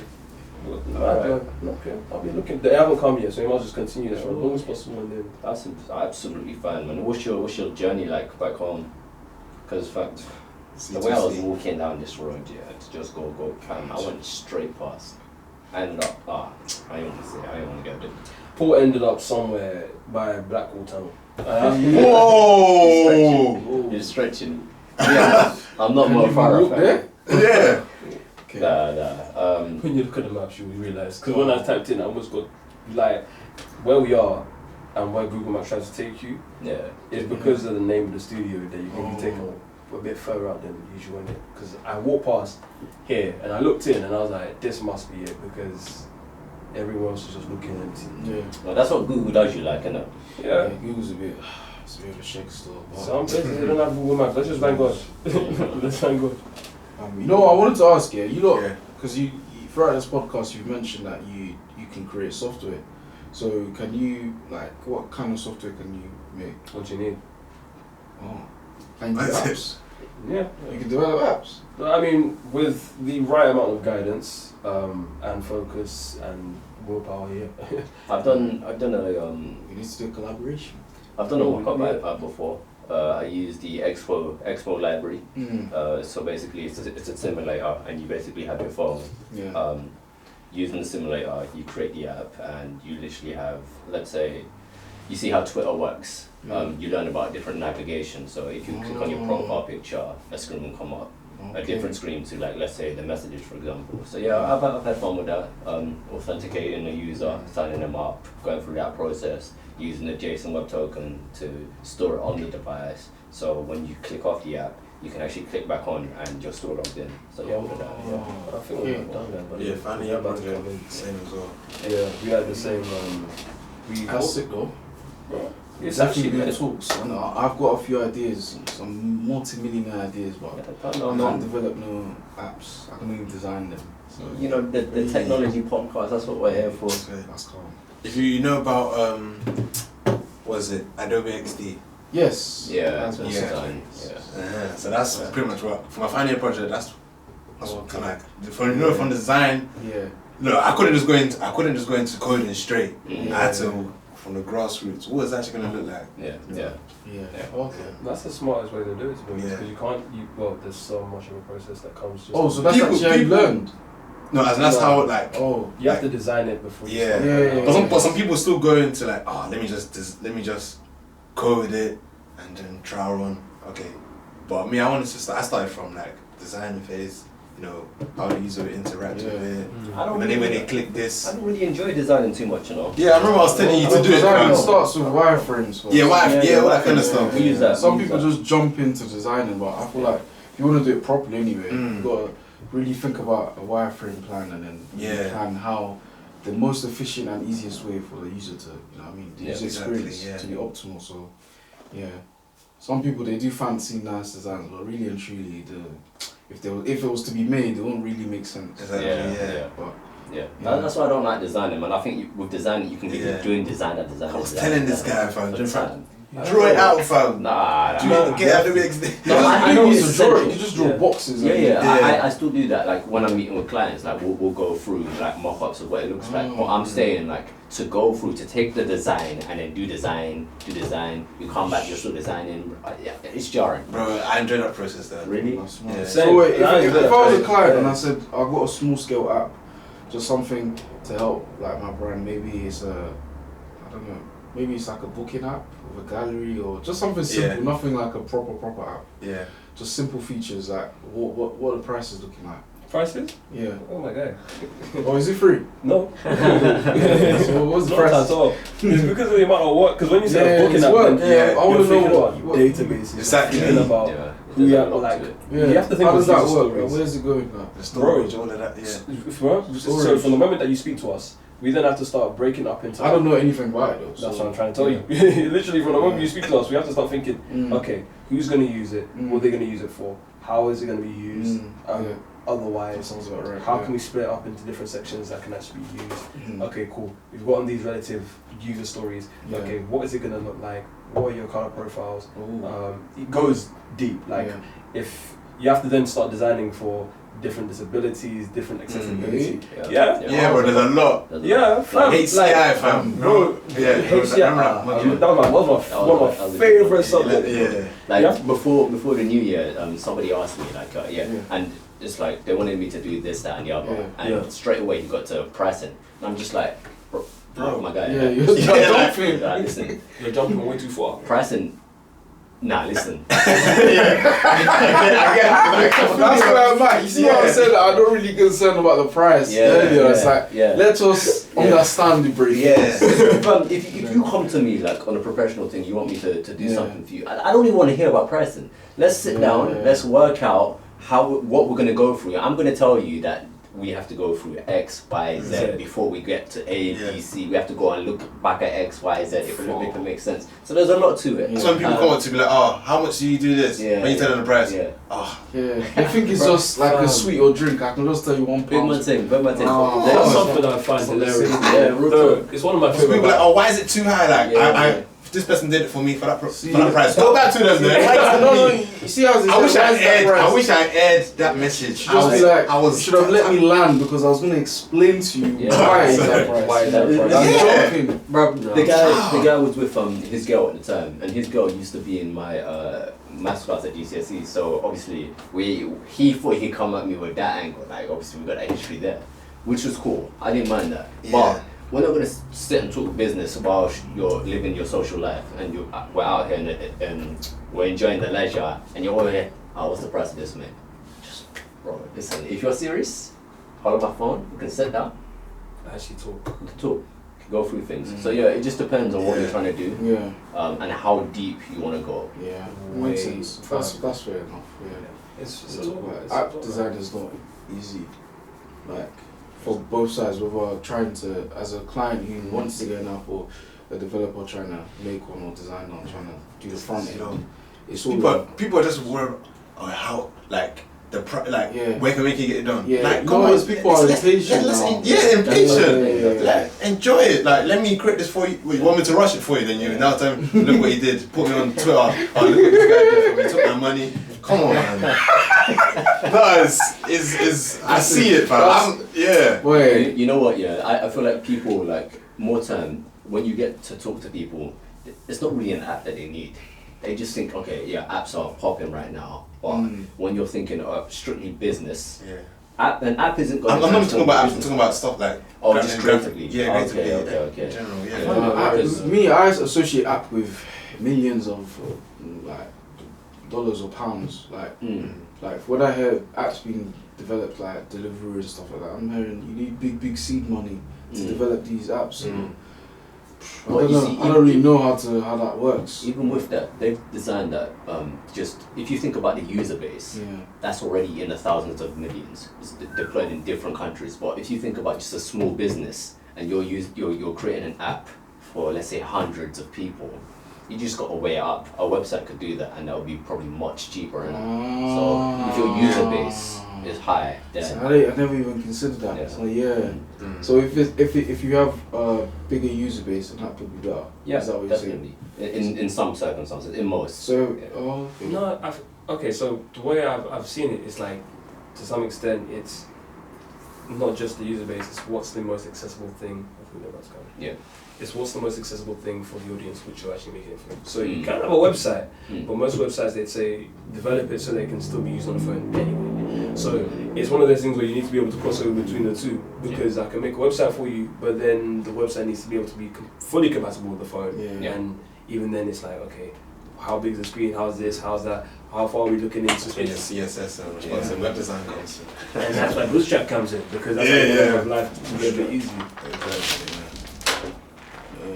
Alright. Okay, I'll be looking. They haven't come yet, so we might just continue this for as long as possible. And then That's absolutely fine, man. What's your journey like back home? Because fact, the way I was walking down this road, to just go cam, I went straight past. I ended up, I don't want to get it. Paul ended up somewhere by Blackwall Tunnel. Whoa! You're stretching. Yeah, I'm not more far off. Yeah. Okay. Nah. When you look at the maps, you will realise. Because when I typed in, I almost got like where we are and where Google Maps tries to take you. Yeah. It's because of the name of the studio that you can be taken a bit further out than usual. Because I walked past here and I looked in and I was like, this must be it because everyone else is just looking empty. Yeah. Well, that's what Google does you like, innit? Yeah. Yeah. Google's it's a bit of a shake store. Some places they don't have Google Maps. Let's just thank God. Let's thank God. You know what I wanted to ask you? You know, Yeah. because you throughout this podcast you've mentioned that you can create software. So can you what kind of software can you make? What do you need? Oh, can you do That's it. apps? Yeah. You can develop apps. I mean, with the right amount of guidance and focus and willpower, yeah. I've done a We need to do a collaboration. I've done a mock-up app before. I used the Expo library. So basically, it's a simulator, and you basically have your phone. Yeah. Using the simulator, you create the app, and you literally have, let's say, you see how Twitter works. You learn about different navigation. So if you click on your profile picture, a screen will come up. A different screen to, like, let's say the messages, for example. So yeah, I've had fun with that. Authenticating a user, signing them up, going through that process, using the JSON web token to store it on the device. So when you click off the app, you can actually click back on and you're still logged in. So yeah, all of that. Yeah. I think we've done that. But Yeah, finally, about I'm to the same as well. Yeah, we had the same. That's sick though. It's Definitely actually good talks. And I've got a few ideas, some multi-millionaire ideas, but I can't develop no apps. I can only design them. So You know, the technology podcast, that's what we're here for. that's calm. If you know about what is it, Adobe XD? Yes. Yeah, That's that's yeah. design. Yeah. So that's pretty much what for my final year project. That's Okay. kind of like from design. Yeah. No, I couldn't just go into coding straight. Mm. I had to from the grassroots. What is it actually gonna look like? Yeah. Yeah. Yeah. Okay. That's the smartest way to do it, to be honest, Yeah. because you can't. Well, there's so much of a process that comes. Just Oh, so that's People- actually how you people- learned. No, as in that's No. how like. Oh. you have to design it before. You Yeah. start. Yeah. But some people still go into like, let me just code it and then trial run. Okay. But me, I started from like design phase, how the user would interact with it. I don't When they really, click this. I don't really enjoy designing too much, you know. Yeah, I remember I was telling you to do it. Design man. starts with wireframes. First. Yeah, all that kind of stuff. We use that. Some we use people that. just jump into designing, but I feel like if you want to do it properly anyway, you've got to really think about a wireframe plan and then really plan how the most efficient and easiest way for the user to, the user experience to be optimal. So, yeah, some people they do fancy nice designs, but really and truly, if it was to be made, it won't really make sense. Exactly. Yeah. But Yeah, that's why I don't like designing, man. I think with design, you can be just doing design. I was telling this guy, fam, Nah, draw it out, fam. Get Adobe XD. No, I know it's draw it. essential. You can just draw boxes. Yeah. I still do that. Like when I'm meeting with clients, like we'll go through like mock-ups of what it looks like. But I'm saying like to go through to take the design and then do design. You come back, you're still designing. Yeah, it's jarring. Bro, I enjoy that process though. Really? Yeah. So wait, if I was a client and I Yeah. said I've got a small scale app, just something to help like my brand. Maybe it's I don't know. Maybe it's like a booking app with a gallery or just something simple. Nothing like a proper app. Yeah. Just simple features like what the price is looking like. Prices? Yeah. Oh my god. Or is it free? No. So what's the Not price? at all. It's because of the amount of work. Because when you say a booking it's app, work. then I want to you're know thinking what about databases. Exactly. You're thinking about Yeah. who you There's have, a lot like. to it. Yeah. You have to think How of does that user work? stories. Where's it going now? The storage, all of that. Yeah. So from the moment that you speak to us, we then have to start breaking up into. I don't know anything about it though. That's so what I'm trying to tell you. Literally, from the moment you speak to us, we have to start thinking, okay, who's going to use it? What are they going to use it for? How is it going to be used? That Otherwise, sounds about right. how can we split it up into different sections that can actually be used? Okay, cool. We've gotten these relative user stories. Yeah. Okay, what is it going to look like? What are your color profiles? Ooh. It goes deep. Like, Yeah. if you have to then start designing for different disabilities, different accessibility. Yeah, bro, there's a lot. Yeah, fam. HCI, fam. Bro, Yeah, HCI. That was one of my favorite subjects. Yeah. Like before the new year, somebody asked me like, and it's like they wanted me to do this, that, and the other, and straight away you got to pricing, and I'm just like, bro, my guy. Yeah, you're jumping. Listen, You're jumping way too far. pricing. Nah, listen. That's where I'm at. You see what I said? I'm not really concerned about the price earlier. It's like, let us understand the brief. If you come to me like on a professional thing, you want me to do something for you, I don't even want to hear about pricing. Let's sit down, let's work out what we're going to go through. I'm going to tell you that we have to go through X, Y, Z before we get to A, B, C. We have to go and look back at X, Y, Z if it makes sense. So there's a lot to it. Some people come up to be like, oh, how much do you do this? When you tell them the price, I think it's just like a sweet or drink. I can just tell you £1. Big man thing. That's something I find hilarious. It's one of my favorite. People are like, oh, why is it too high? Like, this person did it for me for that price. Go back to them then. No, you see how I wish I aired that message. Just be like, you should have let me land because I was going to explain to you why is that price. I'm joking. Bro, the guy was with his girl at the time, and his girl used to be in my maths class at GCSE. So obviously he thought he'd come at me with that angle. Like obviously we got that history there, which was cool. I didn't mind that, but we're not going to sit and talk business while you're living your social life and we're out here and we're enjoying the leisure and you're over here, what's the price of this, man? Just, bro, listen, if you're serious, hold up my phone, we can sit down. Actually talk. We can talk, we can go through things. So it just depends on what you're trying to do and how deep you want to go. Yeah, makes sense. That's fair enough. Yeah. App design is not easy. Like, for both sides, whether trying to, as a client who wants to get an app or a developer trying to make one or design one, trying to do the front end. It's all people are just worried about how, like, where can we get it done? Yeah, like, come on, people are impatient now. Impatient. Like, enjoy it. Like, let me create this for you. Well, you want me to rush it for you? Then you now tell me, look what he did. Put me on Twitter. Oh, look what this guy did for me. Took my money. Come on, man. No, I see it, fam. Wait. You know what? Yeah, I feel like people like more time when you get to talk to people, it's not really an app that they need. They just think, okay, apps are popping right now. But when you're thinking of strictly business, an app isn't going. I'm not talking about apps. I'm talking about stuff like just creatively. Creatively. Okay. In general, Me, I associate app with millions of like dollars or pounds. Like when I hear apps being developed, like delivery and stuff like that, I'm hearing you need big seed money to develop these apps. I don't really know how that works. Even with that, they've designed that just if you think about the user base, that's already in the thousands of millions. It's deployed in different countries. But if you think about just a small business and you're creating an app for, let's say, hundreds of people, you just got to weigh it up. A website could do that, and that would be probably much cheaper. So if your user base is high, then so I never even considered that. So if you have a bigger user base, then that could be better. Yeah, is that what definitely. You're saying? In some circumstances, in most. So so the way I've seen it is like, to some extent, it's not just the user base. It's what's the most accessible thing. It's what's the most accessible thing for the audience which you're actually making it for. So you can have a website, but most websites they'd say develop it so they can still be used on the phone anyway. So it's one of those things where you need to be able to cross over between the two, because I can make a website for you, but then the website needs to be able to be fully compatible with the phone. And even then it's like, okay, how big is the screen? How's this? How's that? How far are we looking into space? CSS and responsive web design comes in. And that's why Bootstrap comes in, because that's how you life to be a bit easy.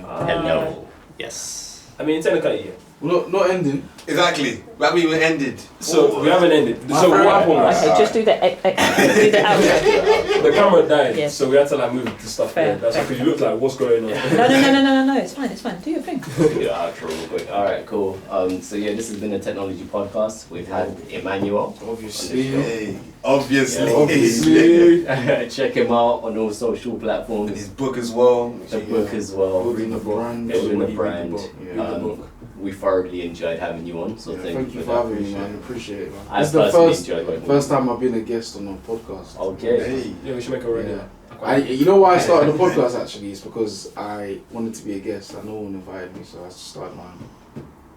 Hello. Yes. I mean, technically, not ending. Exactly. But we even ended. So we haven't ended. So what happened was, Okay, just do the outro. the camera died, Yes. so we had to like move the stuff there. That's because you look like, what's going on? No, it's fine. Do your thing. Yeah, outro real quick. Alright, cool. So this has been a technology podcast. We've had Emmanuel. Obviously. Obviously. Check him out on all social platforms. His book as well. The book as well. Building the brand. Building the Everybody brand. read the book. We we thoroughly enjoyed having you on. So Thank you for having me, man. Appreciate it, man. I This is the personally enjoyed working first with time I've been a guest on a podcast. Okay. Hey. Yeah, we should make a regular. You know why I started the podcast actually? Is because I wanted to be a guest and no one invited me, so I started mine.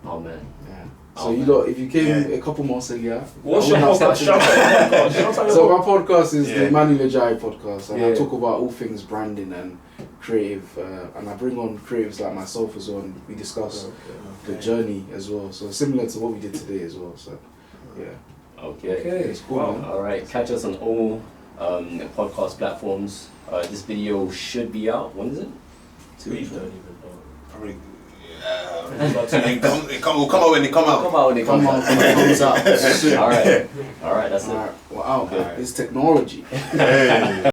Oh man. Yeah. Oh, So you man. lot, if you came a couple months earlier, What's I your wouldn't have podcast? started- Shout out So your my podcast is the Emmanuel AJAYI podcast, and I Yeah. talk about all things branding and creative, and I bring on creatives like myself as well, and we discuss the journey as well. So similar to what we did today as well. So yeah, Okay. it's cool. Wow. Man. All right. Catch us on all podcast platforms. This video should be out. When is it? 2 weeks. Probably. We'll come out when they come out. Come out when it Come comes on, out. when it comes out. All right. All right. That's it. All right, wow, Good. it's technology. Hey.